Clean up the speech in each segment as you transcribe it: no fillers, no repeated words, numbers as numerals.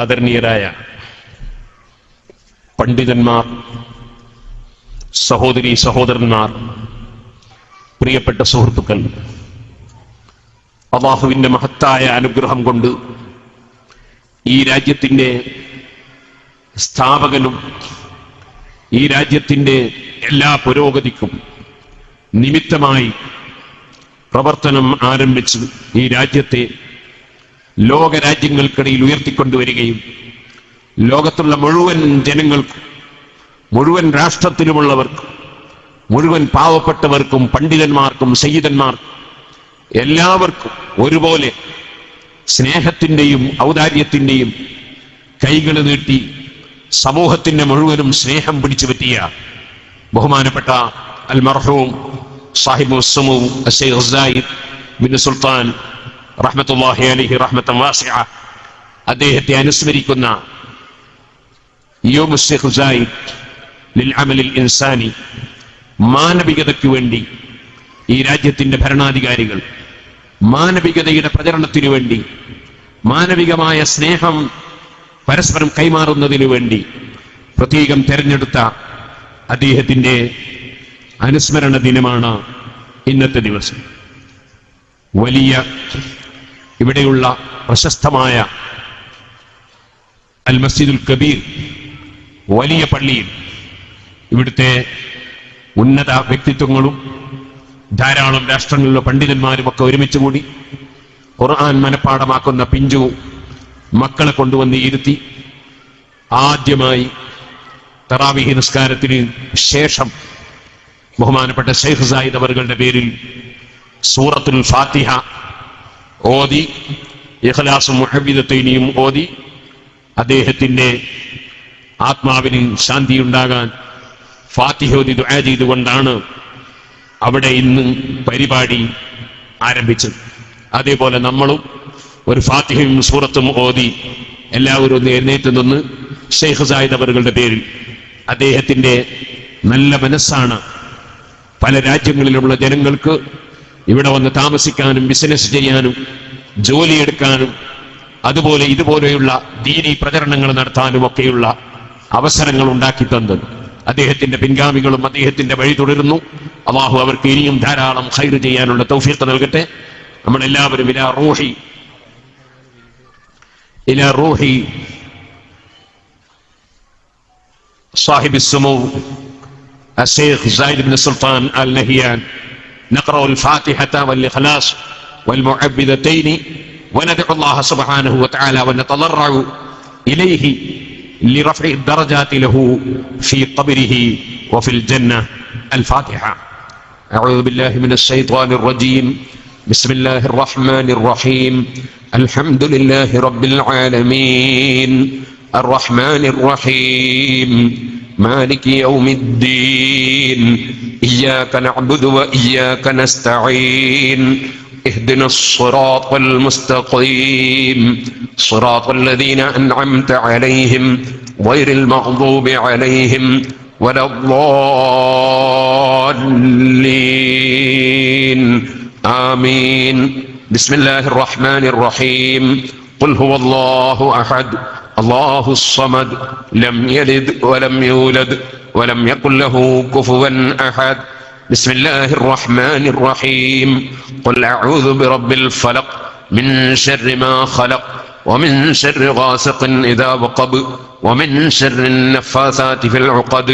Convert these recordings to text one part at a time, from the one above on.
ആദരണീയരായ പണ്ഡിതന്മാർ, സഹോദരീ സഹോദരന്മാർ, പ്രിയപ്പെട്ട സുഹൃത്തുക്കൾ, അല്ലാഹുവിന്റെ മഹത്തായ അനുഗ്രഹം കൊണ്ട് ഈ രാജ്യത്തിന്റെ സ്ഥാപകനും ഈ രാജ്യത്തിന്റെ എല്ലാ പുരോഗതിക്കും നിമിത്തമായി പ്രവർത്തനം ആരംഭിച്ച് ഈ രാജ്യത്തെ ലോകരാജ്യങ്ങൾക്കിടയിൽ ഉയർത്തിക്കൊണ്ടുവരികയും ലോകത്തുള്ള മുഴുവൻ ജനങ്ങൾക്കും, മുഴുവൻ രാഷ്ട്രത്തിലുമുള്ളവർക്കും, മുഴുവൻ പാവപ്പെട്ടവർക്കും, പണ്ഡിതന്മാർക്കും, സയ്യിദന്മാർക്കും എല്ലാവർക്കും ഒരുപോലെ സ്നേഹത്തിന്റെയും ഔദാര്യത്തിന്റെയും കൈകൾ നീട്ടി സമൂഹത്തിന്റെ മുഴുവനും സ്നേഹം പിടിച്ചു പറ്റിയ ബഹുമാനപ്പെട്ട അൽ മർഹൂം സാഹിബു സമൂ അശൈഖ് സായിദ് ബിൻ സുൽത്താൻ റഹ്മത്തുള്ളാഹി അലൈഹി റഹ്മത്തൻ വാസിഅ, അദ്ദേഹത്തെ അനുസ്മരിക്കുന്ന യൗം അശ്ശൈഖ് സായിദ് ലിൽ അമലിൽ ഇൻസാനി, മാനവികതയ്ക്ക് വേണ്ടി ഈ രാജ്യത്തിന്റെ ഭരണാധികാരികൾ മാനവികതയുടെ പ്രചരണത്തിനു വേണ്ടി, മാനവികമായ സ്നേഹം പരസ്പരം കൈമാറുന്നതിനു വേണ്ടി പ്രത്യേകം തെരഞ്ഞെടുത്ത അദ്ദേഹത്തിന്റെ അനുസ്മരണ ദിനമാണ് ഇന്നത്തെ ദിവസം. വലിയ ഇവിടെയുള്ള പ്രശസ്തമായ അൽ മസ്ജിദുൽ കബീർ വലിയ പള്ളിയിൽ ഇവിടുത്തെ ഉന്നത വ്യക്തിത്വങ്ങളും ധാരാളം രാഷ്ട്രങ്ങളിലെ പണ്ഡിതന്മാരും ഒക്കെ ഒരുമിച്ച് കൂടി ഖുർആൻ മനഃപ്പാഠമാക്കുന്ന പിഞ്ചു മക്കളെ കൊണ്ടുവന്ന് ഇരുത്തി ആദ്യമായി തറാവീഹ് നിസ്കാരത്തിന് ശേഷം ബഹുമാനപ്പെട്ട ശൈഖ് സായിദ് അവറുകളുടെ പേരിൽ സൂറത്തുൽ ഫാത്തിഹ ഓതി, ഇഖ്ലാസും മുഅവ്വിദത്തൈനിയും ഓതി അദ്ദേഹത്തിന്റെ ആത്മാവിന് ശാന്തിയുണ്ടാകാൻ ഫാത്തിഹ ഓതി ദുആ ചെയ്തുകൊണ്ടാണ് അവിടെ ഇന്ന് പരിപാടി ആരംഭിച്ചത്. അതേപോലെ നമ്മളും ഒരു ഫാത്തിഹയും സൂറത്തും ഓതി എല്ലാവരും ഒന്ന് എഴുന്നേറ്റ് നിന്ന് ശൈഖ് സായിദ് അവറുകളുടെ പേരിൽ, അദ്ദേഹത്തിന്റെ നല്ല മനസ്സാണ് പല രാജ്യങ്ങളിലുള്ള ജനങ്ങൾക്ക് ഇവിടെ വന്ന് താമസിക്കാനും ബിസിനസ് ചെയ്യാനും ജോലിയെടുക്കാനും അതുപോലെ ഇതുപോലെയുള്ള ദീനീ പ്രചരണങ്ങൾ നടത്താനും ഒക്കെയുള്ള അവസരങ്ങൾ ഉണ്ടാക്കി തന്നത്. അദ്ദേഹത്തിന്റെ പിൻഗാമികളും അദ്ദേഹത്തിന്റെ വഴി തുടരുന്നു. അല്ലാഹു അവർക്ക് ഇനിയും ധാരാളം ഖൈർ ചെയ്യാനുള്ള തൗഫീഖ് നൽകട്ടെ. നമ്മളെല്ലാവരും ഇലാ റൂഹി സാഹിബ് السمو الشيخ زايد بن سلطان آل نهيان نقرأ الفاتحة والإخلاص والمعوذتين وندعو الله سبحانه وتعالى ونتضرع إليه لرفع الدرجات له في قبره وفي الجنة. الفاتحة. أعوذ بالله من الشيطان الرجيم. بسم الله الرحمن الرحيم. الحمد لله رب العالمين الرحمن الرحيم مالك يوم الدين إياك نعبد وإياك نستعين اهدنا الصراط المستقيم صراط الذين أنعمت عليهم غير المغضوب عليهم ولا الضالين آمين. بسم الله الرحمن الرحيم. قل هو الله أحد الله الصمد لم يلد ولم يولد ولم يكن له كفوا أحد. بسم الله الرحمن الرحيم. قل أعوذ برب الفلق من شر ما خلق ومن شر غاسق إذا وقب ومن شر النفاثات في العقد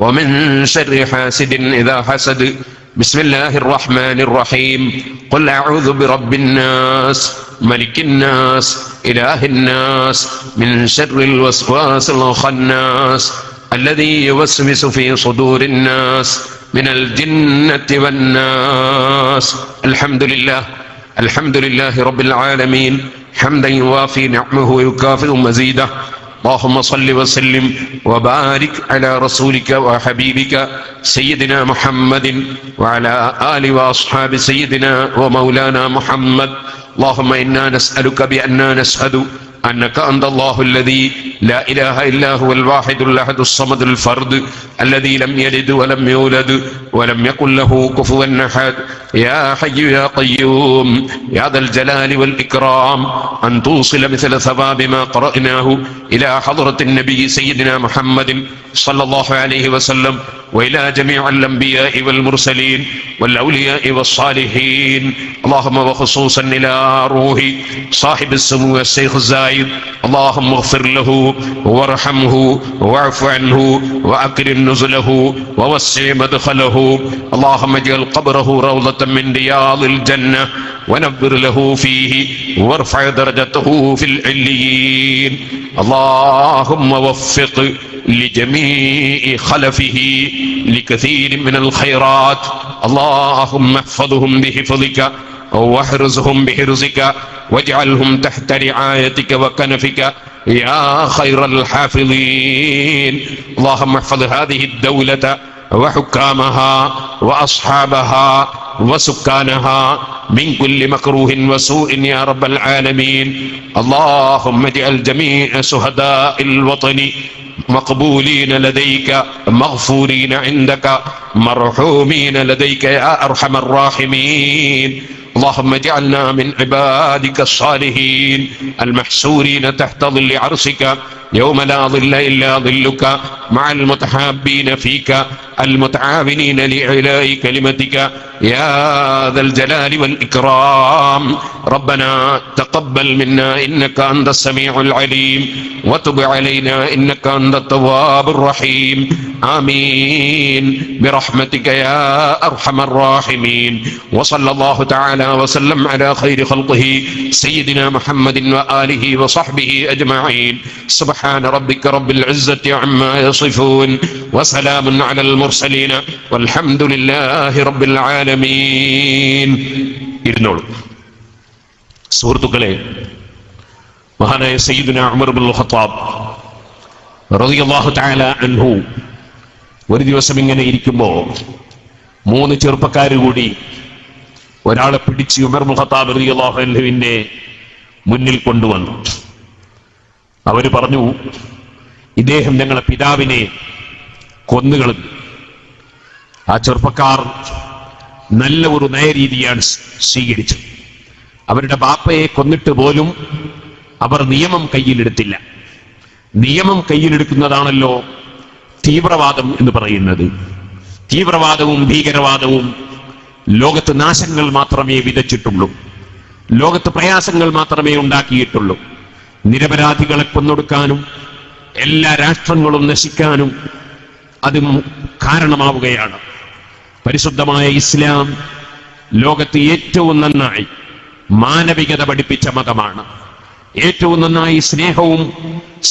ومن شر حاسد إذا حسد. بسم الله الرحمن الرحيم. قل أعوذ برب الناس ملك الناس إله الناس من شر الوسواس الخناس الذي يوسوس في صدور الناس من الجنة والناس. الحمد لله رب العالمين حمدا يوافي نعمه ويكافئ مزيده. اللهم صل وسلم وبارك على رسولك وحبيبك سيدنا محمد وعلى آل وأصحاب سيدنا ومولانا محمد. اللهم إنا نسألك بأننا نشهد أنك أنت الله الذي لا إله إلا هو الواحد الأحد الصمد الفرد الذي لم يلد ولم يولد ولم يكن له كفوا أحد يا حي يا قيوم يا ذا الجلال والإكرام أن توصل مثل ثواب ما قرأناه إلى حضرة النبي سيدنا محمد صلى الله عليه وسلم وإلى جميع الأنبياء والمرسلين والأولياء والصالحين اللهم وخصوصا إلى روح صاحب السمو الشيخ الزايد اللهم اغفر له وارحمه واعف عنه وأكرم نزله ووسع مدخله اللهم اجعل قبره روضة من رياض الجنة ونبر له فيه وارفع درجته في العليين اللهم وفق لجميع خلفه لكثير من الخيرات اللهم احفظهم بحفظك واحرزهم بحرزك واجعلهم تحت رعايتك وكنفك يا خير الحافظين اللهم احفظ هذه الدولة وحكامها وأصحابها وسكانها من كل مكروه وسوء يا رب العالمين اللهم اجعل جميع شهداء الوطن مقبولين لديك مغفورين عندك مرحومين لديك يا أرحم الراحمين اللهم اجعلنا من عبادك الصالحين المحسورين تحت ظل عرشك يوم لا ظل إلا ظلك مع المتحابين فيك المتعاونين لإعلاء كلمتك يا ذا الجلال والإكرام ربنا تقبل منا إنك أنت السميع العليم وتب علينا إنك أنت التواب الرحيم آمين برحمتك يا أرحم الراحمين وصلى الله تعالى وسلم على خير خلقه سيدنا محمد وآله وصحبه أجمعين سبحان ربك رب العزة عما يصفون وسلام على المرسلين والحمد لله رب العالمين ഇരുന്നോളൂ സുഹൃത്തുക്കളെ മഹാനായ സയ്യിദുനാ ഉമർ ഇബ്നുൽ ഖത്താബ് റളിയല്ലാഹു തആല അൻഹു ഒരു ദിവസം ഇങ്ങനെ ഇരിക്കുമ്പോൾ മൂന്ന് ചെറുപ്പക്കാർ കൂടി ഒരാളെ പിടിച്ച് ഉമർ ഇബ്നുൽ ഖത്താബ് റളിയല്ലാഹു അൻഹുവിന്റെ മുന്നിൽ കൊണ്ടുവന്നു അവര് പറഞ്ഞു ഇദ്ദേഹം ഞങ്ങളുടെ പിതാവിനെ കൊന്നുകളഞ്ഞു ആ ചെറുപ്പക്കാർ നല്ല ഒരു നയരീതിയാണ് സ്വീകരിച്ചത് അവരുടെ ബാപ്പയെ കൊന്നിട്ട് പോലും അവർ നിയമം കയ്യിലെടുത്തില്ല നിയമം കയ്യിലെടുക്കുന്നതാണല്ലോ തീവ്രവാദം എന്ന് പറയുന്നത് തീവ്രവാദവും ഭീകരവാദവും ലോകത്ത് നാശങ്ങൾ മാത്രമേ വിതച്ചിട്ടുള്ളൂ ലോകത്ത് പ്രയാസങ്ങൾ മാത്രമേ ഉണ്ടാക്കിയിട്ടുള്ളൂ നിരപരാധികളെ കൊന്നൊടുക്കാനും എല്ലാ രാഷ്ട്രങ്ങളും നശിക്കാനും അതും കാരണമാവുകയാണ് പരിശുദ്ധമായ ഇസ്ലാം ലോകത്ത് ഏറ്റവും നന്നായി മാനവികത പഠിപ്പിച്ച മതമാണ് ഏറ്റവും നന്നായി സ്നേഹവും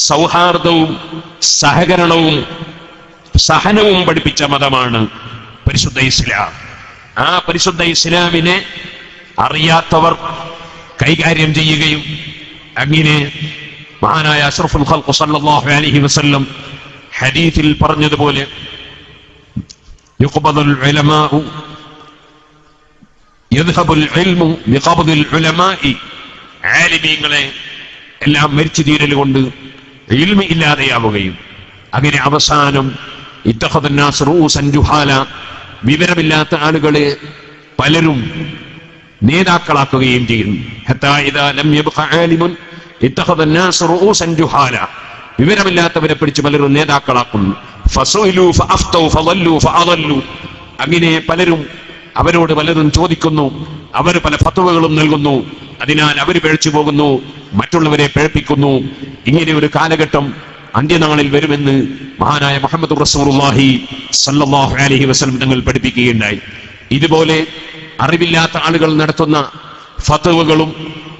സൗഹാർദ്ദവും സഹകരണവും സഹനവും പഠിപ്പിച്ച മതമാണ് പരിശുദ്ധ ഇസ്ലാം ആ പരിശുദ്ധ ഇസ്ലാമിനെ അറിയാത്തവർ കൈകാര്യം ചെയ്യുകയും അങ്ങനെ മഹാനായ അഷ്റഫുൽ ഖൽഖ് സല്ലല്ലാഹു അലൈഹി വസല്ലം ഹദീസിൽ പറഞ്ഞതുപോലെ യുഖ്ബദുൽ ഉലമാഉ യദ്ഹബുൽ ഇൽമു ബിഖബ്ദിൽ ഉലമാഇ ആലിമീങ്ങളെ എല്ലാം മരിച്ചു തീരൽ കൊണ്ട് ഇൽമ ഇല്ലാതെയാവുകയും അങ്ങനെ അവസാനം ഇത്തഖദൻ നാസ് റൂസൻ ജുഹാല വിവരമില്ലാത്ത ആളുകളെ പലരും നേതാക്കളാക്കുകയും ചെയ്യുന്നു ഹത്താ ഇദാ ലം യബ്ഖ ആലിമുൻ ഇത്തഖദൻ നാസ് റൂസൻ ജുഹാല വിവരമില്ലാത്തവരെ പിടിച്ച് പലരും നേതാക്കളാക്കുന്നു ഫസുഇലു ഫഅഫ്തൗ ഫളല്ലു ഫഅദല്ലു അങ്ങനെ പലരും അവരോട് പലരും ചോദിക്കുന്നു അവർ പല ഫത്വകളും നൽകുന്നു അതിനാൽ അവർ പിഴച്ചു പോകുന്നു മറ്റുള്ളവരെ പിഴപ്പിക്കുന്നു ഇങ്ങനെ ഒരു കാലഘട്ടം അന്ത്യനാളിൽ വരുമെന്ന് മഹാനായ മുഹമ്മദ് റസൂലുള്ളാഹി സ്വല്ലല്ലാഹു അലൈഹി വസല്ലം തങ്ങൾ പഠിപ്പിക്കുകയുണ്ടായി ഇതുപോലെ അറിവില്ലാത്ത ആളുകൾ നടത്തുന്ന ഫത്വകളും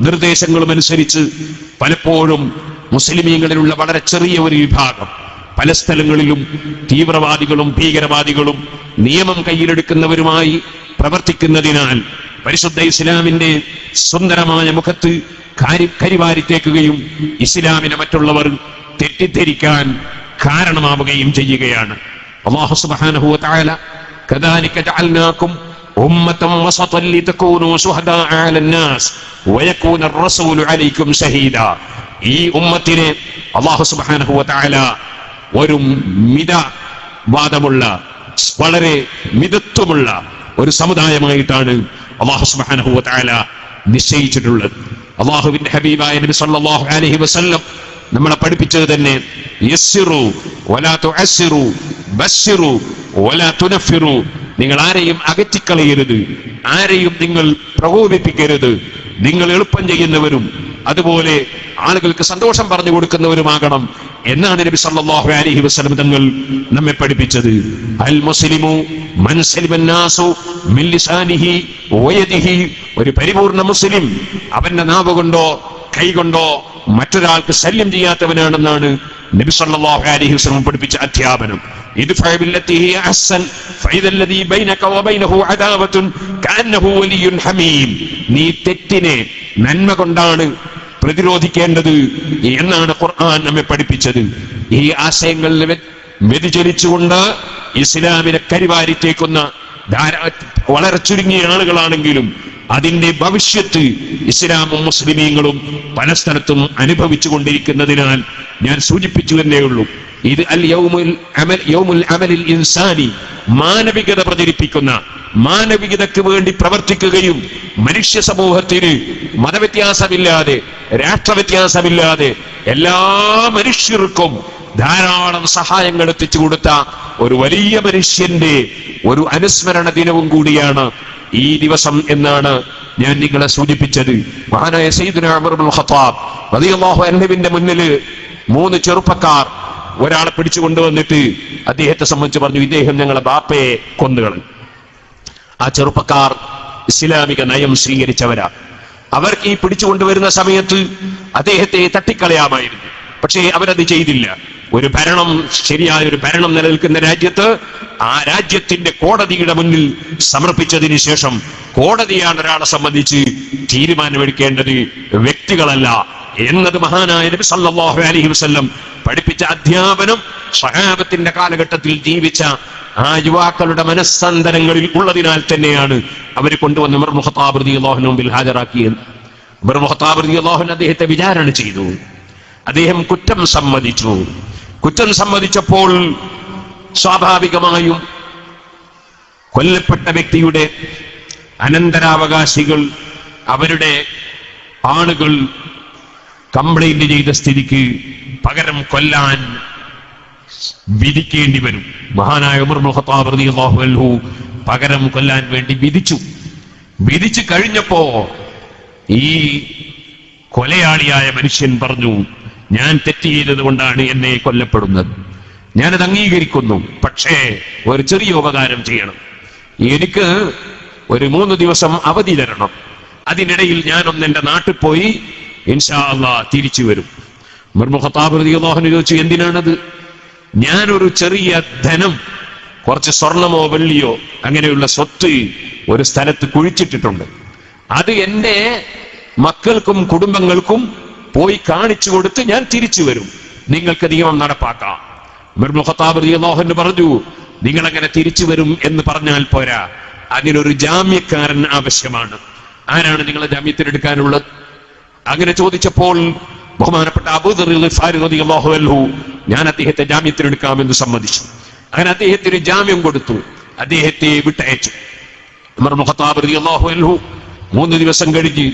നിർദ്ദേശങ്ങളും അനുസരിച്ച് പലപ്പോഴും മുസ്ലിമീങ്ങളിലുള്ള വളരെ ചെറിയ ഒരു വിഭാഗം പല സ്ഥലങ്ങളിലും തീവ്രവാദികളും ഭീകരവാദികളും നിയമം കയ്യിലെടുക്കുന്നവരുമായി പ്രവർത്തിക്കുന്നതിനാൽ പരിശുദ്ധ ഇസ്ലാമിന്റെ സുന്ദരമായ മുഖത്ത് കരിവാരിത്തേക്കുകയും ഇസ്ലാമിനെ മറ്റുള്ളവർ തെറ്റിദ്ധരിക്കാൻ കാരണമാവുകയും ചെയ്യുകയാണ്. അല്ലാഹു സുബ്ഹാനഹു വ തആല കദാലിക ജഅൽനാകും ഉമ്മതൻ വസതൻ ലിതകൂനൂ ശുഹദാഅ അലന്നാസ് വയകൂന അർ-റസൂലു അലൈക്കും ഷഹീദാ. ഈ ഉമ്മത്തിനെ അല്ലാഹു സുബ്ഹാനഹു വ തആല ഒരു മിതവാദമുള്ള, വളരെ മിതത്വമുള്ള ഒരു സമുദായമായിട്ടാണ് അല്ലാഹു സുബ്ഹാനഹു വ തആല നിശ്ചയിച്ചിട്ടുള്ളത്. അല്ലാഹുവിന്റെ ഹബീബായ നബി സല്ലല്ലാഹു അലൈഹി വസല്ലം നമ്മളെ പഠിപ്പിച്ചത് തന്നെ യസ്സിറു വലാ തുഅസ്സിറു ബശ്ശിറു വലാ തുനഫിറു. നിങ്ങൾ ആരെയും അകറ്റിക്കളയരുത്, ആരെയും നിങ്ങൾ പ്രകോപിപ്പിക്കരുത്. നിങ്ങൾ എളുപ്പം ചെയ്യുന്നവരും അതുപോലെ ആളുകൾക്ക് സന്തോഷം പറഞ്ഞു കൊടുക്കുന്നവരുമാകണം എന്നാണ് നബി സല്ലല്ലാഹു അലൈഹി വസല്ലം തങ്ങൾ നമ്മെ പഠിപ്പിച്ചത്. അൽ മുസ്ലിമു മൻ സലിമൻ നാസു മിൻ ലിസാനിഹി വയദിഹി. ഒരു പരിപൂർണ മുസ്ലിം അവന്റെ നാവ് കൊണ്ടോ കൈകൊണ്ടോ മറ്റൊരാൾക്ക് ശല്യം ചെയ്യാത്തവനാണെന്നാണ് നബി സല്ലല്ലാഹു അലൈഹി വസല്ലം പഠിപ്പിച്ച അധ്യാപനം. ഇദ്ഫഅ ബില്ലത്തി ഹിയ അഹ്സൻ ഫഇദല്ലദീ ബൈനക വബൈനഹു അദാവത്തുൻ കഅന്നഹു വലിയ്യുൻ ഹമീം. നീ തെറ്റിനെ നന്മ കൊണ്ടാണ് പ്രതിരോധിക്കേണ്ടത് എന്നാണ് ഖുർആൻ നമ്മെ പഠിപ്പിച്ചത്. ഈ ആശയങ്ങളിൽ വ്യതിചലിച്ചുകൊണ്ട് ഇസ്ലാമിനെ കരിവാരിത്തേക്കുന്ന വളരെ ചുരുങ്ങിയ ആളുകളാണെങ്കിലും അതിന്റെ ഭവിഷ്യത്ത് ഇസ്ലാമും മുസ്ലിമീങ്ങളും പല സ്ഥലത്തും അനുഭവിച്ചു കൊണ്ടിരിക്കുന്നതിനാൽ ഞാൻ സൂചിപ്പിച്ചു എന്നേ ഉള്ളൂ. ഇത് യൗമുൽ അമലിൽ ഇൻസാനി, മാനവികത പ്രചരിപ്പിക്കുന്ന, മാനവികതയ്ക്ക് വേണ്ടി പ്രവർത്തിക്കുകയും മനുഷ്യ സമൂഹത്തിന് മതവ്യത്യാസമില്ലാതെ രാഷ്ട്രവ്യത്യാസമില്ലാതെ എല്ലാ മനുഷ്യർക്കും ധാരാളം സഹായങ്ങൾ എത്തിച്ചു കൊടുത്ത ഒരു വലിയ മനുഷ്യന്റെ ഒരു അനുസ്മരണ ദിനവും കൂടിയാണ് ഈ ദിവസം എന്നാണ് ഞാൻ നിങ്ങളെ സൂചിപ്പിച്ചത്. മഹാനായ സയ്യിദുനാ ഉമർ ഇബ്നുൽ ഖത്താബ് റളിയല്ലാഹു അൻഹുവിന്റെ മുന്നിൽ 3 ചെറുപ്പക്കാർ ഒരാളെ പിടിച്ചു കൊണ്ടുവന്നിട്ട് അദ്ദേഹത്തെ സംബന്ധിച്ച് പറഞ്ഞു, ഇദ്ദേഹം ഞങ്ങളെ ബാപ്പയെ കൊന്നുകളഞ്ഞു. ആ ചെറുപ്പക്കാർ ഇസ്ലാമിക നയം സ്വീകരിച്ചവരാ. അവർക്ക് ഈ പിടിച്ചുകൊണ്ടുവരുന്ന സമയത്ത് അദ്ദേഹത്തെ തട്ടിക്കളയാമായിരുന്നു, പക്ഷേ അവരത് ചെയ്തില്ല. ഒരു ഭരണം, ശരിയായ ഒരു ഭരണം നിലനിൽക്കുന്ന രാജ്യത്ത് ആ രാജ്യത്തിന്റെ കോടതിയുടെ മുന്നിൽ സമർപ്പിച്ചതിന് ശേഷം കോടതിയാണ് ഒരാളെ സംബന്ധിച്ച് തീരുമാനമെടുക്കേണ്ടത്, വ്യക്തികളല്ല എന്നത് മഹാനായ നബി സല്ലല്ലാഹു അലൈഹി വസല്ലം പഠിപ്പിച്ച അധ്യാപനം സ്വഹാബത്തിന്റെ കാലഘട്ടത്തിൽ ജീവിച്ച ആ യുവാക്കളുടെ മനസ്സന്തരങ്ങളിൽ ഉള്ളതിനാൽ തന്നെയാണ് അവർ കൊണ്ടുവന്ന് ഉമർ ഇബ്നുൽ ഖത്താബ് റളിയല്ലാഹു അൻഹു മുമ്പിൽ ഹാജരാക്കിയത്. ഉമർ ഇബ്നുൽ ഖത്താബ് റളിയല്ലാഹു അൻഹു അദ്ദേഹത്തെ വിചാരണ ചെയ്തു. അദ്ദേഹം കുറ്റം സമ്മതിച്ചു. കുറ്റം സമ്മതിച്ചപ്പോൾ സ്വാഭാവികമായും കൊല്ലപ്പെട്ട വ്യക്തിയുടെ അനന്തരാവകാശികൾ, അവരുടെ ആളുകൾ കംപ്ലൈന്റ് ചെയ്ത സ്ഥിതിക്ക് പകരം കൊല്ലാൻ വിധിക്കേണ്ടി വരും. മഹാനായ ഉമർ ഇബ്നുൽ ഖത്താബ് റളിയല്ലാഹു അൻഹു പകരം കൊല്ലാൻ വേണ്ടി വിധിച്ചു കഴിഞ്ഞപ്പോ ഈ കൊലയാളിയായ മനുഷ്യൻ പറഞ്ഞു, ഞാൻ തെറ്റ് ചെയ്തത് കൊണ്ടാണ് എന്നെ കൊല്ലപ്പെടുന്നത്, ഞാനത് അംഗീകരിക്കുന്നു, പക്ഷേ ഒരു ചെറിയ ഉപകാരം ചെയ്യണം, എനിക്ക് ഒരു 3 ദിവസം അവധി തരണം, അതിനിടയിൽ ഞാനൊന്ന് എന്റെ നാട്ടിൽ പോയി ഇൻഷാ അല്ലാഹ് തിരിച്ചു വരും. ഉമർ ഇബ്നുൽ ഖത്താബ് റളിയല്ലാഹു അൻഹു ചോദിച്ചു, എന്തിനാണത്? ഞാനൊരു ചെറിയ ധനം, കുറച്ച് സ്വർണമോ വെള്ളിയോ അങ്ങനെയുള്ള സ്വത്ത് ഒരു സ്ഥലത്ത് കുഴിച്ചിട്ടിട്ടുണ്ട്, അത് എന്റെ മക്കൾക്കും കുടുംബങ്ങൾക്കും പോയി കാണിച്ചു കൊടുത്ത് ഞാൻ തിരിച്ചു വരും, നിങ്ങൾക്ക് നിയമം നടപ്പാക്കാം. ഉമർ ഇബ്നുൽ ഖത്താബ് റളിയല്ലാഹു അൻഹു പറഞ്ഞു, നിങ്ങൾ അങ്ങനെ തിരിച്ചു വരും എന്ന് പറഞ്ഞാൽ പോരാ, അതിനൊരു ജാമ്യക്കാരൻ ആവശ്യമാണ്. ആരാണ് നിങ്ങളെ ജാമ്യത്തിനെടുക്കാനുള്ളത്? അങ്ങനെ ചോദിച്ചപ്പോൾ ബഹുമാനപ്പെട്ട അബൂദർ ഗിഫാരി റളിയല്ലാഹു അൻഹു ഞാൻ അദ്ദേഹത്തെ ജാമ്യത്തിനെടുക്കാമെന്ന് സമ്മതിച്ചു. അങ്ങനെ അദ്ദേഹത്തിന് ജാമ്യം കൊടുത്തു, അദ്ദേഹത്തെ വിട്ടയച്ചു. ഉമർ ഇബ്നുൽ ഖത്താബ് റളിയല്ലാഹു അൻഹു 3 ദിവസം കഴിഞ്ഞ്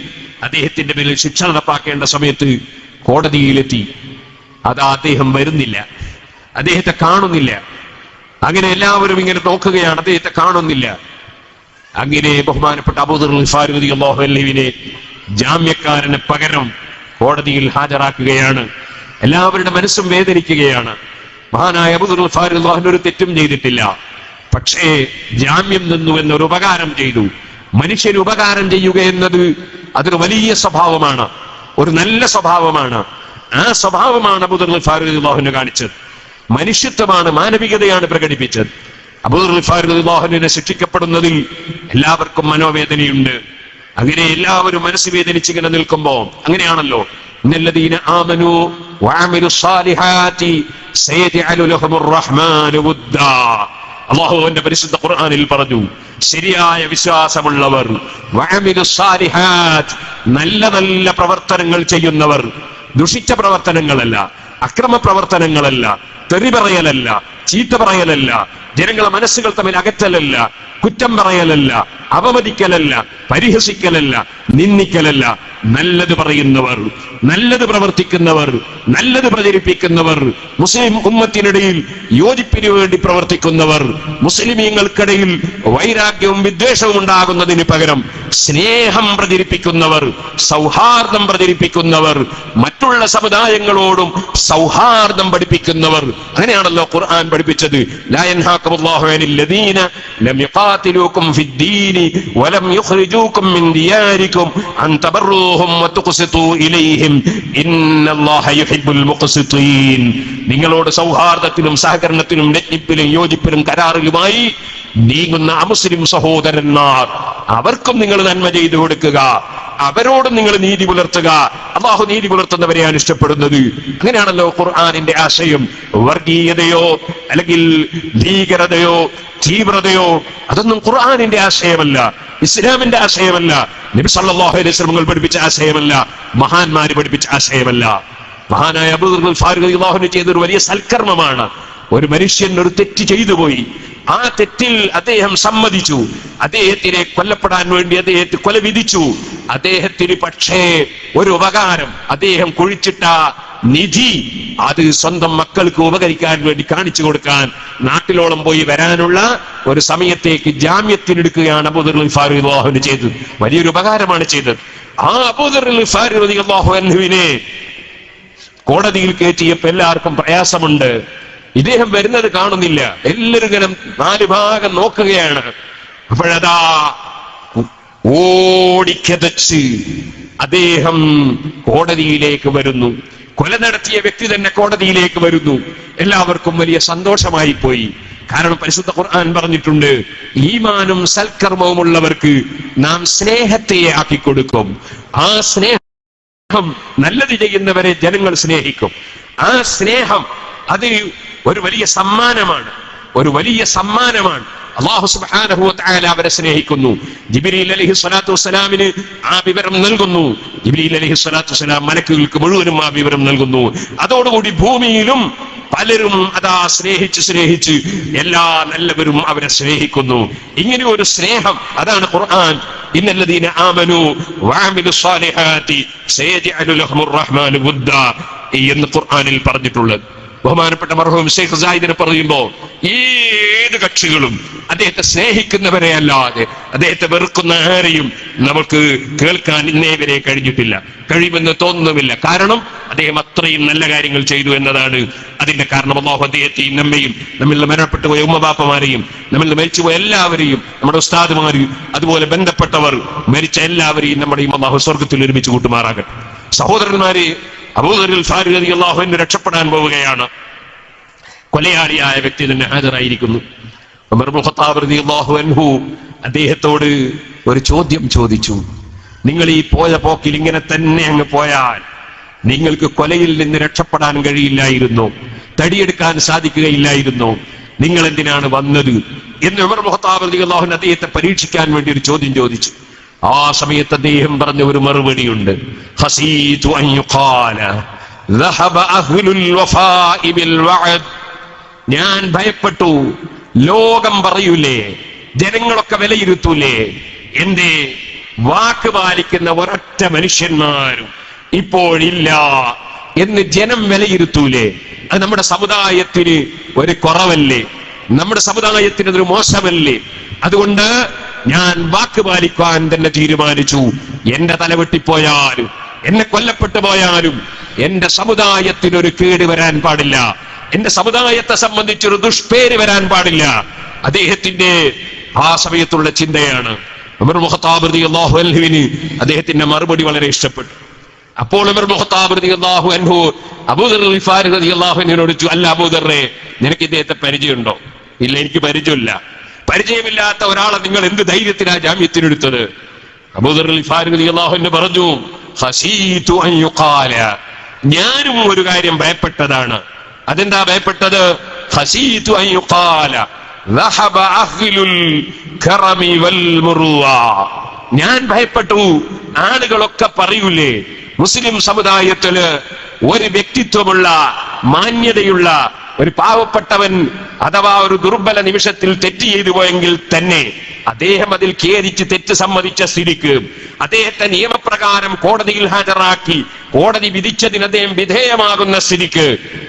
അദ്ദേഹത്തിന്റെ പേരിൽ ശിക്ഷ നടപ്പാക്കേണ്ട സമയത്ത് കോടതിയിലെത്തി. അതാ അദ്ദേഹം വരുന്നില്ല, അദ്ദേഹത്തെ കാണുന്നില്ല. അങ്ങനെ എല്ലാവരും ഇങ്ങനെ നോക്കുകയാണ്, അദ്ദേഹത്തെ കാണുന്നില്ല. അങ്ങനെ ബഹുമാനപ്പെട്ട അബൂദർ ഗിഫാരി റളിയല്ലാഹു അൻഹുവിനെ ജാമ്യക്കാരന് പകരം കോടതിയിൽ ഹാജരാക്കുകയാണ്. എല്ലാവരുടെ മനസ്സും വേദനിക്കുകയാണ്. മഹാനായ അബൂദർ ഗിഫാരി റളിയല്ലാഹു അൻഹു ഒരു തെറ്റും ചെയ്തിട്ടില്ല, പക്ഷേ ജാമ്യം നിന്നു എന്നൊരു ഉപകാരം ചെയ്തു. മനുഷ്യന് ഉപകാരം ചെയ്യുക എന്നത് അതൊരു വലിയ സ്വഭാവമാണ്, ഒരു നല്ല സ്വഭാവമാണ്. ആ സ്വഭാവമാണ് അബൂദർ ഗിഫാരി റളിയല്ലാഹു അൻഹു കാണിച്ചത്. മനുഷ്യത്വമാണ്, മാനവികതയാണ് പ്രകടിപ്പിച്ചത്. അബൂദർ ഗിഫാരി റളിയല്ലാഹു അൻഹുവിനെ ശിക്ഷിക്കപ്പെടുന്നതിൽ എല്ലാവർക്കും മനോവേദനയുണ്ട്. അങ്ങനെ എല്ലാവരും മനസ്സ് വേദനിച്ചിങ്ങനെ നിൽക്കുമ്പോ അങ്ങനെയാണല്ലോ, ഇന്നല്ലദീന ആമനൂ വഅമിലുസ് സാലിഹാത്തി സയജഅലു ലഹുർ റഹ്മാനു വുദ്ദാ. അല്ലാഹുവിന്റെ പരിശുദ്ധ ഖുർആനിൽ പറഞ്ഞു, ശരിയായ വിശ്വാസമുള്ളവർ, വഅമിലുസ് സാലിഹാത്ത്, നല്ല നല്ല പ്രവർത്തനങ്ങൾ ചെയ്യുന്നവർ, ദുഷിച്ച പ്രവർത്തനങ്ങളല്ല, അക്രമ പ്രവർത്തനങ്ങളല്ല, തെറി പറയലല്ല, ചീത്ത പറയലല്ല, ജനങ്ങളെ മനസ്സുകൾ തമ്മിൽ അകറ്റലല്ല, കുറ്റം പറയലല്ല, അപമതിക്കലല്ല, പരിഹസിക്കലല്ല, നിന്ദിക്കലല്ല. നല്ലത് പറയുന്നവർ, നല്ലത് പ്രവർത്തിക്കുന്നവർ, നല്ലത് പ്രചരിപ്പിക്കുന്നവർ, മുസ്ലിം ഉമ്മത്തിനിടയിൽ യോജിപ്പിന് വേണ്ടി പ്രവർത്തിക്കുന്നവർ, മുസ്ലിമീങ്ങൾക്കിടയിൽ വൈരാഗ്യവും വിദ്വേഷവും ഉണ്ടാകുന്നതിന് പകരം സ്നേഹം പ്രചരിപ്പിക്കുന്നവർ, സൗഹാർദ്ദം പ്രചരിപ്പിക്കുന്നവർ, മറ്റുള്ള സമുദായങ്ങളോടും സൗഹാർദ്ദം പഠിപ്പിക്കുന്നവർ. അങ്ങനെയാണല്ലോ ഖുർആൻ പഠിപ്പിച്ചത്. ലാ യൻഹാകുമുല്ലാഹു അനിൽ ലദീന ലം യുഖാതിലൂകും ഫിദ്ദീനി വലം യുഖ്രിജൂകും മിൻ ദിയാരികും അൻ തബറൂഹും വതുഖ്സിതു ഇലൈഹിം ഇന്നല്ലാഹ യുഹിബ്ബുൽ മുഖ്സിതീൻ. നിങ്ങളോട് സൗഹാർദ്ദത്തിലും സഹകരണത്തിലും രജ്ഞിപ്പിലും യോജിപ്പിലും കരാറിലുമായി നീങ്ങുന്ന അമുസ്ലിം സഹോദരന്മാർ, അവർക്കും നിങ്ങൾ നന്മ ചെയ്തു കൊടുക്കുക, അവരോടും നിങ്ങൾ നീതി പുലർത്തുക. അല്ലാഹു നീതി പുലർത്തുന്നവരെയാണ് ഇഷ്ടപ്പെടുന്നത്. അങ്ങനെയാണല്ലോ ഖുർആനിന്റെ ആശയം. വർഗീയതയോ അല്ലെങ്കിൽ ഭീകരതയോ തീവ്രതയോ അതൊന്നും ഖുർആനിന്റെ ആശയമല്ല, ഇസ്ലാമിന്റെ ആശയമല്ല, നബി സല്ലല്ലാഹു അലൈഹി വസല്ലം പഠിപ്പിച്ച ആശയമല്ല, മഹാന്മാര് പഠിപ്പിച്ച ആശയമല്ല. മഹാനായ അബൂദർ ഫാറൂഖ് റളിയല്ലാഹു അൻഹു ചെയ്തൊരു വലിയ സൽക്കർമ്മമാണ്. ഒരു മനുഷ്യൻ ഒരു തെറ്റ് ചെയ്തു പോയി. ആ തെറ്റിൽ അദ്ദേഹം സമ്മതിച്ചു. അദ്ദേഹത്തിനെ കൊല്ലപ്പെടാൻ വേണ്ടി അദ്ദേഹത്തെ കൊല വിധിച്ചു. അദ്ദേഹത്തിന് പക്ഷേ ഒരു ഉപകാരം, അദ്ദേഹം കുഴിച്ചിട്ട നിധി അത് സ്വന്തം മക്കൾക്ക് ഉപകരിക്കാൻ വേണ്ടി കാണിച്ചു കൊടുക്കാൻ നാട്ടിലോളം പോയി വരാനുള്ള ഒരു സമയത്തേക്ക് ജാമ്യത്തിനെടുക്കുകയാണ് അബൂദർ ഫാറൂഖ് റളിയല്ലാഹു അൻഹു ചെയ്തത്. വലിയൊരു ഉപകാരമാണ് ചെയ്തത്. ആ അബൂദർ ഫാറൂഖ് റളിയല്ലാഹു അൻഹുവിനെ കോടതിയിൽ കയറ്റിയപ്പോൾ എല്ലാവർക്കും പ്രയാസമുണ്ട്. ഇദ്ദേഹം വരുന്നത് കാണുന്നില്ല. എല്ലാവരും ഇങ്ങനെ നാല് ഭാഗം നോക്കുകയാണ്. അപ്പോഴതാ ഓടിക്കതച്ച് അദ്ദേഹം കോടതിയിലേക്ക് വരുന്നു. കൊല നടത്തിയ വ്യക്തി തന്നെ കോടതിയിലേക്ക് വരുന്നു. എല്ലാവർക്കും വലിയ സന്തോഷമായി പോയി. കാരണം പരിശുദ്ധ ഖുർആൻ പറഞ്ഞിട്ടുണ്ട്, ഈമാനും സൽക്കർമ്മവും ഉള്ളവർക്ക് നാം സ്നേഹത്തെ ആക്കി കൊടുക്കും. ആ സ്നേഹം നല്ലത് ചെയ്യുന്നവരെ ജനങ്ങൾ സ്നേഹിക്കും. ആ സ്നേഹം അത് ഒരു വലിയ സമ്മാനമാണ്, ഒരു വലിയ സമ്മാനമാണ്. അല്ലാഹു സുബ്ഹാനഹു വ തആല അവരെ സ്നേഹിക്കുന്നു. ജിബ്രീൽ അലൈഹി സ്വലാത്തു വസ്സലാമിന് ആ വിവരം നൽകുന്നു. ജിബ്രീൽ അലൈഹി സ്വലാത്തു വസ്സലാം മലക്കുകൾക്ക് മുഴുവനും ആ വിവരം നൽകുന്നു. അതോടുകൂടി ഭൂമിയിലും പലരും അതാ സ്നേഹിച്ച് എല്ലാ നല്ലവരും അവരെ സ്നേഹിക്കുന്നു. ഇങ്ങനെ ഒരു സ്നേഹം, അതാണ് ഖുർആൻ ഇന്നല്ലദീന ആമനു വഅമിലുസ് സ്വാലിഹാത്തി സയജ്അലു ലഹുർ റഹ്മാനു വുദ്ദ എന്ന് ഖുർആനിൽ പറഞ്ഞിട്ടുള്ളത്. ബഹുമാനപ്പെട്ട മർഹൂം ശൈഖ് സായിദിനെ പറയുമ്പോ ഏത് കക്ഷികളും അദ്ദേഹത്തെ സ്നേഹിക്കുന്നവരെ അല്ലാതെ അദ്ദേഹത്തെ വെറുക്കുന്ന ആരെയും നമുക്ക് കേൾക്കാൻ ഇന്നേ വരെ കഴിഞ്ഞിട്ടില്ല, കഴിയുമെന്ന് തോന്നുന്നുമില്ല. കാരണം അദ്ദേഹം അത്രയും നല്ല കാര്യങ്ങൾ ചെയ്തു എന്നതാണ് അതിന്റെ കാരണം. അല്ലാഹു അദ്ദേഹത്തെയും നമ്മയും, നമ്മളിൽ മരണപ്പെട്ടു പോയ ഉമ്മബാപ്പമാരെയും, നമ്മളിൽ മരിച്ചുപോയ എല്ലാവരെയും, നമ്മുടെ ഉസ്താദുമാരെയും അതുപോലെ ബന്ധപ്പെട്ടവർ മരിച്ച എല്ലാവരെയും നമ്മുടെയും അല്ലാഹു സ്വർഗത്തിൽ ഒരുമിച്ച് കൂട്ടുമാറാകട്ടെ. സഹോദരന്മാരെ, അബൂദർ ഫാറൂഖ് റളിയല്ലാഹു അൻഹു രക്ഷപ്പെടാൻ പോവുകയാണ്. കൊലയാളിയായ വ്യക്തി തന്നെ ഹാജരായിരിക്കുന്നു. ഉമർ ഇബ്നു ഖത്താബ് റളിയല്ലാഹു അൻഹു അദ്ദേഹത്തോട് ഒരു ചോദ്യം ചോദിച്ചു. നിങ്ങൾ ഈ പോയ പോക്കിൽ ഇങ്ങനെ തന്നെ അങ്ങ് പോയാൽ നിങ്ങൾക്ക് കൊലയിൽ നിന്ന് രക്ഷപ്പെടാൻ കഴിയില്ലായിരുന്നു, തടിയെടുക്കാൻ സാധിക്കുകയില്ലായിരുന്നു. നിങ്ങൾ എന്തിനാണ് വന്നത് എന്ന് ഉമർ ഇബ്നു ഖത്താബ് റളിയല്ലാഹു അൻഹു അദ്ദേഹത്തെ പരീക്ഷിക്കാൻ വേണ്ടി ഒരു ചോദ്യം ചോദിച്ചു. ആ സമയത്ത് അദ്ദേഹം പറഞ്ഞ ഒരു മറുപടിയുണ്ട്. ഖസീതു അൻ യുഖാല ദഹബ അഹ്ലുൽ വഫാഇ ബിൽ വഅദ്. ഞാൻ ഭയപ്പെട്ടു, ലോകം പറയൂലേ, ജനങ്ങളൊക്കെ വിലയിരുത്തൂലേ, എന്റെ വാക്ക് പാലിക്കുന്ന ഒരൊറ്റ മനുഷ്യന്മാരും ഇപ്പോഴില്ല എന്ന് ജനം വിലയിരുത്തൂലേ. അത് നമ്മുടെ സമുദായത്തിന് ഒരു കുറവല്ലേ, നമ്മുടെ സമുദായത്തിന് അതൊരു മോശമല്ലേ? അതുകൊണ്ട് ഞാൻ വാക്ക് പാലിക്കാൻ തന്നെ തീരുമാനിച്ചു. എന്റെ തല വെട്ടിപ്പോയാലും എന്നെ കൊല്ലപ്പെട്ടു പോയാലും എന്റെ സമുദായത്തിനൊരു കേട് വരാൻ പാടില്ല, എന്റെ സമുദായത്തെ സംബന്ധിച്ചൊരു ദുഷ്പേര് വരാൻ പാടില്ല. അദ്ദേഹത്തിന്റെ ആ സമയത്തുള്ള ചിന്തയാണ്. ഉമർ ഇബ്നു ഖത്താബ് റളിയല്ലാഹു അൻഹുവിന് അദ്ദേഹത്തിന്റെ മറുപടി വളരെ ഇഷ്ടപ്പെട്ടു. അപ്പോൾ ഉമർ ഇബ്നു ഖത്താബ് റളിയല്ലാഹു അൻഹു അബൂദർ ഫാറൂഖ് റളിയല്ലാഹു അൻഹുവിനോട് ചോദിച്ചു, അല്ല അബൂദർറെ, നിനക്ക് ഇദ്ദേഹത്തെ പരിചയമുണ്ടോ? ഇല്ല, എനിക്ക് പരിചയമില്ല. പരിചയമില്ലാത്ത ഒരാളെ നിങ്ങൾ എന്ത് ധൈര്യത്തിനാ ജാമ്യത്തിനെടുത്തത്? അബൂദർ ഫാറൂഖ് റളിയല്ലാഹു അൻഹു പറഞ്ഞു, ഖസീതു അൻ യുഖാല, ഞാനും ഒരു കാര്യം ഭയപ്പെട്ടതാണ്. അതെന്താ ഭയപ്പെട്ടത്? ഖസീതു അൻ യുഖാല ദഹബ അഹ്ലുൽ കറമി വൽ മുറുവ. ഞാൻ ഭയപ്പെട്ടു, ആളുകളൊക്കെ പറയൂലേ, മുസ്ലിം സമുദായത്തില് ഒരു വ്യക്തിത്വമുള്ള, മാന്യതയുള്ള ഒരു പാവപ്പെട്ടവൻ അഥവാ ഒരു ദുർബല നിമിഷത്തിൽ തെറ്റ് ചെയ്തു പോയെങ്കിൽ തന്നെ അദ്ദേഹം അതിൽ ഖേദിച്ച് തെറ്റ് സമ്മതിച്ച സ്ഥിതിക്ക് അദ്ദേഹത്തെ നിയമപ്രകാരം കോടതിയിൽ ഹാജരാക്കി കോടതി വിധിച്ചതിന് അദ്ദേഹം വിധേയമാകുന്ന സ്ഥിതിക്ക്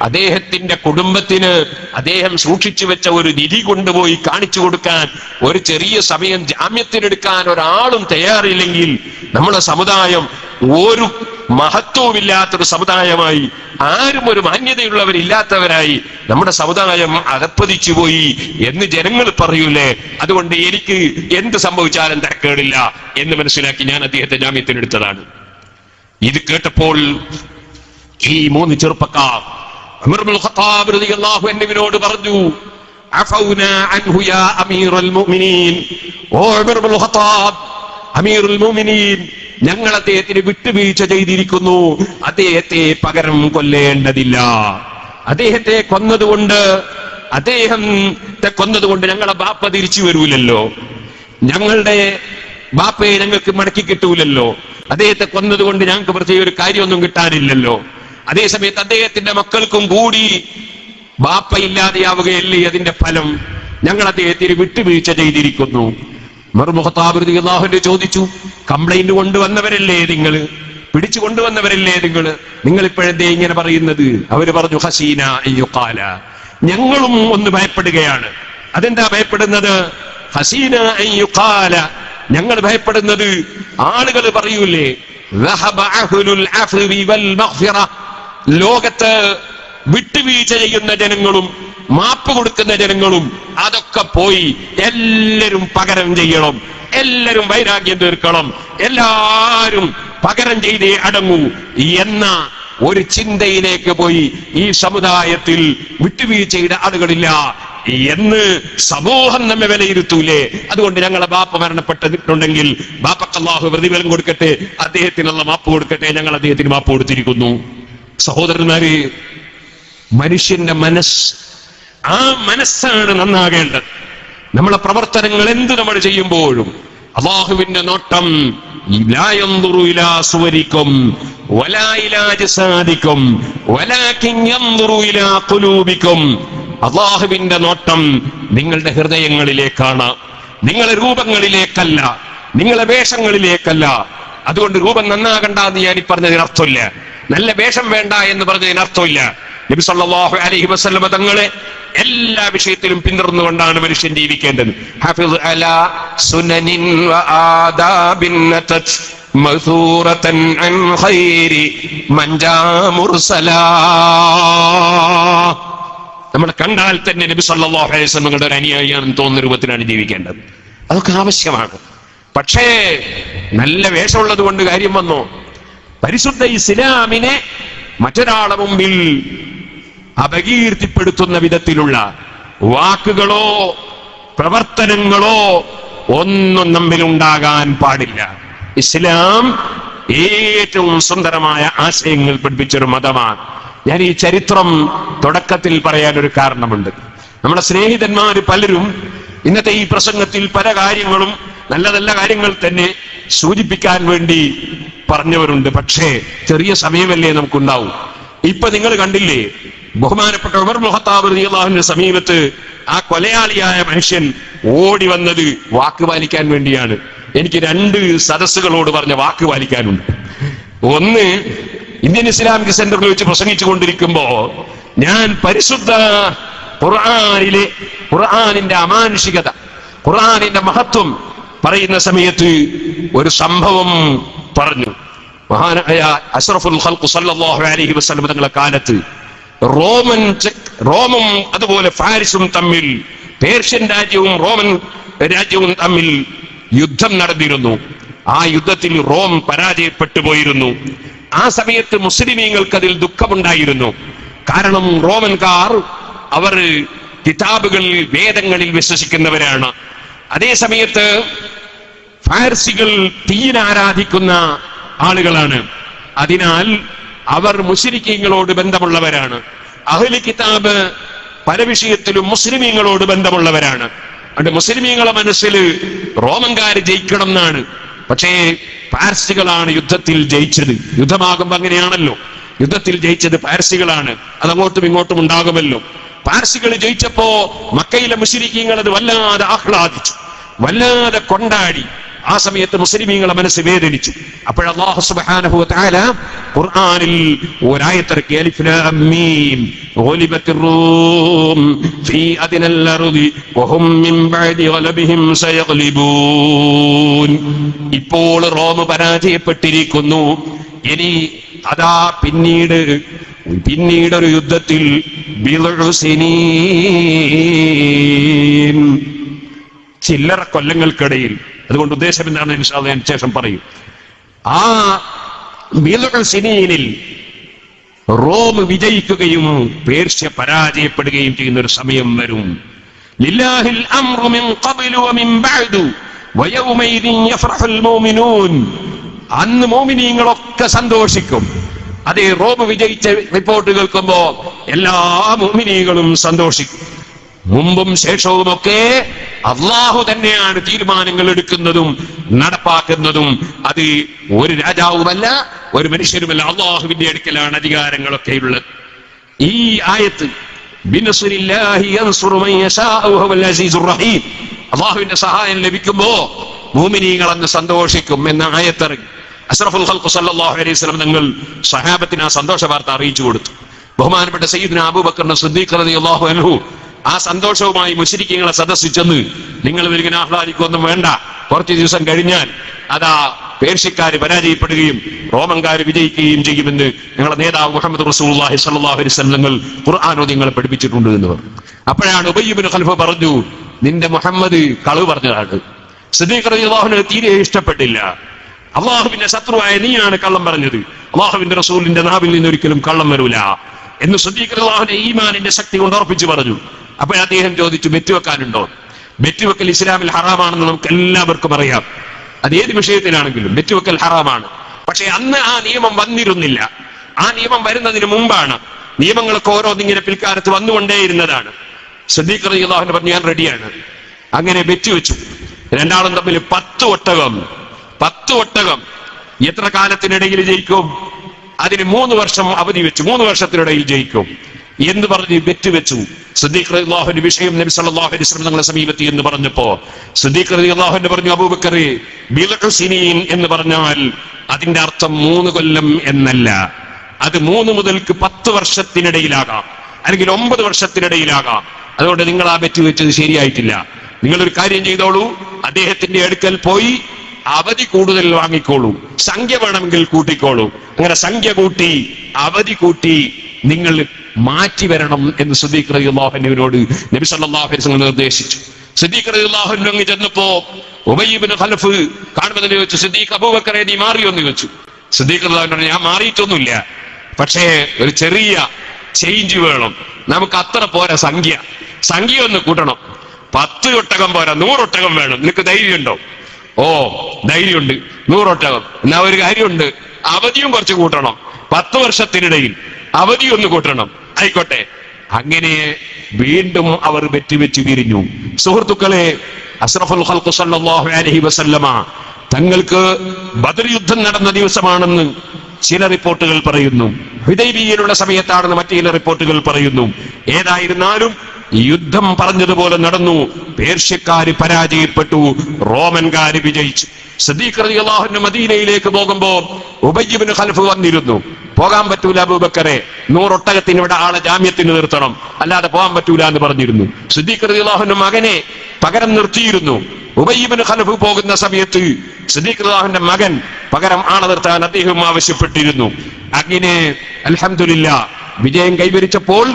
അദ്ദേഹത്തിന്റെ കുടുംബത്തിന് അദ്ദേഹം സൂക്ഷിച്ചു വെച്ച ഒരു നിധി കൊണ്ടുപോയി കാണിച്ചു കൊടുക്കാൻ ഒരു ചെറിയ സമയം ജാമ്യത്തിനെടുക്കാൻ ഒരാളും തയ്യാറില്ലെങ്കിൽ നമ്മുടെ സമുദായം ഒരു മഹത്വമില്ലാത്തൊരു സമുദായമായി, ആരും ഒരു മാന്യതയുള്ളവരില്ലാത്തവരായി നമ്മുടെ സമുദായം അധപ്പതിച്ചു പോയി എന്ന് ജനങ്ങൾ പറയൂലേ. അതുകൊണ്ട് എനിക്ക് എന്ത് സംഭവിച്ചാലും തരക്കേടില്ല എന്ന് മനസ്സിലാക്കി ഞാൻ അദ്ദേഹത്തെ ജാമ്യത്തിനെടുത്തതാണ്. ഇത് കേട്ടപ്പോൾ ഈ 3 ചെറുപ്പക്കാർ ഉമർ ഇബ്നുൽ ഖത്താബ് റളിയല്ലാഹു അൻഹുവിനോട് പറഞ്ഞു, അഫൗനാ അൻഹു യാ അമീറുൽ മുഅ്മിനീൻ. ഓ ഉമർ ഇബ്നുൽ ഖത്താബ്, അമീറുൽ മുഅ്മിനീൻ, ഞങ്ങൾ അദ്ദേഹത്തിന് വിട്ടുവീഴ്ച ചെയ്തിരിക്കുന്നു. അദ്ദേഹത്തെ പകരം കൊല്ലേണ്ടതില്ല. അദ്ദേഹത്തെ കൊന്നതുകൊണ്ട് ഞങ്ങളെ ബാപ്പ തിരിച്ചു വരൂലല്ലോ, ഞങ്ങളുടെ ബാപ്പയെ ഞങ്ങൾക്ക് മടക്കി കിട്ടൂലല്ലോ. അദ്ദേഹത്തെ കൊന്നതുകൊണ്ട് ഞങ്ങൾക്ക് പ്രത്യേക ഒരു കാര്യമൊന്നും കിട്ടാനില്ലല്ലോ. അതേസമയത്ത് അദ്ദേഹത്തിന്റെ മക്കൾക്കും കൂടി ബാപ്പ ഇല്ലാതെയാവുകയല്ലേ അതിന്റെ ഫലം. ഞങ്ങൾ അദ്ദേഹത്തിന് വിട്ടുവീഴ്ച ചെയ്തിരിക്കുന്നു. ഉമർ ഖത്താബ് റളിയല്ലാഹു അൻഹു ചോദിച്ചു, കംപ്ലൈന്റ് കൊണ്ടുവന്നവരല്ലേ നിങ്ങൾ, പിടിച്ചു കൊണ്ടുവന്നവരല്ലേ നിങ്ങൾ ഇപ്പോഴെന്തേ ഇങ്ങനെ പറയുന്നത്? അവര് പറഞ്ഞു, ഹസീന അയ്യുഖാല, ഞങ്ങളും ഒന്ന് ഭയപ്പെടുകയാണ്. അതെന്താ ഭയപ്പെടുന്നത്? ഹസീന അയ്യുഖാല, ഞങ്ങൾ ഭയപ്പെടുന്നത് ആളുകൾ പറയൂലേ, ലോകത്ത് വിട്ടുവീഴ്ച ചെയ്യുന്ന ജനങ്ങളും മാപ്പ് കൊടുക്കുന്ന ജനങ്ങളും അതൊക്കെ പോയി എല്ലാരും പകരം ചെയ്യണം, എല്ലാരും വൈരാഗ്യം തീർക്കണം, എല്ലാരും പകരം ചെയ്തേ അടങ്ങൂ എന്ന ഒരു ചിന്തയിലേക്ക് പോയി ഈ സമുദായത്തിൽ വിട്ടുവീഴ്ചയുടെ ആളുകളില്ല എന്ന് സമൂഹം നമ്മെ വിലയിരുത്തൂലേ. അതുകൊണ്ട് ഞങ്ങളെ ബാപ്പ മരണപ്പെട്ടിട്ടുണ്ടെങ്കിൽ ബാപ്പക്ക് അല്ലാഹു പ്രതിഫലം കൊടുക്കട്ടെ, അദ്ദേഹത്തിനുള്ള മാപ്പ് കൊടുക്കട്ടെ, ഞങ്ങൾ അദ്ദേഹത്തിന് മാപ്പ് കൊടുത്തിരിക്കുന്നു. സഹോദരന്മാരെ, മനുഷ്യന്റെ ആ മനസ്സാണ് നന്നാകേണ്ടത്. നമ്മളെ പ്രവർത്തനങ്ങൾ എന്ത് നമ്മൾ ചെയ്യുമ്പോഴും അല്ലാഹുവിന്റെ നോട്ടം ലാ യൻദുറു ഇലാ സുവരിക്കും വലാ ഇലാ ജസാദിക്കും വലാകിൻ യൻദുറു ഇലാ ഖുലൂബിക്കും. അല്ലാഹുവിന്റെ നോട്ടം നിങ്ങളുടെ ഹൃദയങ്ങളിലേക്കാണ്, നിങ്ങളുടെ രൂപങ്ങളിലേക്കല്ല, നിങ്ങളുടെ വേഷങ്ങളിലേക്കല്ല. അതുകൊണ്ട് രൂപം നന്നാകണ്ട എന്ന് ഞാൻ പറഞ്ഞതിന് അർത്ഥമില്ല, നല്ല വേഷം വേണ്ട എന്ന് പറഞ്ഞതിന് അർത്ഥമില്ല. നബി സല്ലല്ലാഹു അലൈഹി വസല്ലം തങ്ങളെ എല്ലാ വിഷയത്തിലും പിന്തുടർന്നുകൊണ്ടാണ് മനുഷ്യൻ ജീവിക്കേണ്ടത്. ഹഫിദ് അലാ സുനനിൻ വആദാബിൻ നതത് മസൂറതൻ അൻ ഖൈരി മൻ ജാ മുർസലാ. നമ്മൾ കണ്ടാൽ തന്നെ നബി സല്ലല്ലാഹു അലൈഹി വസല്ലം തങ്ങളുടെ ഒരു അനുയായിയാണെന്ന് തോന്നുന്ന രൂപത്തിലാണ് ജീവിക്കേണ്ടത്. അതൊക്കെ ആവശ്യമാണ്. പക്ഷേ നല്ല വേഷമുള്ളത് കൊണ്ട് കാര്യം വന്നോ? പരിശുദ്ധ ഇസ്ലാമിനെ മറ്റൊരാളെ മുമ്പിൽ അപകീർത്തിപ്പെടുത്തുന്ന വിധത്തിലുള്ള വാക്കുകളോ പ്രവർത്തനങ്ങളോ ഒന്നും നമ്മിൽ ഉണ്ടാകാൻ പാടില്ല. ഇസ്ലാം ഏറ്റവും സുന്ദരമായ ആശയങ്ങൾ പഠിപ്പിച്ചൊരു മതമാണ്. ഞാൻ ഈ ചരിത്രം തുടക്കത്തിൽ പറയാൻ ഒരു കാരണമുണ്ട്. നമ്മുടെ സ്നേഹിതന്മാർ പലരും ഇന്നത്തെ ഈ പ്രസംഗത്തിൽ പല കാര്യങ്ങളും നല്ല നല്ല കാര്യങ്ങൾ തന്നെ സൂചിപ്പിക്കാൻ വേണ്ടി പറഞ്ഞവരുണ്ട്. പക്ഷേ ചെറിയ സമയമല്ലേ നമുക്കുണ്ടാവും. ഇപ്പൊ നിങ്ങൾ കണ്ടില്ലേ, ബഹുമാനപ്പെട്ട ഉമർ ഇബ്നുൽ ഖത്താബ് റളിയല്ലാഹു അൻഹുവിന്റെ സമീപത്ത് ആ കൊലയാളിയായ മനുഷ്യൻ ഓടി വന്നത് വാക്ക് പാലിക്കാൻ വേണ്ടിയാണ്. എനിക്ക് 2 സദസ്സുകളോട് പറഞ്ഞ വാക്ക് പാലിക്കാനുണ്ട്. ഒന്ന്, ഇന്ത്യൻ ഇസ്ലാമിക് സെന്ററിൽ വെച്ച് പ്രസംഗിച്ചു കൊണ്ടിരിക്കുമ്പോ ഞാൻ പരിശുദ്ധ ഖുർആനിന്റെ അമാനുഷികത, ഖുർആനിന്റെ മഹത്വം പറയുന്ന സമയത്ത് ഒരു സംഭവം പറഞ്ഞു. മഹാനായ അഷ്റഫുൽ ഖൽഖ് സല്ലല്ലാഹു അലൈഹി വസല്ലം തങ്ങളുടെ കാലത്ത് റോമും അതുപോലെ ഫാരിസും തമ്മിൽ, പേർഷ്യൻ രാജ്യവും റോമൻ രാജ്യവും തമ്മിൽ യുദ്ധം നടന്നിരുന്നു. ആ യുദ്ധത്തിൽ റോം പരാജയപ്പെട്ടു പോയിരുന്നു. ആ സമയത്ത് മുസ്ലിമീങ്ങൾക്ക് അതിൽ ദുഃഖമുണ്ടായിരുന്നു. കാരണം റോമൻകാർ അവർ കിതാബുകളിൽ, വേദങ്ങളിൽ വിശ്വസിക്കുന്നവരാണ്. അതേ സമയത്ത് ഫാർസികൾ തീയിനെ ആരാധിക്കുന്ന ആളുകളാണ്. അതിനാൽ അവർ മുശ്രിക്കീങ്ങളോട് ബന്ധമുള്ളവരാണ്. അഹ്ലി കിതാബ് പല വിഷയത്തിലും മുസ്ലിമീങ്ങളോട് ബന്ധമുള്ളവരാണ്. അതുകൊണ്ട് മുസ്ലിമീങ്ങളെ മനസ്സിൽ റോമൻകാർ ജയിക്കണം എന്നാണ്. പക്ഷേ പാർസികളാണ് യുദ്ധത്തിൽ ജയിച്ചത്. യുദ്ധമാകുമ്പോ അങ്ങനെയാണല്ലോ, യുദ്ധത്തിൽ ജയിച്ചത് പാർസികളാണ്. അതങ്ങോട്ടും ഇങ്ങോട്ടും ഉണ്ടാകുമല്ലോ. പാർസികൾ ജയിച്ചപ്പോ മക്കയിലെ മുശ്രിക്കീങ്ങൾ അത് വല്ലാതെ ആഹ്ലാദിച്ചു, വല്ലാതെ കൊണ്ടാടി. ആ സമയത്ത് മുസ്ലിമീങ്ങളെ മനസ്സ് വേദനിച്ചു. അപ്പോൾ അല്ലാഹു സുബ്ഹാനഹു വ തആല ഖുർആനിൽ ഒരായത്തിറക്കി, അലിഫ് ലാം മീം ഗുലിബത്തിർ റൂം ഫീ അദ്നൽ അർദി വഹും മിൻ ബഅദി ഗലബിഹിം സയഗ്ലിബൂൻ. ഇപ്പോൾ റോം പരാജയപ്പെട്ടിരിക്കുന്നു. ഇനി അതാ പിന്നീടൊരു യുദ്ധത്തിൽ ബിദ്ഉ സിനീൻ, ചില്ലറ കൊല്ലങ്ങൾക്കിടയിൽ. അതുകൊണ്ട് ഉദ്ദേശം എന്താണ് ഇൻഷാ അല്ലാഹ് ഞാൻ ശേഷം പറയും. ആ ബിദ്ഉ സിനീനിൽ റോം വിജയിക്കുകയും പേർഷ്യ പരാജയപ്പെടുകയും ചെയ്യുന്ന ഒരു സമയം വരും. ലില്ലാഹിൽ അംറു മിൻ ഖബ്ലു വമിൻ ബഅദു വയൗമൈദിൻ യഫ്റഹുൽ മുഅ്മിനൂൻ. അന്ന് മുഅ്മിനീങ്ങളൊക്കെ സന്തോഷിക്കും. അതേ, റോം വിജയിച്ച റിപ്പോർട്ട് കേൾക്കുമ്പോ എല്ലാ മുഅ്മിനീങ്ങളും സന്തോഷിക്കും. മുമ്പും ശേഷവുമൊക്കെ അള്ളാഹു തന്നെയാണ് തീരുമാനങ്ങൾ എടുക്കുന്നതും നടപ്പാക്കുന്നതും. അത് ഒരു രാജാവുമല്ല, ഒരു മനുഷ്യരുമല്ല, അള്ളാഹുവിന്റെ അടുക്കലാണ് അധികാരങ്ങളൊക്കെ ഉള്ളത്. ഈ ആയത്ത് അള്ളാഹുവിന്റെ സഹായം ലഭിക്കുമ്പോ മുഅ്മിനീങ്ങൾ അന്ന് സന്തോഷിക്കും എന്ന ആയത്തിറങ്ങി. അഷ്റഫുൽ ഖൽഖ് സല്ലല്ലാഹു അലൈഹി വസല്ലം തങ്ങൾ സ്വഹാബത്തിന് ആ സന്തോഷ വാർത്ത അറിയിച്ചു കൊടുത്തു. ബഹുമാനപ്പെട്ട സയ്യിദ്ന അബൂബക്കർ സിദ്ദീഖ് റളിയല്ലാഹു അൻഹു ആ സന്തോഷവുമായി മുശ്രിക്കീങ്ങളെ സദസ്സിച്ചെന്ന്, നിങ്ങൾ ഇങ്ങനെ ആഹ്ലാദിക്കൊന്നും വേണ്ട, കുറച്ച് ദിവസം കഴിഞ്ഞാൽ അതാ പേർഷ്യക്കാര് പരാജയപ്പെടുകയും റോമൻകാര് വിജയിക്കുകയും ചെയ്യുമെന്ന് ഞങ്ങളുടെ നേതാവ് മുഹമ്മദ് റസൂലുള്ളാഹി സ്വല്ലല്ലാഹു അലൈഹി വസല്ലം തങ്ങൾ ഖുർആൻ നിങ്ങളെ പഠിപ്പിച്ചിട്ടുണ്ട് എന്ന് പറഞ്ഞു. അപ്പോഴാണ് ഉബയ്യ് ഇബ്നു ഖൽഫ് പറഞ്ഞു, നിന്റെ മുഹമ്മദ് കളവ് പറഞ്ഞതാണ്. സിദ്ദീഖ് റളിയല്ലാഹു അൻഹു തീരെ ഇഷ്ടപ്പെട്ടില്ല. അള്ളാഹുവിന്റെ ശത്രുവായ നീയാണ് കള്ളം പറഞ്ഞത്, അള്ളാഹുവിന്റെ റസൂലിന്റെ നാവിൽ നിന്ന് ഒരിക്കലും കള്ളം വരൂല എന്ന് സിദ്ദീഖ് റളിയല്ലാഹു അൻഹു ഈമാനിന്റെ ശക്തി കൊണ്ട് ഉറപ്പിച്ചു പറഞ്ഞു. അപ്പോൾ അദ്ദേഹം ചോദിച്ചു, ബെറ്റുവെക്കാനുണ്ടോ? ബെറ്റുവെക്കൽ ഇസ്ലാമിൽ ഹറാമാണെന്ന് നമുക്ക് എല്ലാവർക്കും അറിയാം. അത് ഏത് വിഷയത്തിലാണെങ്കിലും ബെറ്റുവെക്കൽ ഹറാമാണ്. പക്ഷെ അന്ന് ആ നിയമം വന്നിരുന്നില്ല. ആ നിയമം വരുന്നതിന് മുമ്പാണ്. നിയമങ്ങളൊക്കെ ഓരോന്നിങ്ങനെ പിൽക്കാലത്ത് വന്നുകൊണ്ടേയിരുന്നതാണ്. സിദ്ദീഖ് റളിയല്ലാഹു അൻഹു പറഞ്ഞു, ഞാൻ റെഡിയാണ്. അങ്ങനെ ബെറ്റ് വെച്ചു. രണ്ടാളും തമ്മിൽ 10 ഒട്ടകം. എത്ര കാലത്തിനിടയിൽ ജയിക്കും? അതിന് 3 വർഷം അവധി വെച്ചു. 3 വർഷത്തിനിടയിൽ ജയിക്കും എന്ന് പറഞ്ഞ് ബെറ്റ് വെച്ചു. സിദ്ദീഖ് റളിയല്ലാഹു അൻഹു വിഷയം നബി സല്ലല്ലാഹു അലൈഹി വസല്ലം തങ്ങളെ സമീപത്തി എന്ന് പറഞ്ഞപ്പോ സിദ്ദീഖ് റളിയല്ലാഹു അൻഹു പറഞ്ഞു, അബൂബക്കറേ, ബിദ്ഉ സിനീൻ എന്ന് പറഞ്ഞാൽ അതിന്റെ അർത്ഥം 3 കൊല്ലം എന്നല്ല. അത് 3 മുതൽക്ക് 10 വർഷത്തിനിടയിലാകാം, അല്ലെങ്കിൽ 9 വർഷത്തിനിടയിലാകാം. അതുകൊണ്ട് നിങ്ങൾ ആ ബെറ്റ് വെച്ചത് ശരിയായിട്ടില്ല. നിങ്ങളൊരു കാര്യം ചെയ്തോളൂ, അദ്ദേഹത്തിന്റെ അടുക്കൽ പോയി അവധി കൂടുതൽ വാങ്ങിക്കോളൂ, സംഖ്യ വേണമെങ്കിൽ കൂട്ടിക്കോളൂ. അങ്ങനെ സംഖ്യ കൂട്ടി അവധി കൂട്ടി നിങ്ങൾ മാറ്റി വരണം എന്ന് സിദ്ദീഖ് റളിയല്ലാഹു അൻഹുവിനോട് നബി സല്ലല്ലാഹു അലൈഹി വസല്ലം നിർദ്ദേശിച്ചു. സിദ്ദീഖ് റളിയല്ലാഹു അൻഹു അങ്ങ് ചെന്നപ്പോ ഉബയ്യ് ഇബ്നു ഖൽഫ് കാണുമ്പോൾ ചോദിച്ചു, സിദ്ദീഖ്, അബൂബക്കറെ നീ മാറിയോ എന്ന് ചോദിച്ചു. സിദ്ദീഖ് റളിയല്ലാഹു അൻഹു, ഞാൻ മാറിയിട്ടൊന്നുമില്ല, പക്ഷേ ഒരു ചെറിയ ചേഞ്ച് വേണം. നമുക്ക് അത്ര പോരാ, സംഖ്യ ഒന്ന് കൂട്ടണം. 10 ഒട്ടകം പോരാ, 100 ഒട്ടകം വേണം. നിനക്ക് ധൈര്യമുണ്ടോ? ഓ, ധൈര്യമുണ്ട്. 100 ഒട്ടകം. എന്നാ ഒരു കാര്യമുണ്ട്, അവധിയും കുറച്ച് കൂട്ടണം. 10 വർഷത്തിനിടയിൽ അവധി ഒന്ന് കൂട്ടണം. ആയിക്കോട്ടെ. അങ്ങനെ വീണ്ടും അവർ വെച്ച് പിരിഞ്ഞു. സുഹൃത്തുക്കളെ, അഷ്റഫുൽ ഖൽഖ് സല്ലല്ലാഹു അലൈഹി വസല്ലമ തങ്ങൾക്ക് ബദർ യുദ്ധം നടന്ന ദിവസമാണെന്ന് ചില റിപ്പോർട്ടുകൾ പറയുന്നു. ഹുദൈബിയയിലുള്ള സമയത്താണെന്ന് മറ്റു ചില റിപ്പോർട്ടുകൾ പറയുന്നു. ഏതായിരുന്നാലും യുദ്ധം പറഞ്ഞതുപോലെ നടന്നു. പേർഷ്യക്കാര് പരാജയപ്പെട്ടു, റോമൻകാര് വിജയിച്ചു. സിദ്ദീഖ് റളിയല്ലാഹു അൻഹു മദീനയിലേക്ക് പോകുമ്പോ ഉബയ്യ് ഇബ്നു ഖൽഫ് വന്നിരുന്നു. പോകാൻ പറ്റൂല അബൂബക്കറെ, 100 ഒട്ടകത്തിന് ഇവിടെ ആളെ ജാമ്യത്തിന് നിർത്തണം, അല്ലാതെ പോകാൻ പറ്റൂല എന്ന് പറഞ്ഞിരുന്നു. സിദ്ദീഖ് റളിയല്ലാഹു അൻഹു മകനെ പകരം നിർത്തിയിരുന്നു. ഉബയ്യ് ഇബ്നു ഖൽഫ് പോകുന്ന സമയത്ത് സിദ്ദീഖ് റളിയല്ലാഹു അൻഹുവിന്റെ മകൻ പകരം ആളെ നിർത്താൻ അദ്ദേഹം ആവശ്യപ്പെട്ടിരുന്നു. അങ്ങനെ അൽഹംദുലില്ലാഹ് വിജയം കൈവരിച്ചപ്പോൾ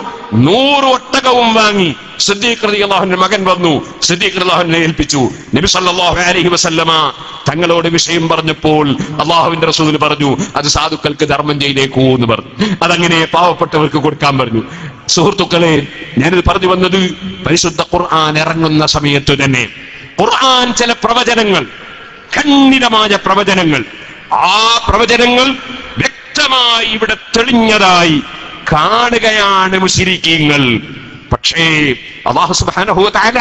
100 ഒട്ടകവും വാങ്ങി സിദ്ദീഖ് റളിയല്ലാഹു അൻഹുവിന്റെ മകൻ വന്നു. സിദ്ദീഖ് റളിയല്ലാഹു അൻഹുവിനെ ഏൽപ്പിച്ചു. നബി സല്ലല്ലാഹു അലൈഹി വസല്ലമ തങ്ങളോട് വിഷയം പറഞ്ഞപ്പോൾ അള്ളാഹുവിന്റെ റസൂൽ പറഞ്ഞു, അത് സാധുക്കൾക്ക് ധർമ്മം ചെയ്തേക്കൂ എന്ന് പറഞ്ഞു. അതങ്ങനെ പാവപ്പെട്ടവർക്ക് കൊടുക്കാൻ പറഞ്ഞു. സുഹൃത്തുക്കളെ, ഞാനിത് പറഞ്ഞു വന്നത് പരിശുദ്ധ ഖുർആൻ ഇറങ്ങുന്ന സമയത്ത് തന്നെ ഖുർആൻ ചില പ്രവചനങ്ങൾ, ഖണ്ഡിതമായ പ്രവചനങ്ങൾ, ആ പ്രവചനങ്ങൾ വ്യക്തമായി ഇവിടെ തെളിഞ്ഞതായി കാണുകയാണ് മുശ്രിക്കീങ്ങൾ. പക്ഷേ അല്ലാഹു സുബ്ഹാനഹു വ തആല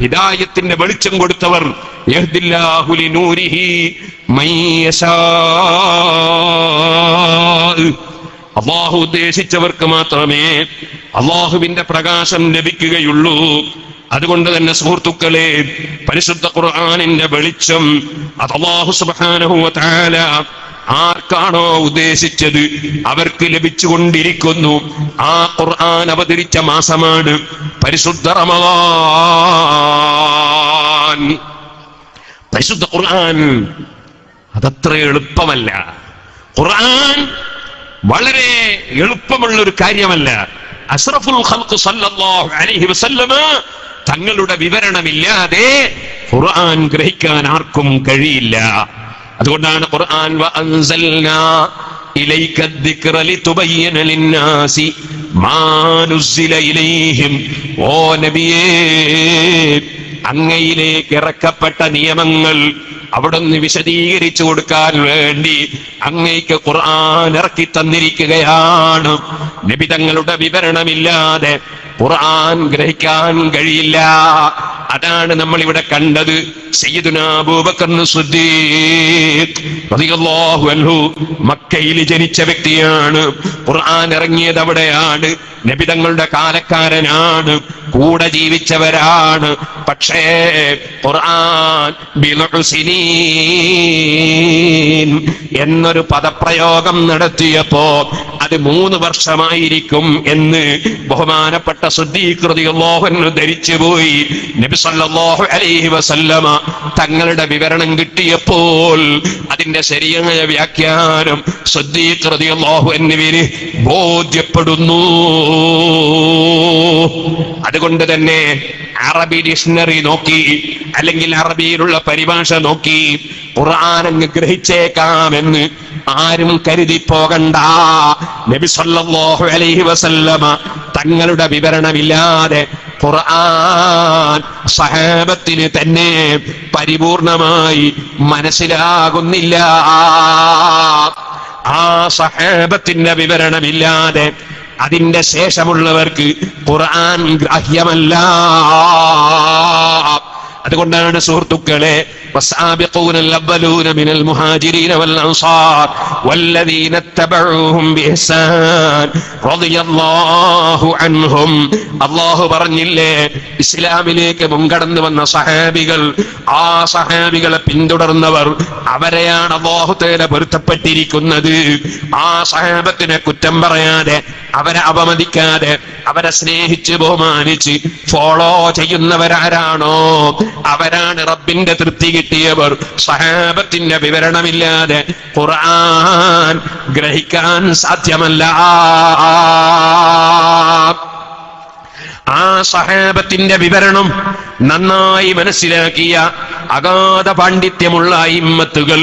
ഹിദായത്തിന്റെ വെളിച്ചം കൊടുത്തവർ യഹ്ദില്ലാഹു ലിനൂരിഹി മൻ യശാ, അല്ലാഹു ഉദ്ദേശിച്ചവർക്ക് മാത്രമേ അല്ലാഹുവിന്റെ പ്രകാശം ലഭിക്കുകയുള്ളൂ. അതുകൊണ്ട് തന്നെ സുഹൃത്തുക്കളെ, പരിശുദ്ധ ഖുർആനിന്റെ വെളിച്ചം അത് അല്ലാഹു സുബ്ഹാനഹു വ തആല ആർക്കാണോ ഉദ്ദേശിച്ചത് അവർക്ക് ലഭിച്ചുകൊണ്ടിരിക്കുന്നു. ആ ഖുർആൻ അവതരിച്ച മാസമാണ് പരിശുദ്ധ റമളാൻ. പരിശുദ്ധ ഖുർആൻ അതത്ര എളുപ്പമല്ല. ഖുർആൻ വളരെ എളുപ്പമുള്ള ഒരു കാര്യമല്ല. അഷ്റഫുൽ ഖൽഖ് സല്ലല്ലാഹു അലൈഹി വസല്ലമ തങ്ങളുടെ വിവരണമില്ലാതെ ഖുർആൻ ഗ്രഹിക്കാൻ ആർക്കും കഴിയില്ല. അതുകൊണ്ടാണ് ഖുർആൻ വഅൻസൽനാ ഇലൈക الذിക്ര ലിതുബയ്യന ലിന്നാസി മാ നുസ്സില ഇലൈഹിം. ഓ നബിയേ, അങ്ങയിലേക്ക് ഇറക്കപ്പെട്ട നിയമങ്ങൾ അവിടുന്ന് വിശദീകരിച്ചു കൊടുക്കാൻ വേണ്ടി അങ്ങയ്ക്ക് ഖുർആൻ ഇറക്കി തന്നിരിക്കുകയാണ്. നബി തങ്ങളുടെ വിവരണമില്ലാതെ ഖുർആൻ ഗ്രഹിക്കാൻ കഴിയില്ല. അതാണ് നമ്മൾ ഇവിടെ കണ്ടത്. സയ്യിദുനാ അബൂബക്കർ സിദ്ദീഖ് റളിയല്ലാഹു അൻഹു മക്കയിൽ ജനിച്ച വ്യക്തിയാണ്. ഖുർആൻ ഇറങ്ങിയത് അവിടെയാണ്. നബി തങ്ങളുടെ കാലക്കാരനാണ്, കൂടെ ജീവിച്ചവരാണ്. പക്ഷേ ഖുർആൻ ബിൽഉസിനീൻ എന്നൊരു പദപ്രയോഗം നടത്തിയപ്പോ അത് 3 വർഷമായിരിക്കും എന്ന് ബഹുമാനപ്പെട്ട സിദ്ദീഖ് റളിയല്ലാഹു അൻഹു ധരിച്ചുപോയി. നബി സല്ലല്ലാഹു അലൈഹി വസല്ലമ തങ്ങളുടെ വിവരണം കിട്ടിയപ്പോൾ അതിന്റെ ശരിയായ വ്യാഖ്യാനം സിദ്ദീഖ് റളിയല്ലാഹു അൻഹുവിന് ബോധ്യപ്പെടുന്നു. അതുകൊണ്ട് തന്നെ അറബി ഡിക്ഷണറി നോക്കി, അല്ലെങ്കിൽ അറബിയിലുള്ള പരിഭാഷ നോക്കി ഖുർആൻ അങ്ങ് ഗ്രഹിച്ചേക്കാമെന്ന് ആരും കരുതി പോകണ്ട. നബി സല്ലല്ലാഹു അലൈഹി വസല്ലമ തങ്ങളുടെ വിവരണമില്ലാതെ ഖുർആൻ സഹാബത്തിന് തന്നെ പരിപൂർണമായി മനസ്സിലാകുന്നില്ല. ആ സഹാബത്തിന്റെ വിവരണമില്ലാതെ അതിന്റെ ശേഷമുള്ളവർക്ക് ഖുർആൻ ഗ്രാഹ്യമല്ല. അതുകൊണ്ടാണ് സുഹൃത്തുക്കളെ والسابقون الأولون من المهاجرين والأنصار والذين اتبعوهم بإحسان رضي الله عنهم. അല്ലാഹു പറഞ്ഞില്ലേ, ഇസ്ലാമിലേക്ക് മുൻകടന്നു വന്ന സഹാബികൾ, ആ സഹാബികളെ പിന്തുടർന്നവർ, അവരെയാണ് അല്ലാഹു തആല പൊരുത്തപ്പെട്ടിരിക്കുന്നത്. ആ സഹാബത്തിനെ കുറ്റം പറയാതെ, അവരെ അപമതിക്കാതെ, അവരെ സ്നേഹിച്ച് ബഹുമാനിച്ച് ഫോളോ ചെയ്യുന്നവരാരാണോ അവരാണ് റബ്ബിന്റെ തൃപ്തി കിട്ടിയവർ. സഹാബത്തിന്റെ വിവരണമില്ലാതെ ഖുർആൻ ഗ്രഹിക്കാൻ സാധ്യമല്ല. ആ സഹാബത്തിന്റെ വിവരണം നന്നായി മനസ്സിലാക്കിയ അഗാധ പാണ്ഡിത്യമുള്ള ഇമ്മത്തുകൾ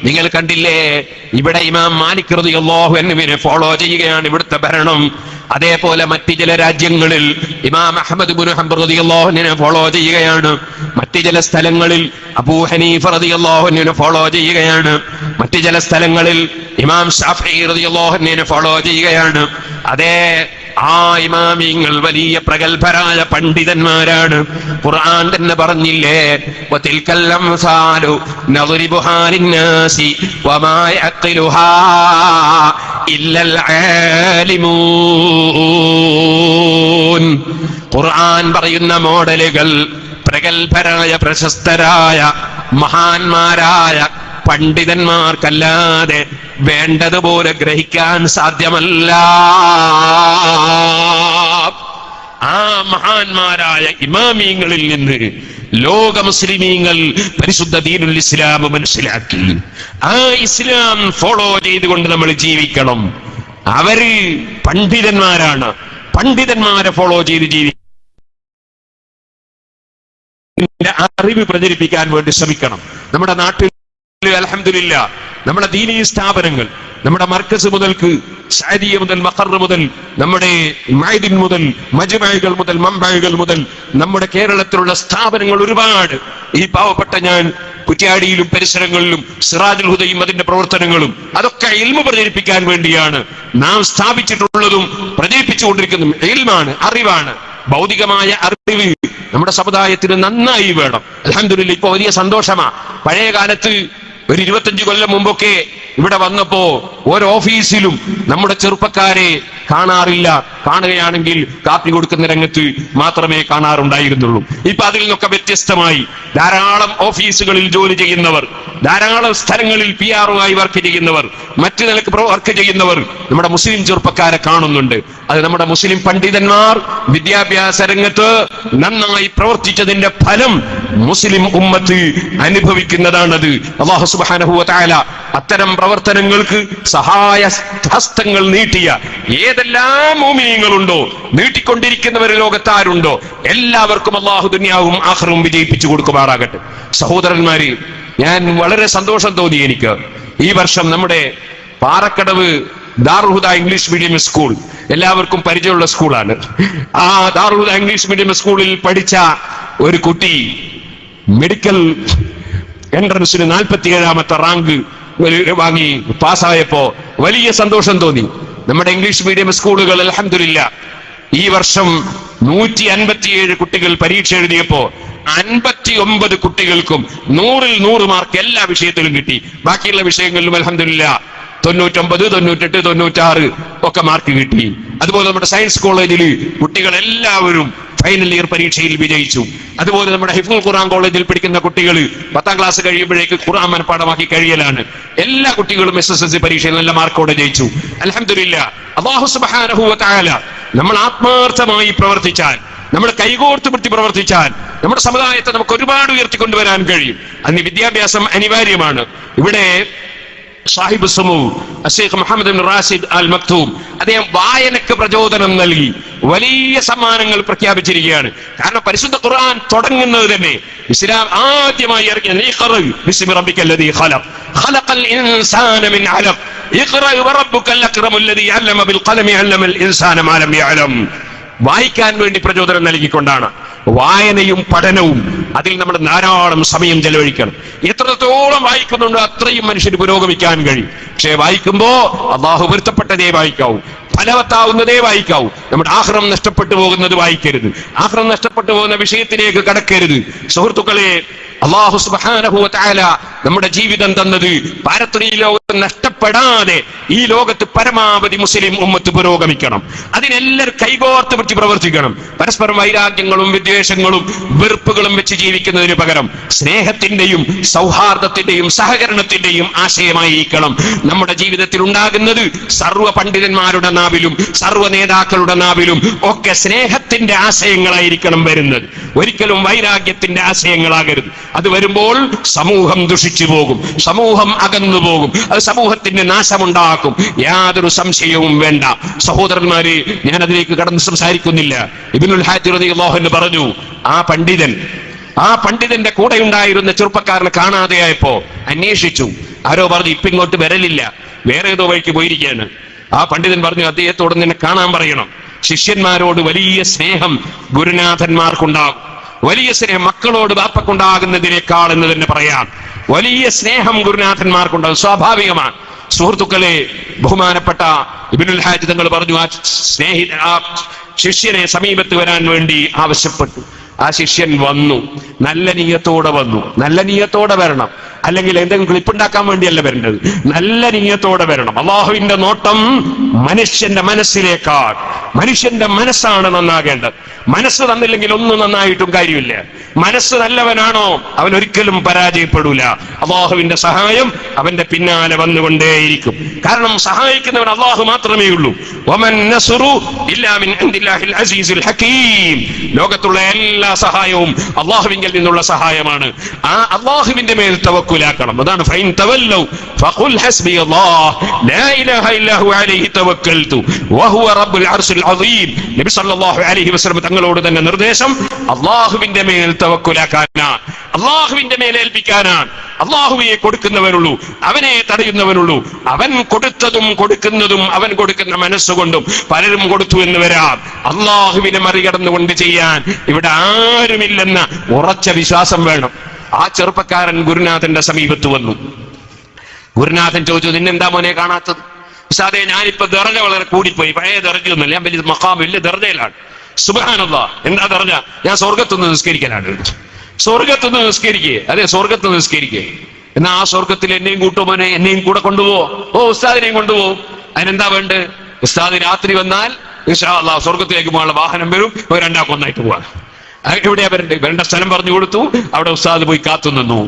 നിങ്ങൾ കണ്ടില്ലേ. ഇവിടെ ഇമാം മാലിക് റളിയല്ലാഹു അൻഹുവിനെ ഫോളോ ചെയ്യുകയാണ് ഇവിടുത്തെ ഭരണം. അതേപോലെ മറ്റു ചില രാജ്യങ്ങളിൽ ഇമാം അഹ്മദ് ഇബ്നു ഹംബൽ റളിയല്ലാഹു അൻഹുവിനെ ഫോളോ ചെയ്യുകയാണ്. മറ്റു ചില സ്ഥലങ്ങളിൽ അബൂ ഹനീഫ റളിയല്ലാഹു അൻഹുവിനെ ഫോളോ ചെയ്യുകയാണ്. മറ്റു ചില സ്ഥലങ്ങളിൽ ഇമാം ശാഫിഈ റളിയല്ലാഹു അൻഹുവിനെ ഫോളോ ചെയ്യുകയാണ്. അതേ, ആ ഇമാമിങ്ങൾ വലിയ പ്രഗൽഭരായ പണ്ഡിതന്മാരാണ്. ഖുർആൻ തന്നെ പറഞ്ഞില്ലേ, വതിൽകൽ അംസാലു നദ്രിബുഹാ ലിന്നാസി വമാ യഖിലുഹാ ഇല്ലൽ ആലിമൂൻ. ഖുർആൻ പറയുന്ന മോഡലുകൾ പ്രഗൽഭരായ പ്രശസ്തരായ മഹാന്മാരായ പണ്ഡിതന്മാർക്കല്ലാതെ വേണ്ടതുപോലെ ഗ്രഹിക്കാൻ സാധ്യമല്ല. ആ മഹാന്മാരായ ഇമാമീങ്ങളിൽ നിന്ന് ലോക മുസ്ലിമീങ്ങൾ പരിശുദ്ധ ദീനുൽ ഇസ്ലാം മനസ്സിലാക്കി. ആ ഇസ്ലാം ഫോളോ ചെയ്തുകൊണ്ട് നമ്മൾ ജീവിക്കണം. അവര് പണ്ഡിതന്മാരാണ്. പണ്ഡിതന്മാരെ ഫോളോ ചെയ്ത് ജീവിക്കണം. അറിവ് പ്രചരിപ്പിക്കാൻ വേണ്ടി ശ്രമിക്കണം. നമ്മുടെ നാട്ടിൽ അൽഹംദുലില്ലാ നമ്മുടെ ദീനീ സ്ഥാപനങ്ങൾ, നമ്മുടെ മർക്കസ് മുതൽക്ക് സഅദിയ മുതൽ മഖർ മുതൽ നമ്മുടെ മഅദിൻ മുതൽ മജ്മഅകൾ മുതൽ മംബഅകൾ മുതൽ നമ്മുടെ കേരളത്തിലുള്ള സ്ഥാപനങ്ങൾ ഒരുപാട്. ഈ പാവപ്പെട്ട ഞാൻ കുറ്റ്യാടിയിലും പരിസരങ്ങളിലും സിറാജുൽ ഹുദയും അതിന്റെ പ്രവർത്തനങ്ങളും അതൊക്കെ ഇൽമു പ്രചരിപ്പിക്കാൻ വേണ്ടിയാണ് നാം സ്ഥാപിച്ചിട്ടുള്ളതും പ്രചരിപ്പിച്ചുകൊണ്ടിരിക്കുന്നതും. ഇൽമാണ്, അറിവാണ്. ഭൗതികമായ അറിവ് നമ്മുടെ സമുദായത്തിന് നന്നായി വേണം. അൽഹംദുലില്ലാഹ് ഇപ്പൊ വലിയ സന്തോഷമാ. പഴയ കാലത്ത് ഒരു 25 കൊല്ലം മുമ്പൊക്കെ ഇവിടെ വന്നപ്പോ ഓരോ ഓഫീസിലും നമ്മുടെ ചെറുപ്പക്കാരെ കാണാറില്ല. കാണുകയാണെങ്കിൽ കാപ്പി കൊടുക്കുന്ന രംഗത്ത് മാത്രമേ കാണാറുണ്ടായിരുന്നുള്ളൂ. ഇപ്പൊ അതിൽ നിന്നൊക്കെ വ്യത്യസ്തമായി ധാരാളം ഓഫീസുകളിൽ ജോലി ചെയ്യുന്നവർ, ധാരാളം സ്ഥലങ്ങളിൽ PR ആയി വർക്ക് ചെയ്യുന്നവർ, മറ്റു നിലക്ക് വർക്ക് ചെയ്യുന്നവർ നമ്മുടെ മുസ്ലിം ചെറുപ്പക്കാരെ കാണുന്നുണ്ട്. അത് നമ്മുടെ മുസ്ലിം പണ്ഡിതന്മാർ വിദ്യാഭ്യാസ രംഗത്ത് നന്നായി പ്രവർത്തിച്ചതിന്റെ ഫലം മുസ്ലിം ഉമ്മത്ത് അനുഭവിക്കുന്നതാണത്. അല്ലാഹു സുബ്ഹാനഹു വ തആല അത്തരം പ്രവർത്തനങ്ങൾക്ക് സഹായ ഹസ്തങ്ങൾ നീട്ടിയ ഏതെല്ലാം മുഅ്മിനീങ്ങളുണ്ടോ, നീട്ടിക്കൊണ്ടിരിക്കുന്നവർ ലോകത്താരുണ്ടോ, എല്ലാവർക്കും അല്ലാഹു ദുനിയാവും ആഖിറവും വിജയിപ്പിച്ചു കൊടുക്കുമാറാകട്ടെ. സഹോദരന്മാരെ, ഞാൻ വളരെ സന്തോഷം തോന്നി എനിക്ക് ഈ വർഷം നമ്മുടെ പാറക്കടവ് ദാറുൽ ഹുദ ഇംഗ്ലീഷ് മീഡിയം സ്കൂൾ എല്ലാവർക്കും പരിചയമുള്ള സ്കൂളാണ്. ആ ദാറുൽ ഹുദ ഇംഗ്ലീഷ് മീഡിയം സ്കൂളിൽ പഠിച്ച ഒരു കുട്ടി മെഡിക്കൽ എൻട്രൻസിന് 47ാമത്തെ റാങ്ക് വാങ്ങി പാസ്സായപ്പോ വലിയ സന്തോഷം തോന്നി. നമ്മുടെ ഇംഗ്ലീഷ് മീഡിയം സ്കൂളുകൾ അൽഹംദുലില്ലാഹ് ഈ വർഷം 157 കുട്ടികൾ പരീക്ഷ എഴുതിയപ്പോ 59 കുട്ടികൾക്കും 100-ൽ 100 മാർക്ക് എല്ലാ വിഷയത്തിലും കിട്ടി. ബാക്കിയുള്ള വിഷയങ്ങളിലും അൽഹംദുലില്ലാഹ് 99, 98, 96 ഒക്കെ മാർക്ക് കിട്ടി. അതുപോലെ നമ്മുടെ സയൻസ് കോളേജിൽ കുട്ടികൾ എല്ലാവരും ഫൈനൽ ഇയർ പരീക്ഷയിൽ വിജയിച്ചു. അതുപോലെ നമ്മുടെ ഹിഫ്ളുൽ ഖുർആൻ കോളേജിൽ പഠിക്കുന്ന കുട്ടികൾ 10ാം ക്ലാസ് കഴിയുമ്പോഴേക്ക് ഖുർആൻ മനപ്പാഠമാക്കി കഴിയലാണ്. എല്ലാ കുട്ടികളും SSLC പരീക്ഷയിൽ നല്ല മാർക്കോടെ ജയിച്ചു. അൽഹംദുലില്ലാഹ്. അല്ലാഹു സുബ്ഹാനഹു വ തആല നമ്മൾ ആത്മാർത്ഥമായി പ്രവർത്തിച്ചാൽ, നമ്മൾ കൈകോർത്ത് പിടിച്ച് പ്രവർത്തിച്ചാൽ നമ്മുടെ സമുദായത്തെ നമുക്ക് ഒരുപാട് ഉയർത്തിക്കൊണ്ടുവരാൻ കഴിയും. അതിന് വിദ്യാഭ്യാസം അനിവാര്യമാണ്. ഇവിടെ സാഹിബ് സമൂ അഷേഖ് Mohammed bin Rashid Al Maktoum അദ്ദേഹം വായനക്ക് പ്രചോദനം നൽകി വലിയ സമ്മാനങ്ങൾ പ്രഖ്യാപിച്ചിരിക്കുകയാണ്. കാരണം പരിശുദ്ധ ഖുർആൻ തുടങ്ങുന്നത് തന്നെ ഇസ്ലാം ആദ്യമായി ഇറങ്ങിയ ഇഖ്റ ബിസ്മി റബ്ബിക്കല്ലദീ ഖലഖ് ഖലഖൽ ഇൻസാന മിൻ അലഖ് ഇഖ്റ വറബ്ബുക്കൽ അക്രമുല്ലദീ അല്ലമ ബിൽ ഖലമി അല്ലമൽ ഇൻസാന മാ ലം യഅലം. വായിക്കാൻ വേണ്ടി പ്രചോദനം നൽകിക്കൊണ്ടാണ്. വായനയും പഠനവും അതിൽ നമ്മൾ ധാരാളം സമയം ചെലവഴിക്കണം. എത്രത്തോളം വായിക്കുന്നുണ്ടോ അത്രയും മനുഷ്യന് പുരോഗമിക്കാൻ കഴിയും. പക്ഷെ വായിക്കുമ്പോ അല്ലാഹു പൊരുത്തപ്പെട്ടതേ വായിക്കാവൂ, ഫലവത്താവുന്നതേ വായിക്കാവൂ. നമ്മുടെ ആഖിറം നഷ്ടപ്പെട്ടു പോകുന്നത് വായിക്കരുത്. ആഖിറം നഷ്ടപ്പെട്ടു പോകുന്ന വിഷയത്തിലേക്ക് കടക്കരുത്. സുഹൃത്തുക്കളെ, അല്ലാഹു സുബ്ഹാനഹു വ തആല നമ്മുടെ ജീവിതം തന്നത് പാരത്രിക ലോകത്ത് നഷ്ടപ്പെടാതെ ഈ ലോകത്ത് പരമാവധി മുസ്ലിം ഉമ്മത്ത് പുരോഗമിക്കണം. അതിനെല്ലാവരും കൈകോർത്ത് പിടിച്ച് പ്രവർത്തിക്കണം. പരസ്പരം വൈരാഗ്യങ്ങളും വിദ്വേഷങ്ങളും വെറുപ്പുകളും വെച്ച് ജീവിക്കുന്നതിന് പകരം സ്നേഹത്തിന്റെയും സൗഹാർദ്ദത്തിന്റെയും സഹകരണത്തിന്റെയും ആശയമായിരിക്കണം നമ്മുടെ ജീവിതത്തിൽ ഉണ്ടാകുന്നത്. സർവ്വ പണ്ഡിതന്മാരുടെ നാവിലും സർവ്വ നേതാക്കളുടെ നാവിലും ഒക്കെ സ്നേഹത്തിന്റെ ആശയങ്ങളായിരിക്കണം വരുന്നത്. ഒരിക്കലും വൈരാഗ്യത്തിന്റെ ആശയങ്ങളാകരുത്. അത് വരുമ്പോൾ സമൂഹം ദുഷിച്ചു പോകും, സമൂഹം അകന്നു പോകും, അത് സമൂഹത്തിന്റെ നാശമുണ്ടാക്കും. യാതൊരു സംശയവും വേണ്ട. സഹോദരന്മാരെ, ഞാൻ അതിലേക്ക് കടന്ന് സംസാരിക്കുന്നില്ല. ഇബ്നുൽ ഹാജ് റളിയല്ലാഹു അൻഹു പറഞ്ഞു, ആ പണ്ഡിതന്റെ കൂടെ ഉണ്ടായിരുന്ന ചെറുപ്പക്കാരനെ കാണാതെയായപ്പോ അന്വേഷിച്ചു. ആരോ പറഞ്ഞു ഇപ്പൊ ഇങ്ങോട്ട് വരലില്ല, വേറെ ഏതോ വഴിക്ക് പോയിരിക്കുകയാണ്. ആ പണ്ഡിതൻ പറഞ്ഞു അദ്ദേഹത്തോട് നിന്നെ കാണാൻ പറയണം. ശിഷ്യന്മാരോട് വലിയ സ്നേഹം ഗുരുനാഥന്മാർക്കുണ്ടാകും. വലിയ സ്നേഹം മക്കളോട് ബാപ്പക്കുണ്ടാകുന്നതിനേക്കാൾ എന്ന് തന്നെ പറയാം. വലിയ സ്നേഹം ഗുരുനാഥന്മാർക്കുണ്ടാകും, സ്വാഭാവികമാണ്. സുഹൃത്തുക്കളെ, ബഹുമാനപ്പെട്ട ഇബ്നുൽ ഹാജ് തങ്ങൾ പറഞ്ഞു ആ ശിഷ്യനെ സമീപത്ത് വരാൻ വേണ്ടി ആവശ്യപ്പെട്ടു. ആ ശിഷ്യൻ വന്നു, നല്ല നിയ്യത്തോടെ വന്നു. നല്ല നിയ്യത്തോടെ വരണം, അല്ലെങ്കിൽ എന്തെങ്കിലും ക്ലിപ്പുണ്ടാക്കാൻ വേണ്ടിയല്ല വരേണ്ടത്. നല്ല നിയ്യത്തോടെ വരണം. അള്ളാഹുവിന്റെ നോട്ടം മനുഷ്യന്റെ മനസ്സിലേക്കാൾ, മനുഷ്യന്റെ മനസ്സാണ് നന്നാകേണ്ടത്. മനസ്സ് തന്നില്ലെങ്കിൽ ഒന്നും നന്നായിട്ടും കാര്യമില്ല. മനസ്സ് നല്ലവനാണോ അവൻ ഒരിക്കലും പരാജയപ്പെടൂല. അള്ളാഹുവിന്റെ സഹായം അവന്റെ പിന്നാലെ വന്നുകൊണ്ടേയിരിക്കും. കാരണം സഹായിക്കുന്നവൻ അള്ളാഹു മാത്രമേ ഉള്ളൂ. വമൻ നസ്റു ഇല്ലാ മിൻ ഇൻദില്ലാഹിൽ അസീസിൽ ഹകീം. ലോകത്തുള്ള എല്ലാ സഹായവും അള്ളാഹുവിങ്കിൽ നിന്നുള്ള സഹായമാണ്. ആ അള്ളാഹുവിന്റെ മേൽ തവക്കുലാക്കണം. അതാണ് ഫൈൻ തവല്ലൗ ഫഖുൽ ഹസ്ബിയല്ലാഹ് ലാ ഇലാഹ ഇല്ലാ ഹു അലൈഹി തവക്കൽതു വഹുവ റബ്ബുൽ അർശിൽ അസീം. നബി സല്ലല്ലാഹു അലൈഹി വസല്ലം തങ്ങളോട് തന്നെ നിർദ്ദേശം അള്ളാഹുവിന്റെ മേൽ തവക്കുലാക്കാനാണ്, അള്ളാഹുവിന്റെ മേൽ ഏൽപ്പിക്കാനാണ്. അള്ളാഹുവെ കൊടുക്കുന്നവനുള്ളൂ, അവനെ തടയുന്നവനുള്ളൂ. അവൻ കൊടുത്തതും കൊടുക്കുന്നതും അവൻ കൊടുക്കുന്ന മനസ്സുകൊണ്ടും പലരും കൊടുത്തു എന്ന് വരാം. അള്ളാഹുവിനെ മറികടന്നുകൊണ്ട് ചെയ്യാൻ ഇവിടെ ആരുമില്ലെന്ന ഉറച്ച വിശ്വാസം വേണം. ആ ചെറുപ്പക്കാരൻ ഗുരുനാഥന്റെ സമീപത്ത് വന്നു. ഗുരുനാഥൻ ചോദിച്ചു, നിന്നെന്താ മോനെ കാണാത്തത്? ഉസ്താദേ, ഞാനിപ്പോ ദർജ വളരെ കൂടിപ്പോയി, പഴയ ദർജയൊന്നുമില്ല, ഞാൻ വലിയ മഖാം വലിയ ദർജയിലാണ്. സുബ്ഹാനല്ലാഹ്. എന്താ പറഞ്ഞ? ഞാൻ സ്വർഗത്തുനിന്ന് നിസ്കരിക്കലാണ്. സ്വർഗത്തുനിന്ന് നിസ്കരിക്കേ? അതെ, സ്വർഗത്തുനിന്ന് നിസ്കരിക്കേ. എന്നാ ആ സ്വർഗത്തിൽ എന്നെയും കൂട്ടുമോനെ, എന്നെയും കൂടെ കൊണ്ടുപോവോ? ഓ, ഉസ്താദിനെയും കൊണ്ടുപോകും. അതിനെന്താ വേണ്ടത്? ഉസ്താദ് രാത്രി വന്നാൽ ഇൻഷാ അല്ലാഹ് സ്വർഗത്തിലേക്ക് പോകാനുള്ള വാഹനം വരും, രണ്ടാക്കും ഒന്നായിട്ട് പോവാൻ. എവിടെയാ വരേണ്ട സ്ഥലം പറഞ്ഞു കൊടുത്തു. അവിടെ ഉസ്താദ് പോയി കാത്തു നിന്നു.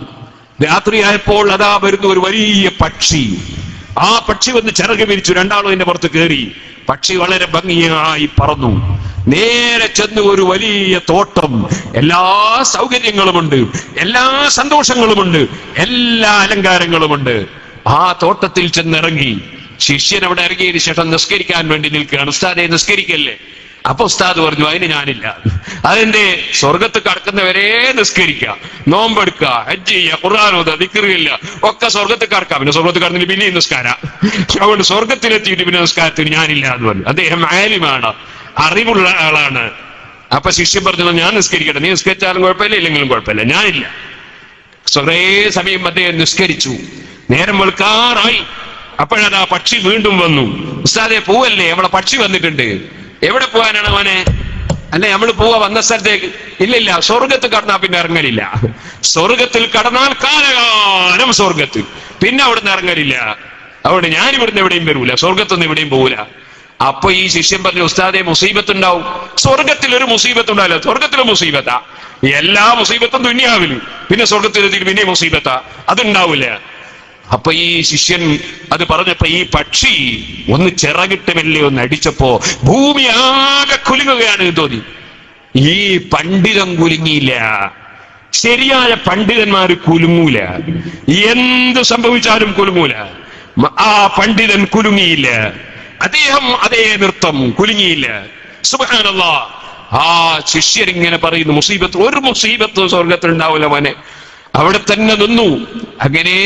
രാത്രിയായപ്പോൾ അതാ വരുന്ന ഒരു വലിയ പക്ഷി. ആ പക്ഷി വന്ന് ചിറക് വിരിച്ചു, രണ്ടാളും അതിന്റെ പുറത്ത് കയറി. പക്ഷി വളരെ ഭംഗിയായി പറന്നു. നേരെ ചെന്ന് ഒരു വലിയ തോട്ടം, എല്ലാ സൗകര്യങ്ങളുമുണ്ട്, എല്ലാ സന്തോഷങ്ങളുമുണ്ട്, എല്ലാ അലങ്കാരങ്ങളുമുണ്ട്. ആ തോട്ടത്തിൽ ചെന്നിറങ്ങി. ശിഷ്യൻ അവിടെ ഇറങ്ങിയതിനു ശേഷം നിസ്കരിക്കാൻ വേണ്ടി നിൽക്കുകയാണ്. ഉസ്താദെ നിസ്കരിക്കല്ലേ? അപ്പൊ ഉസ്താദ് പറഞ്ഞു, അതിന് ഞാനില്ല. അതിന്റെ സ്വർഗത്ത് കടക്കുന്നവരെ നിസ്കരിക്കുക, നോമ്പെടുക്കുക, ഹജ്ജ് ചെയ്യുക, ഖുർആനോദ, ദിക്റില്ല, ഒക്കെ സ്വർഗത്ത് കടക്കാം. പിന്നെ സ്വർഗത്ത് കടന്നിട്ട് പിന്നെയും നിസ്കാരം. അതുകൊണ്ട് സ്വർഗത്തിലെത്തിയിട്ട് പിന്നെ നിസ്കാരത്തിന് ഞാനില്ല എന്ന് പറഞ്ഞു. അദ്ദേഹം ആലിമാണ്, അറിവുള്ള ആളാണ്. അപ്പൊ ശിഷ്യൻ പറഞ്ഞു, ഞാൻ നിസ്കരിക്കട്ടെ. നീ നിസ്കരിച്ചാലും കുഴപ്പമില്ല, ഇല്ലെങ്കിലും കുഴപ്പമില്ല, ഞാനില്ല. കുറേ സമയം അദ്ദേഹം നിസ്കരിച്ചു. നേരം വെളുക്കാറായി. അപ്പോഴതാ പക്ഷി വീണ്ടും വന്നു. ഉസ്താദെ പോവല്ലേ, നമ്മളെ പക്ഷി വന്നിട്ടുണ്ട്. എവിടെ പോകാനാണ് മോനെ? അല്ലെ, നമ്മൾ പോവാ വന്ന സ്ഥലത്തേക്ക്? ഇല്ലില്ല, സ്വർഗത്ത് കടന്നാ പിന്നെ ഇറങ്ങലില്ല. സ്വർഗത്തിൽ കടന്നാൽ കാലകാലം സ്വർഗത്തിൽ, പിന്നെ അവിടുന്ന് ഇറങ്ങലില്ല. അതുകൊണ്ട് ഞാൻ ഇവിടുന്ന് എവിടെയും വരൂല, സ്വർഗത്തൊന്നും എവിടെയും പോകൂല. അപ്പൊ ഈ ശിഷ്യൻ പറഞ്ഞു, ഉസ്താദെ മുസീബത്ത് ഉണ്ടാവും. സ്വർഗത്തിൽ ഒരു മുസീബത്ത് ഉണ്ടാവില്ല, സ്വർഗത്തിലെ മുസീബത്താ. എല്ലാ മുസീബത്തും ദുനിയാവില്, പിന്നെ സ്വർഗത്തിലെത്തി പിന്നെ മുസീബത്താ, അതുണ്ടാവില്ല. അപ്പൊ ഈ ശിഷ്യൻ അത് പറഞ്ഞപ്പോ ഈ പക്ഷി ഒന്ന് ചിറകിട്ട് മെല്ലെ ഒന്ന് അടിച്ചപ്പോ ഭൂമി ആകെ കുലുങ്ങുകയാണ് തോന്നി. ഈ പണ്ഡിതൻ കുലുങ്ങിയില്ല. ശരിയായ പണ്ഡിതന്മാര് കുലുങ്ങൂല, എന്ത് സംഭവിച്ചാലും കുലുങ്ങൂല. ആ പണ്ഡിതൻ കുലുങ്ങിയില്ല. അദ്ദേഹം അതേ നൃത്തം കുലുങ്ങിയില്ല. സുബ്ഹാനല്ലാഹ്. ആ ശിഷ്യൻ ഇങ്ങനെ പറയുന്നു, മുസീബത്ത്, ഒരു മുസീബത്ത് സ്വർഗത്തിൽ ഉണ്ടാവില്ല മോനെ. അവിടെ തന്നെ നിന്നു. അങ്ങനെ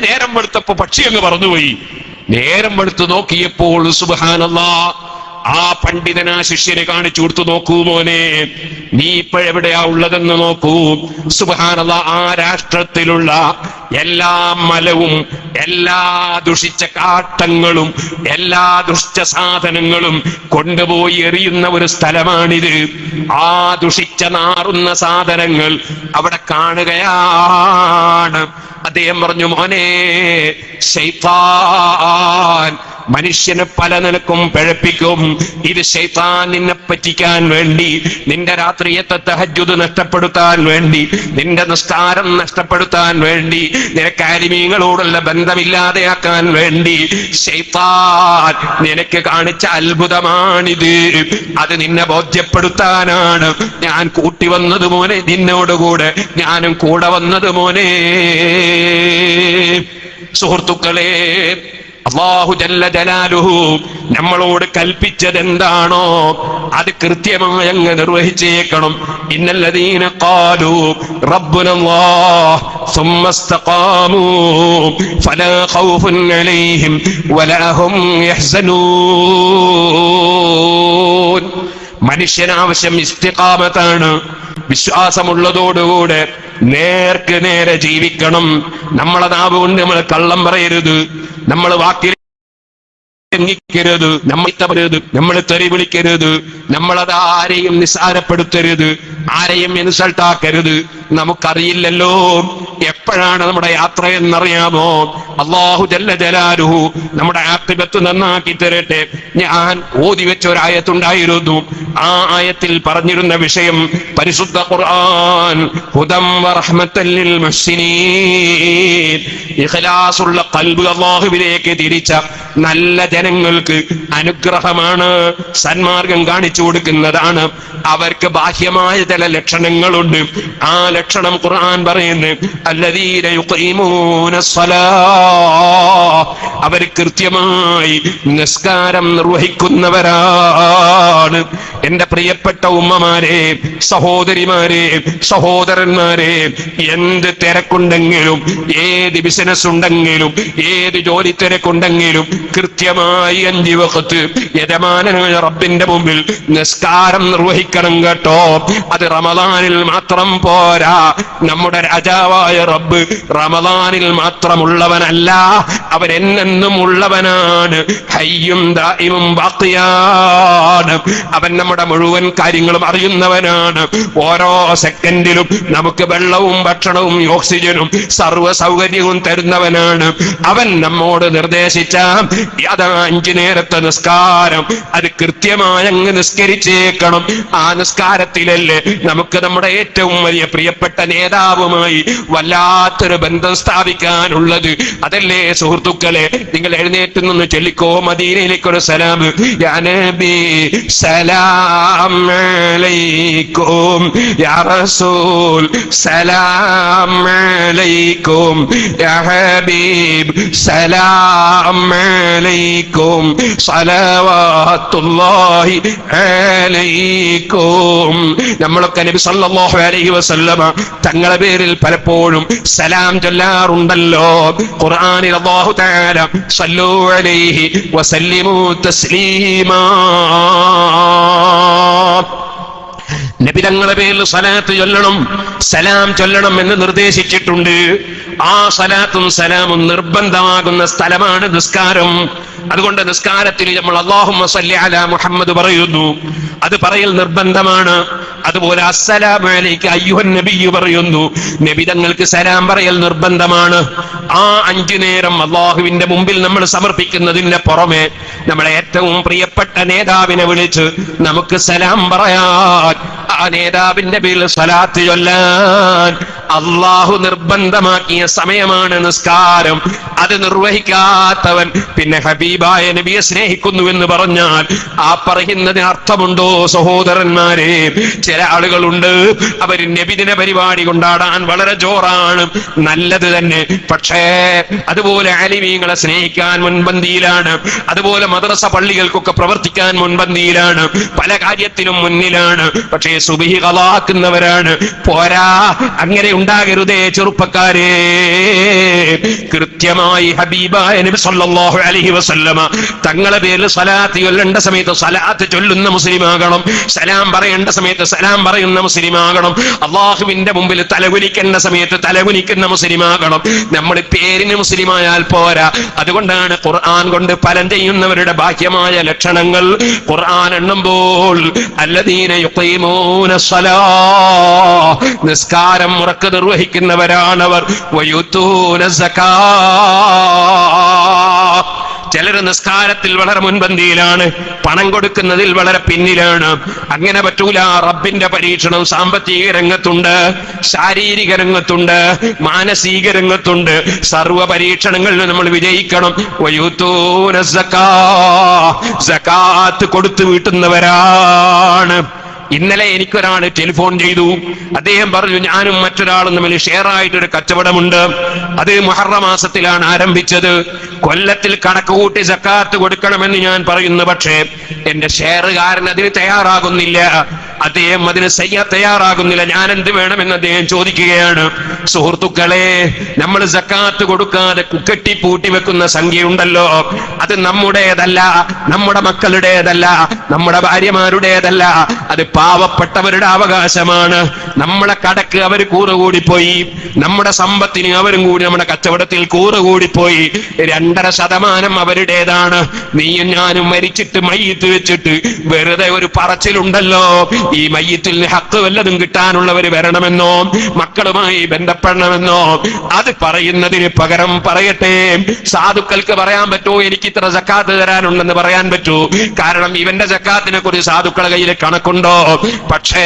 നേരം വെളുത്തപ്പോ പക്ഷി അങ്ങ് പറന്നുപോയി. നേരം വെളുത്ത് നോക്കിയപ്പോൾ സുബ്ഹാനല്ലാഹ്, ആ പണ്ഡിതൻ ആ ശിഷ്യനെ കാണിച്ചു കൊടുത്തു, നോക്കൂ മോനെ, നീ ഇപ്പോഴെവിടെയാ ഉള്ളതെന്ന് നോക്കൂ. സുബ്ഹാനല്ലാഹ്, ആ രാഷ്ട്രത്തിലുള്ള എല്ലാ മലവും, എല്ലാ ദുഷിച്ച കാട്ടങ്ങളും, എല്ലാ ദുഷ്ട സാധനങ്ങളും കൊണ്ടുപോയി എറിയുന്ന ഒരു സ്ഥലമാണിത്. ആ ദുഷിച്ച നാറുന്ന സാധനങ്ങൾ അവിടെ കാണുകയാണ്. അദ്ദേഹം പറഞ്ഞു, മോനെ, ശൈത്താൻ മനുഷ്യന് പല നിലക്കും പിഴപ്പിക്കും. ഇത് ശൈത്താൻ നിന്നെ പറ്റിക്കാൻ വേണ്ടി, നിന്റെ രാത്രിയത്തെ തഹജ്ജുദ് നഷ്ടപ്പെടുത്താൻ വേണ്ടി, നിന്റെ നിസ്കാരം നഷ്ടപ്പെടുത്താൻ വേണ്ടി, നിനക്ക് ആലിമീങ്ങളോടുള്ള ബന്ധമില്ലാതെയാക്കാൻ വേണ്ടി ശൈത്താൻ നിനക്ക് കാണിച്ച അത്ഭുതമാണിത്. അത് നിന്നെ ബോധ്യപ്പെടുത്താനാണ് ഞാൻ കൂട്ടി വന്നത് മോനെ, നിന്നോടുകൂടെ ഞാനും കൂടെ വന്നത് മോനെ. സുഹൃത്തുക്കളെ, അല്ലാഹു ജല്ല ജലാലുഹു നമ്മളോട് കൽപ്പിച്ചത് എന്താണോ അത് കൃത്യമായി അങ്ങ് നിർവഹിച്ചേക്കണം. ഇന്നല്ലദീന ഖാലൂ റബ്ബുനല്ലാഹ് സുമ്മ ഇസ്തഖാമൂ ഫലാ ഖൗഫുൻ അലൈഹിം വലാ ഹും യഹ്സനൂൻ. മനുഷ്യനാവശ്യം ഇസ്തിഖാമത്താണ്. വിശ്വാസമുള്ളതോടുകൂടെ നേർക്ക് നേരെ ജീവിക്കണം. നമ്മളെ നാവ് കൊണ്ട് നമ്മൾ കള്ളം പറയരുത്, നമ്മൾ വാക്കിൽ രുത്, നമ്മൾ തെറി വിളിക്കരുത്, നമ്മളത് ആരെയും നിസ്സാരപ്പെടുത്തരുത്, ആരെയും ഇൻസൾട്ടാക്കരുത്. നമുക്കറിയില്ലല്ലോ എപ്പോഴാണ് നമ്മുടെ യാത്ര എന്നറിയാമോ? അല്ലാഹു ജല്ല ജലാലുഹു നമ്മുടെ ആഖിബത്ത് നന്നാക്കി തരട്ടെ. ഞാൻ ഓതി വെച്ച ഒരു ആയത്തുണ്ടായിരുന്നു. ആ ആയത്തിൽ പറഞ്ഞിരുന്ന വിഷയം പരിശുദ്ധ ഖുർആൻ ഹുദം വറഹ്മത്തൽ ലിൽ മുഹ്സിനീൻ, ഇഖ്ലാസുള്ള ഖൽബ് അല്ലാഹുവിലേക്ക് തിരിച്ച നല്ല ജനങ്ങൾക്ക് അനുഗ്രഹമാണ്, സന്മാർഗം കാണിച്ചു കൊടുക്കുന്നതാണ്. അവർക്ക് ബാഹ്യമായ ചില ലക്ഷണങ്ങളുണ്ട്. ആ ലക്ഷണം ഖുർആൻ പറയുന്നത് അല്ലദീന യുഖീമൂനസ്സലാഹ്, അവർ കൃത്യമായി നിസ്കാരം നിർവഹിക്കുന്നവരാണ്. എന്റെ പ്രിയപ്പെട്ട ഉമ്മമാരെ, സഹോദരിമാരെ, സഹോദരന്മാരെ, എന്ത് തിരക്കുണ്ടെങ്കിലും, ഏത് ബിസിനസ് ഉണ്ടെങ്കിലും, ഏത് ജോലി തിരക്കുണ്ടെങ്കിലും കൃത്യമായി കൃത്യമായി 5 വഖത്ത് യജമാനനായ റബ്ബിന്റെ മുമ്പിൽ നിസ്കാരം നിർവഹിക്കണം കേട്ടോ. അത് റമദാനിൽ മാത്രം പോരാ. നമ്മുടെ രാജാവായ റബ്ബ് റമദാനിൽ മാത്രമുള്ളവനല്ല, അവൻ എന്നെന്നും ഉള്ളവനാണ്. ഹയ്യും ദായിമും ബാഖിയാണ്. അവൻ നമ്മുടെ മുഴുവൻ കാര്യങ്ങളും അറിയുന്നവനാണ്. ഓരോ സെക്കൻഡിലും നമുക്ക് വെള്ളവും ഭക്ഷണവും ഓക്സിജനും സർവ്വ സൗകര്യവും തരുന്നവനാണ്. അവൻ നമ്മോട് നിർദ്ദേശിച്ച അതാ 5 നേരത്തെ നിസ്കാരം അത് കൃത്യമായി അങ്ങ് നിസ്കരിച്ചേക്കണം. ആ നിസ്കാരത്തിലല്ലേ നമുക്ക് നമ്മുടെ ഏറ്റവും വലിയ പ്രിയപ്പെട്ട നേതാവുമായി വല്ലാത്തൊരു ബന്ധം സ്ഥാപിക്കാനുള്ളത്. അതല്ലേ സുഹൃത്തുക്കളെ, നിങ്ങൾ എഴുന്നേറ്റ് നിന്ന് ചൊല്ലിക്കോ മദീനയിലേക്കൊരു സലാം. യാ നബി സലാം അലൈക്കും, യാ റസൂൽ സലാം അലൈക്കും, യാ ഹബീബ് സലാം അലൈക്കും, സ്വലവാത്തുല്ലാഹി അലൈക്കും. നമ്മളൊക്കെ നബി സല്ലല്ലാഹു അലൈഹി വസല്ലമ തങ്ങളുടെ പേരിൽ പലപ്പോഴും സലാം ചൊല്ലാറുണ്ടല്ലോ. ഖുർആനിൽ അല്ലാഹു തആല സല്ലു അലൈഹി വസല്ലിമു തസ്ലീമാ, നബി തങ്ങളുടെ പേരിൽ സ്വലാത്ത് ചൊല്ലണം, സലാം ചൊല്ലണം എന്ന് നിർദ്ദേശിച്ചിട്ടുണ്ട്. ആ സ്വലാത്തും സലാമും നിർബന്ധമാകുന്ന സ്ഥലമാണ് നിസ്കാരം. അതുകൊണ്ട് നിസ്കാരത്തിൽ നമ്മൾ അല്ലാഹുമ്മ സ്വല്ലി അലാ മുഹമ്മദ് പറയുന്നു, അത് പറയൽ നിർബന്ധമാണ്. അതുപോലെ അസ്സലാമു അലൈക അയ്യുഹൻ നബിയ്യ് പറയുന്നു, നബി തങ്ങൾക്ക് സലാം പറയൽ നിർബന്ധമാണ്. ആ 5 നേരം അല്ലാഹുവിന്റെ മുമ്പിൽ നമ്മൾ സമർപ്പിക്കുന്നതിന് പുറമെ നമ്മളെ ഏറ്റവും പ്രിയപ്പെട്ട നേതാവിനെ വിളിച്ച് നമുക്ക് സലാം പറയാൻ, ആ നേതാവിന്റെ പേരിൽ സ്വലാത്ത് ചൊല്ലാൻ അല്ലാഹു നിർബന്ധമാക്കിയ സമയമാണ് നിസ്കാരം. അത് നിർവഹിക്കാത്തവൻ പിന്നെ ഹബീബായ നബിയെ സ്നേഹിക്കുന്നു എന്ന് പറഞ്ഞാൽ ആ പറയുന്നതിന് അർത്ഥമുണ്ടോ സഹോദരന്മാരെ? ചില ആളുകളുണ്ട്, അവര് നബിദിന പരിപാടി കൊണ്ടാടാൻ വളരെ ജോറാണ്, നല്ലത് തന്നെ. പക്ഷേ അതുപോലെ ആലിമീങ്ങളെ സ്നേഹിക്കാൻ മുൻപന്തിയിലാണ്, അതുപോലെ മദ്രസ പള്ളികൾക്കൊക്കെ പ്രവർത്തിക്കാൻ മുൻപന്തിയിലാണ്, പല കാര്യത്തിലും മുന്നിലാണ്. പക്ഷേ സുബ്ഹി ഖളാക്കുന്നവരാണ്. പോരാ, അങ്ങനെ ഉണ്ടാകരുതേ ചെറുപ്പക്കാരെ. കൃത്യമായി ഹബീബായ നബി സല്ലല്ലാഹു അലൈഹി വസല്ലമ തങ്ങളെ പേരിൽ സ്വലാത്ത് ചൊല്ലേണ്ട സമയത്ത് സ്വലാത്ത് ചൊല്ലുന്ന മുസ്ലിമാകണം, സലാം പറയേണ്ട സമയത്ത് സലാം പറയുന്ന മുസ്ലിമാകണം, അള്ളാഹുവിന്റെ മുമ്പിൽ തലകുനിക്കേണ്ട സമയത്ത് തലകുനിക്കുന്ന മുസ്ലിമാകണം. നമ്മൾ പേരിന് മുസ്ലിമായാൽ പോരാ. അതുകൊണ്ടാണ് ഖുർആൻ കൊണ്ട് ഫലം ചെയ്യുന്നവരുടെ ബാഹ്യമായ ലക്ഷണങ്ങൾ ഖുർആൻ എണ്ണുമ്പോൾ അല്ലദീന യുഖീമൂന സ്വലാഹ്, നിസ്കാരം മുറക്ക് നിർവഹിക്കുന്നവരാണവർ, വയുതൂന സകാത്ത്. ചിലർ നിസ്കാരത്തിൽ വളരെ മുൻപന്തിയിലാണ്, പണം കൊടുക്കുന്നതിൽ വളരെ പിന്നിലാണ്. അങ്ങനെ പറ്റൂല. റബ്ബിന്റെ പരീക്ഷണം സാമ്പത്തിക രംഗത്തുണ്ട്, ശാരീരിക രംഗത്തുണ്ട്, മാനസിക രംഗത്തുണ്ട്. സർവ പരീക്ഷണങ്ങളിൽ നമ്മൾ വിജയിക്കണം. വയുതൂന സകാത്ത് കൊടുത്തു വീട്ടുന്നവരാണ്. ഇന്നലെ എനിക്കൊരാൾ ടെലിഫോൺ ചെയ്തു. അദ്ദേഹം പറഞ്ഞു, ഞാനും മറ്റൊരാളും തമ്മിൽ ഷെയർ ആയിട്ടൊരു കച്ചവടമുണ്ട്. അത് മുഹറം മാസത്തിലാണ് ആരംഭിച്ചത്. കൊല്ലത്തിൽ കണക്ക് കൂട്ടി സക്കാത്ത് കൊടുക്കണമെന്ന് ഞാൻ പറയുന്നു, പക്ഷേ എന്റെ ഷെയറുകാരൻ അതിന് തയ്യാറാകുന്നില്ല, അദ്ദേഹം അതിന് തയ്യാറാകുന്നില്ല. ഞാൻ എന്ത് വേണമെന്ന് അദ്ദേഹം ചോദിക്കുകയാണ്. സുഹൃത്തുക്കളെ, നമ്മൾ സക്കാത്ത് കൊടുക്കാതെ കെട്ടി പൂട്ടി വെക്കുന്ന സംഖ്യയുണ്ടല്ലോ, അത് നമ്മുടേതല്ല, നമ്മുടെ മക്കളുടേതല്ല, നമ്മുടെ ഭാര്യമാരുടേതല്ല, അത് പാവപ്പെട്ടവരുടെ അവകാശമാണ്. നമ്മളെ കടക്ക് അവർ കൂറുകൂടിപ്പോയി, നമ്മുടെ സമ്പത്തിന് അവരും കൂടി നമ്മുടെ കച്ചവടത്തിൽ കൂറുകൂടിപ്പോയി. 2.5% അവരുടേതാണ്. നീയും ഞാനും മരിച്ചിട്ട് മയ്യത്ത് വെച്ചിട്ട് വെറുതെ ഒരു പറച്ചിലുണ്ടല്ലോ, ഈ മയ്യത്തിൽ ഹക്ക് വല്ലതും കിട്ടാനുള്ളവർ വരണമെന്നോ മക്കളുമായി ബന്ധപ്പെടണമെന്നോ. അത് പറയുന്നതിന് പകരം പറയട്ടെ, സാധുക്കൾക്ക് പറയാൻ പറ്റുമോ എനിക്ക് ഇത്ര സക്കാത്ത് തരാനുണ്ടെന്ന് പറയാൻ പറ്റൂ? കാരണം ഇവന്റെ സക്കാത്തിനെ കുറിച്ച് സാധുക്കളുടെ കയ്യിൽ കണക്കുണ്ടോ? പക്ഷേ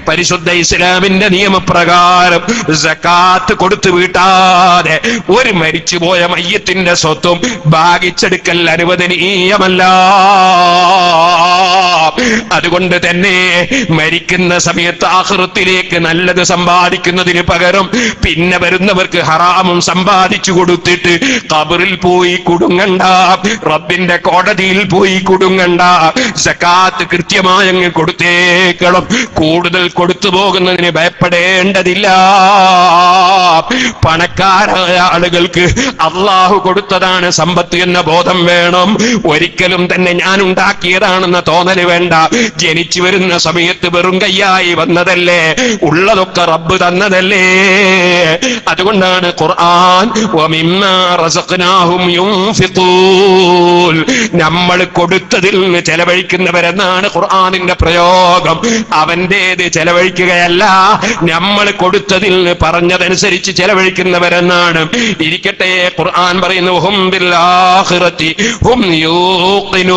പരിശുദ്ധ ഇസ്ലാമിന്റെ നിയമപ്രകാരം സക്കാത്ത് കൊടുത്തു വീട്ടാതെ ഒരു മരിച്ചുപോയ മയ്യത്തിന്റെ സ്വത്തും ഭാഗിച്ചെടുക്കൽ അനുവദനീയമല്ല. അതുകൊണ്ട് തന്നെ മരിക്കുന്ന സമയത്ത് ആഖിറത്തിലേക്ക് നല്ലത് സമ്പാദിക്കുന്നതിന് പകരം പിന്നെ വരുന്നവർക്ക് ഹറാമും സമ്പാദിച്ചു കൊടുത്തിട്ട് ഖബറിൽ പോയി കുടുങ്ങണ്ട, റബ്ബിന്റെ കോടതിയിൽ പോയി കുടുങ്ങണ്ട. സക്കാത്ത് കൃത്യമായി അങ്ങ് കൊടുത്തേക്കണം. കൂടുതൽ കൊടുത്തു കൊടുത്തു പോകുന്നതിന് ഭയപ്പെടേണ്ടതില്ല. പണക്കാരായ ആളുകൾക്ക് അള്ളാഹു കൊടുത്തതാണ് സമ്പത്ത് എന്ന ബോധം വേണം. ഒരിക്കലും തന്നെ ഞാൻ ഉണ്ടാക്കിയതാണെന്ന തോന്നല് വേണ്ട. ജനിച്ചു വരുന്ന സമയത്ത് വെറും കയ്യായി വന്നതല്ലേ, ഉള്ളതൊക്കെ റബ്ബ് തന്നതല്ലേ. അതുകൊണ്ടാണ് ഖുർആൻ വമിമ്മാ റസഖ്നാഹും യുൻഫിഖൂൻ, നമ്മൾ കൊടുത്തതിൽ നിന്ന് ചെലവഴിക്കുന്നവരെന്നാണ് ഖുർആനിന്റെ പ്രയോഗം. അവന്റേത് ചെലവഴിക്കുകയല്ല, നമ്മൾ കൊടുത്തതിൽ നിന്ന് പറഞ്ഞതനുസരിച്ച് ചെലവഴിക്കുന്നവരെന്നാണ്. ഇരിക്കട്ടെ, ഖുർആൻ പറയുന്നു ഹും ബിൽ ആഖിറതി ഹും യൂഖിനൂൻ,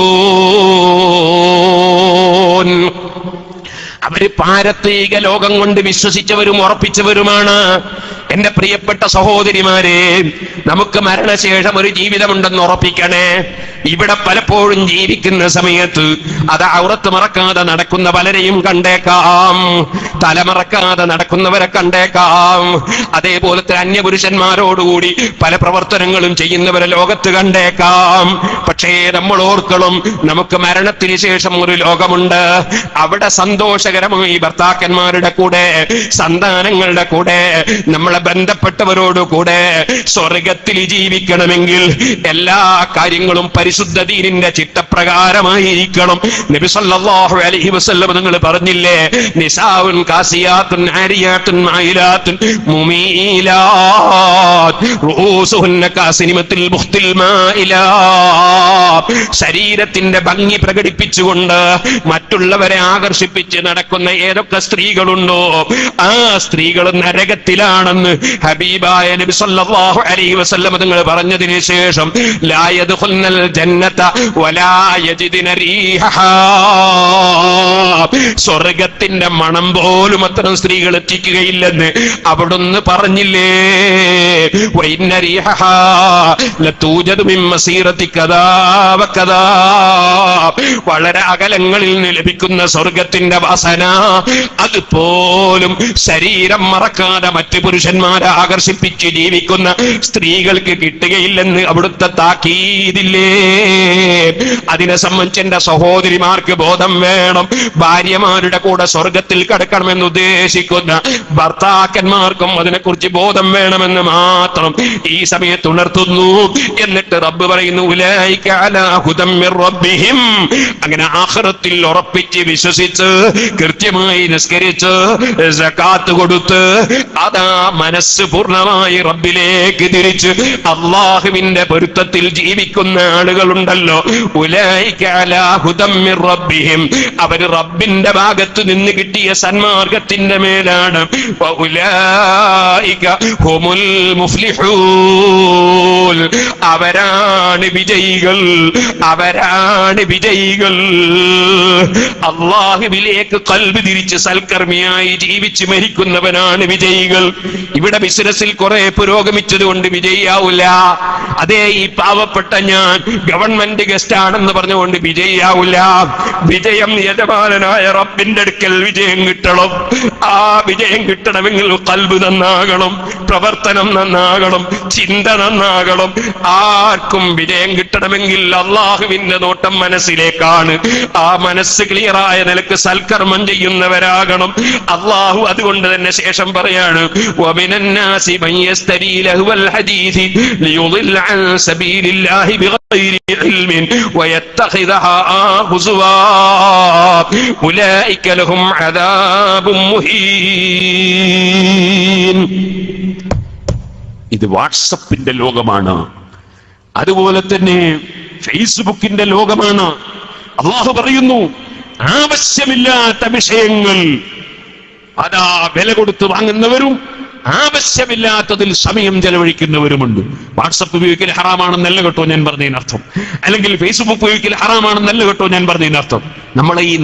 അവര് പാരത്രിക ലോകം കൊണ്ട് വിശ്വസിച്ചവരും ഉറപ്പിച്ചവരുമാണ്. എന്റെ പ്രിയപ്പെട്ട സഹോദരിമാരെ, നമുക്ക് മരണശേഷം ഒരു ജീവിതമുണ്ടെന്ന് ഉറപ്പിക്കണേ. ഇവിടെ പലപ്പോഴും ജീവിക്കുന്ന സമയത്ത് അത് ഔറത്ത് മറക്കാതെ നടക്കുന്ന പലരെയും കണ്ടേക്കാം, തലമറക്കാതെ നടക്കുന്നവരെ കണ്ടേക്കാം. അതേപോലത്തെ അന്യപുരുഷന്മാരോടുകൂടി പല പ്രവർത്തനങ്ങളും ചെയ്യുന്നവരെ ലോകത്ത് കണ്ടേക്കാം. പക്ഷേ നമ്മൾ ഓർക്കണം, നമുക്ക് മരണത്തിന് ശേഷം ഒരു ലോകമുണ്ട്. അവിടെ സന്തോഷകരമായി ഭർത്താക്കന്മാരുടെ കൂടെ, സന്താനങ്ങളുടെ കൂടെ, നമ്മളെ ബന്ധപ്പെട്ടവരോട് കൂടെ സ്വർഗത്തിൽ ജീവിക്കണമെങ്കിൽ എല്ലാ കാര്യങ്ങളും പരിശുദ്ധ ദീനിന്റെ ചിട്ടപ്രകാരമായിരിക്കണം. നബി സല്ലല്ലാഹു അലൈഹി വസല്ലം നിങ്ങൾ പറഞ്ഞില്ലേ, നിസാഉൻ കാസിയാത്തുൻ ആരിയാത്തുൻ മായിലാത്തുൻ മുമീലാത്ത് റൂസുഹുന്ന കാസിനിമത്തിൽ മുഖ്തിൽ മായിലാത്ത്, ശരീരത്തിന്റെ ഭംഗി പ്രകടിപ്പിച്ചുകൊണ്ട് മറ്റുള്ളവരെ ആകർഷിപ്പിച്ച് നടക്കുന്ന ഏതൊക്കെ സ്ത്രീകളുണ്ടോ ആ സ്ത്രീകൾ നരകത്തിലാണെന്ന് ഹബീബായ നബി സല്ലല്ലാഹു അലൈഹി വസല്ലം തങ്ങൾ പറഞ്ഞതിന് ശേഷം ലാ യദ്ഖുൽനൽ ജന്നത വലാ യജിദുന റീഹഹാ, സ്വർഗ്ഗത്തിന്റെ മണം പോലും അത്തരം സ്ത്രീകൾ എത്തിക്കുകയില്ലെന്ന് അവിടുന്ന് പറഞ്ഞില്ലേ. വഇന്ന റീഹഹാ ലതൂജദു മിൻ മസീറതി കദാ വകദാ, വളരെ അകലങ്ങളിൽ നിന്ന് ലഭിക്കുന്ന സ്വർഗ്ഗത്തിന്റെ വാസന അതുപോലും ശരീരം മറക്കാതെ മറ്റു പുരുഷന്മാരെ ആകർഷിപ്പിച്ച് ജീവിക്കുന്ന സ്ത്രീകൾക്ക് കിട്ടുകയില്ലെന്ന് അവിടുത്തെ താക്കീതില്ലേ. അതിനെ സംബന്ധിച്ച് എന്റെ സഹോദരിമാർക്ക് ബോധം വേണം. ഭാര്യമാരുടെ കൂടെ സ്വർഗത്തിൽ കടക്കണമെന്ന് ഉദ്ദേശിക്കുന്ന ഭർത്താക്കന്മാർക്കും അതിനെക്കുറിച്ച് ബോധം വേണമെന്ന് മാത്രം ഈ സമയത്ത് ഉണർത്തുന്നു. എന്നിട്ട് റബ്ബ് പറയുന്നു ഉലൈക അലാ ഹുദം മിർ റബ്ബിഹിം, അങ്ങനെ ആഖിറത്തിൽ ഉറപ്പിച്ച് വിശ്വസിച്ച് കൃത്യമായി നിസ്കരിച്ച് സകാത്ത് കൊടുത്ത് അതാ മനസ്സ് പൂർണ്ണമായി റബ്ബിലേക്ക് തിരിച്ച് അല്ലാഹുവിന്റെ പൊരുത്തത്തിൽ ജീവിക്കുന്ന ആളുകളുണ്ടല്ലോ, ഉലൈക അലാ ഹുദം മിർ റബ്ബിഹിം, അവർ റബ്ബിന്റെ ഭാഗത്ത് നിന്ന് കിട്ടിയ സന്മാർഗത്തിന്റെ മേലാണ്. വഉലൈക ഹുമുൽ മുഫ്ലിഹൂൻ, അവരാണ് വിജയികൾ, അവരാണ് വിജയികൾ. അല്ലാഹുവിലേക്ക് ഖൽബ് തിരിച്ച് സൽക്കർമ്മിയായി ജീവിച്ച് മരിക്കുന്നവനാണ് വിജയികൾ. ഇവിടെ ബിസിനസ്സിൽ കുറെ പുരോഗമിച്ചത് കൊണ്ട് വിജയിയാവില്ല. അതേ ഈ പാവപ്പെട്ട ഞാൻ ഗവൺമെന്റ് ഗസ്റ്റ് ആണെന്ന് പറഞ്ഞുകൊണ്ട് വിജയിയാവില്ല. വിജയം യജമാനായ റബ്ബിന്റെ അടുക്കൽ വിജയം കിട്ടണം. ആ വിജയം കിട്ടണമെങ്കിൽ ഖൽബ് നന്നാകണം, പ്രവർത്തനം നന്നാകണം, ചിന്ത നന്നാകണം. ആർക്കും വിജയം കിട്ടണമെങ്കിൽ അള്ളാഹുവിന്റെ നോട്ടം മനസ്സിലേക്കാണ്. ആ മനസ്സ് ക്ലിയറായ നിലക്ക് സൽക്കർമ്മം ചെയ്യുന്നവരാകണം. അള്ളാഹു അതുകൊണ്ട് തന്നെ ശേഷം പറയാണ് വമിനന്നാസി മൻ യസ്തരി ലഹുവൽ ഹദീസ് ലിയുദില്ല അൻ സബീലില്ലാഹി ബിഗൈരി ഇൽമിൻ വയത്തഖിദഹാ ഹുസുവാ ഉലൈക ലഹും അദാബും മുഹീൻ. ഇത് വാട്സപ്പിന്റെ ലോകമാണ്, അതുപോലെ തന്നെ ഫേസ്ബുക്കിന്റെ ലോകമാണ്. അല്ലാഹു പറയുന്നു ആവശ്യമില്ലാത്ത വിഷയങ്ങൾ അതാ വില കൊടുത്ത് വാങ്ങുന്നവരും ആവശ്യമില്ലാത്തതിൽ സമയം ചെലവഴിക്കുന്നവരുമുണ്ട്. വാട്സപ്പ് ഉപയോഗിക്കൽ ഹറാമാണെന്നല്ല കേട്ടോ ഞാൻ പറഞ്ഞതിനർത്ഥം, അല്ലെങ്കിൽ ഫേസ്ബുക്ക് ഉപയോഗിക്കൽ ഹറാമാണെന്നല്ല കേട്ടോ ഞാൻ പറഞ്ഞതിനർത്ഥം. നമ്മളെ ഈ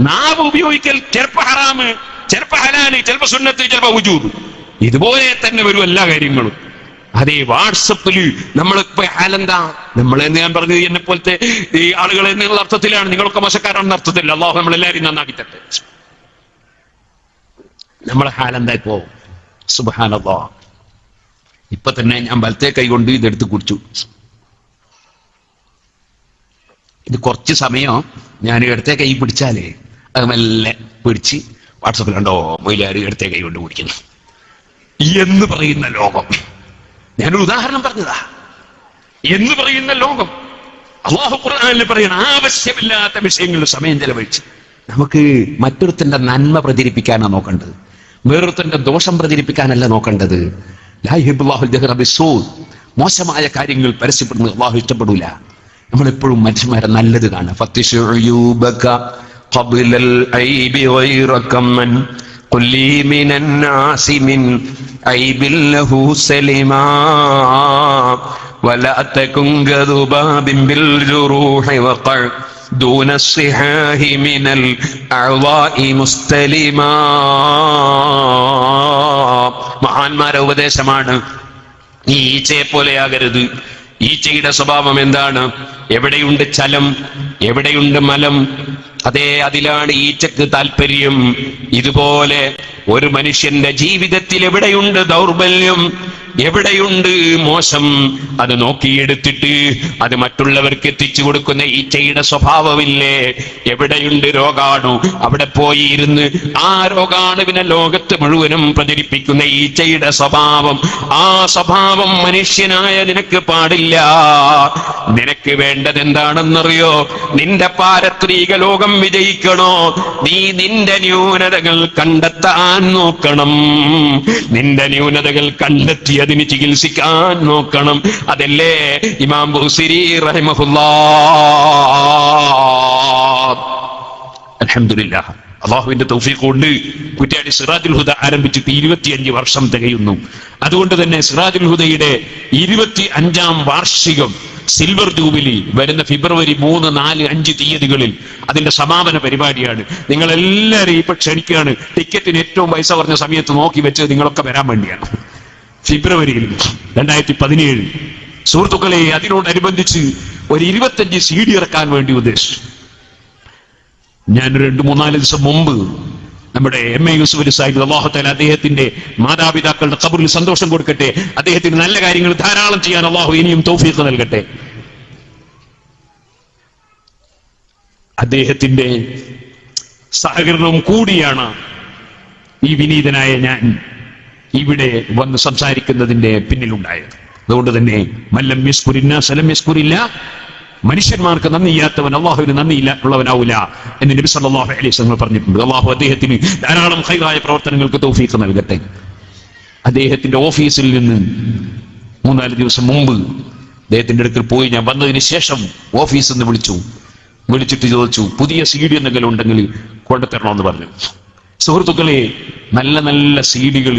നാവ് ഉപയോഗിക്കൽ ചിലപ്പോ ഹറാമ്, ചിലപ്പോ ഹലാല്, ചിലപ്പോ സുന്നത്ത്, ചിലപ്പോ വുജൂബ്, ഇതുപോലെ തന്നെ വരും എല്ലാ കാര്യങ്ങളും. അതേ വാട്സപ്പിൽ നമ്മളിപ്പോ ഹാലെന്താ, നമ്മളെന്ന് ഞാൻ പറഞ്ഞത് എന്നെ പോലത്തെ ഈ ആളുകളെ എന്നുള്ള അർത്ഥത്തിലാണ്, നിങ്ങളൊക്കെ മോശക്കാരാണെന്ന അർത്ഥത്തില്ല. അള്ളാഹു നമ്മളെല്ലാവരും നന്നാക്കി തട്ടെ. നമ്മളെ ഹാലെന്താ ഇപ്പോ? സുബ്ഹാനല്ലാഹ്, ഇപ്പൊ തന്നെ ഞാൻ വലത്തെ കൈ കൊണ്ട് ഇതെടുത്ത് കുടിച്ചു. ഇത് കുറച്ച് സമയം ഞാൻ ഇടത്തെ കൈ പിടിച്ചാലേ അത് മെല്ലെ പിടിച്ച് വാട്സപ്പിൽ കണ്ടോ മൊയിലാര് ഇടത്തെ കൈ കൊണ്ട് കുടിക്കുന്നു എന്ന് പറയുന്ന ലോകം. ഞാനൊരു ഉദാഹരണം പറഞ്ഞതാ. എന്ന് പറയുന്ന ലോകം അല്ലാഹു ഖുർആനിൽ പറയുന്ന ആവശ്യമില്ലാത്ത വിഷയങ്ങളിൽ സമയം ചെലവഴിച്ച് നമുക്ക് മറ്റൊരുത്തന്റെ നന്മ പ്രചരിപ്പിക്കാനാണ് നോക്കേണ്ടത്, വേറൊരുത്തന്റെ ദോഷം പ്രചരിപ്പിക്കാനല്ല നോക്കേണ്ടത്. ലാ യുഹിബ്ബുല്ലാഹുൽ ജഹ്റ ബിസ്സൂ, മോശമായ കാര്യങ്ങൾ പരസ്യപ്പെടുന്നത് അല്ലാഹു ഇഷ്ടപ്പെടൂല. നമ്മളെപ്പോഴും മനുഷ്യന്മാരെ നല്ലത് കാണുക. ഫത്തിശുയൂബക ഖബ്ലൽ ഐബി ഗൈറകമൻ ഖുല്ലി മിനൻ നാസി മിൻ ഐബിൽ ലഹു സലിമാ വലാ തകുൻ ഗദുബാബിൻ ബിൽ ജുറൂഹി വഖഅ ദൂന സിഹാഹി മിനൽ അഅ്വാഇ മുസ്തലിമാ. മഹാന്മാരുടെ ഉപദേശമാണ്. ഈ ഈച്ചയെ പോലെയാകരുത്. ഈച്ചയുടെ സ്വഭാവം എന്താണ്? എവിടെയുണ്ട് ചലം, എവിടെയുണ്ട് മലം, അതേ അതിലാണ് ഈച്ചക്ക് താല്പര്യം. ഇതുപോലെ ഒരു മനുഷ്യന്റെ ജീവിതത്തിൽ എവിടെയുണ്ട് ദൗർബല്യം, എവിടെയുണ്ട് മോശം, അത് നോക്കിയെടുത്തിട്ട് അത് മറ്റുള്ളവർക്ക് എത്തിച്ചു കൊടുക്കുന്ന ഈച്ചയുടെ സ്വഭാവമില്ലേ? എവിടെയുണ്ട് രോഗാണു, അവിടെ പോയി ഇരുന്ന് ആ രോഗാണുവിനെ ലോകത്ത് മുഴുവനും പ്രചരിപ്പിക്കുന്ന ഈച്ചയുടെ സ്വഭാവം, ആ സ്വഭാവം മനുഷ്യനായ നിനക്ക് പാടില്ല. നിനക്ക് വേണ്ടത് എന്താണെന്നറിയോ? നിന്റെ പാരത്രിക ലോകം വിജയിക്കണോ? നീ നിന്റെ ന്യൂനതകൾ കണ്ടെത്താൻ നോക്കണം. നിന്റെ ന്യൂനതകൾ കണ്ടെത്തി അതിന് ചികിത്സിക്കാൻ നോക്കണം. അതല്ലേ ഇമാം ബുസീരി റഹിമഹുല്ലാഹ്. അൽഹംദുലില്ലാഹ്, അല്ലാഹുവിന്റെ തൗഫീഖ് കൊണ്ട് കുറ്റ്യാടി സിറാജുൽ ഹുദ ആരംഭിച്ചിട്ട് 25 വർഷം തികയുന്നു. അതുകൊണ്ട് തന്നെ സിറാജുൽ ഹുദയുടെ 25ാം വാർഷികം സിൽവർ ജൂബിലി വരുന്ന ഫെബ്രുവരി 3, 4, 5 തീയതികളിൽ അതിന്റെ സമാപന പരിപാടിയാണ്. നിങ്ങൾ എല്ലാവരെയും ഇപ്പൊ ക്ഷണിക്കുകയാണ്. ടിക്കറ്റിന് ഏറ്റവും പൈസ പറഞ്ഞ സമയത്ത് നോക്കി വെച്ച് നിങ്ങളൊക്കെ വരാൻ വേണ്ടിയാണ്. ഫെബ്രുവരിയിൽ 2017 സുഹൃത്തുക്കളെ, അതിനോടനുബന്ധിച്ച് ഒരു 25 CD ഇറക്കാൻ വേണ്ടി ഉദ്ദേശിച്ചു. ഞാൻ 2-3-4 ദിവസം മുമ്പ് നമ്മുടെ MA യൂസുഫ് അലി സാഹിബ്, അല്ലാഹു തആല അദ്ദേഹത്തിന്റെ മാതാപിതാക്കളുടെ ഖബറിൽ സന്തോഷം കൊടുക്കട്ടെ, അദ്ദേഹത്തിന് നല്ല കാര്യങ്ങൾ ധാരാളം ചെയ്യാൻ അല്ലാഹു ഇനിയും തൗഫീഖ് നൽകട്ടെ. അദ്ദേഹത്തിന്റെ സഹകരണവും കൂടിയാണ് ഈ വിനീതനായ ഞാൻ ഇവിടെ വന്ന് സംസാരിക്കുന്നതിന്റെ പിന്നിലുണ്ടായത്. അതുകൊണ്ട് തന്നെ മല്ലം യസ്കുരിന്നാസ് ലം യസ്കുരില്ലാഹ്, മനുഷ്യന്മാർക്ക് നന്ദിയില്ലാത്തവൻ അള്ളാഹുവിന് നന്ദിയില്ലാത്തവനാവൂല എന്ന് നബി സല്ലല്ലാഹു അലൈഹി വസല്ലം പറഞ്ഞിട്ടുണ്ട്. അള്ളാഹു അദ്ദേഹത്തിന് ധാരാളം ഖൈറായ പ്രവർത്തനങ്ങൾക്ക് തൗഫീഖ് നൽകട്ടെ. അദ്ദേഹത്തിന്റെ ഓഫീസിൽ നിന്ന് 3-4 ദിവസം മുമ്പ് അദ്ദേഹത്തിന്റെ അടുക്കൽ പോയി. ഞാൻ വന്നതിന് ശേഷം ഓഫീസിൽ നിന്ന് വിളിച്ചിട്ട് ചോദിച്ചു, പുതിയ CD എന്തെങ്കിലും ഉണ്ടെങ്കിൽ കൊണ്ടുതരണമെന്ന് പറഞ്ഞു. സുഹൃത്തുക്കളെ, നല്ല നല്ല CD-കൾ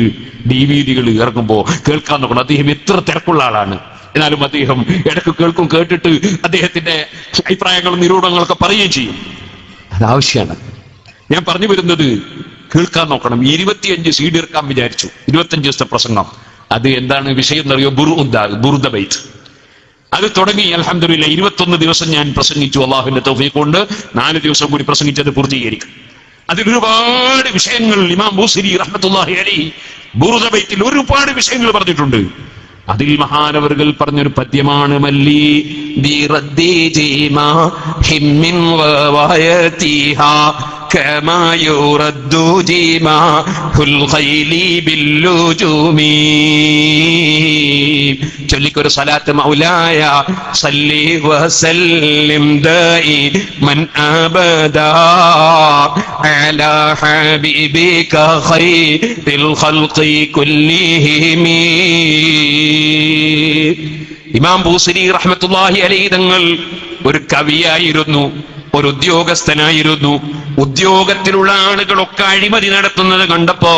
DVD-കൾ ഇറങ്ങുമ്പോൾ കേൾക്കാൻ നോക്കണം. അദ്ദേഹം എത്ര തിരക്കുള്ള ആളാണ്, എന്നാലും അദ്ദേഹം ഇടയ്ക്ക് കേൾക്കും. കേട്ടിട്ട് അദ്ദേഹത്തിന്റെ അഭിപ്രായങ്ങളും നിരൂപണങ്ങളൊക്കെ പറയുകയും ചെയ്യും. അതാവശ്യമാണ്. ഞാൻ പറഞ്ഞു വരുന്നത് കേൾക്കാൻ നോക്കണം. 25 CD ഇറക്കാൻ വിചാരിച്ചു. 25 ദിവസത്തെ പ്രസംഗം. അത് എന്താണ് വിഷയം എന്നറിയോ? ബുറുദ ബൈത്ത്. അത് തുടങ്ങി അൽഹംദുലില്ലാഹ് 21 ദിവസം ഞാൻ പ്രസംഗിച്ചു. അല്ലാഹുവിന്റെ തൗഫീഖ് കൊണ്ട് 4 ദിവസം കൂടി പ്രസംഗിച്ചത് പൂർത്തീകരിക്കും. അതിലൊരുപാട് വിഷയങ്ങൾ ഇമാം ബൂസിരി റഹ്മത്തുള്ളാഹി അലൈഹി ബുറുദ ബൈത്തിൽ ഒരുപാട് വിഷയങ്ങൾ പറഞ്ഞിട്ടുണ്ട്. അതിൽ മഹാനവറുകൾ പറഞ്ഞൊരു പദ്യമാണ് മല്ലി ബിറദ്ദി ജീമാ ഹിമ്മിൻ വവായതിഹാ കമാ യുറദ്ദു ജീമാ ഹുൽ ഖൈലി ബില്ലുജൂമി. ചൊല്ലിക്കൊരു സലാത്ത് മൗലായ സല്ലി വസല്ലിം ദായിമൻ അബദാ അലാ ഹബീബിക ഖൈറിൽ ഖൽഖി കുല്ലിഹിം. ഇമാം ബൂസിരി റഹ്മത്തുള്ളാഹി അലൈഹി തങ്ങൾ ഒരു കവിയായിരുന്നു, ഒരു ഉദ്യോഗസ്ഥനായിരുന്നു. ഉദ്യോഗത്തിലുള്ള ആളുകളൊക്കെ അഴിമതി നടത്തുന്നത് കണ്ടപ്പോ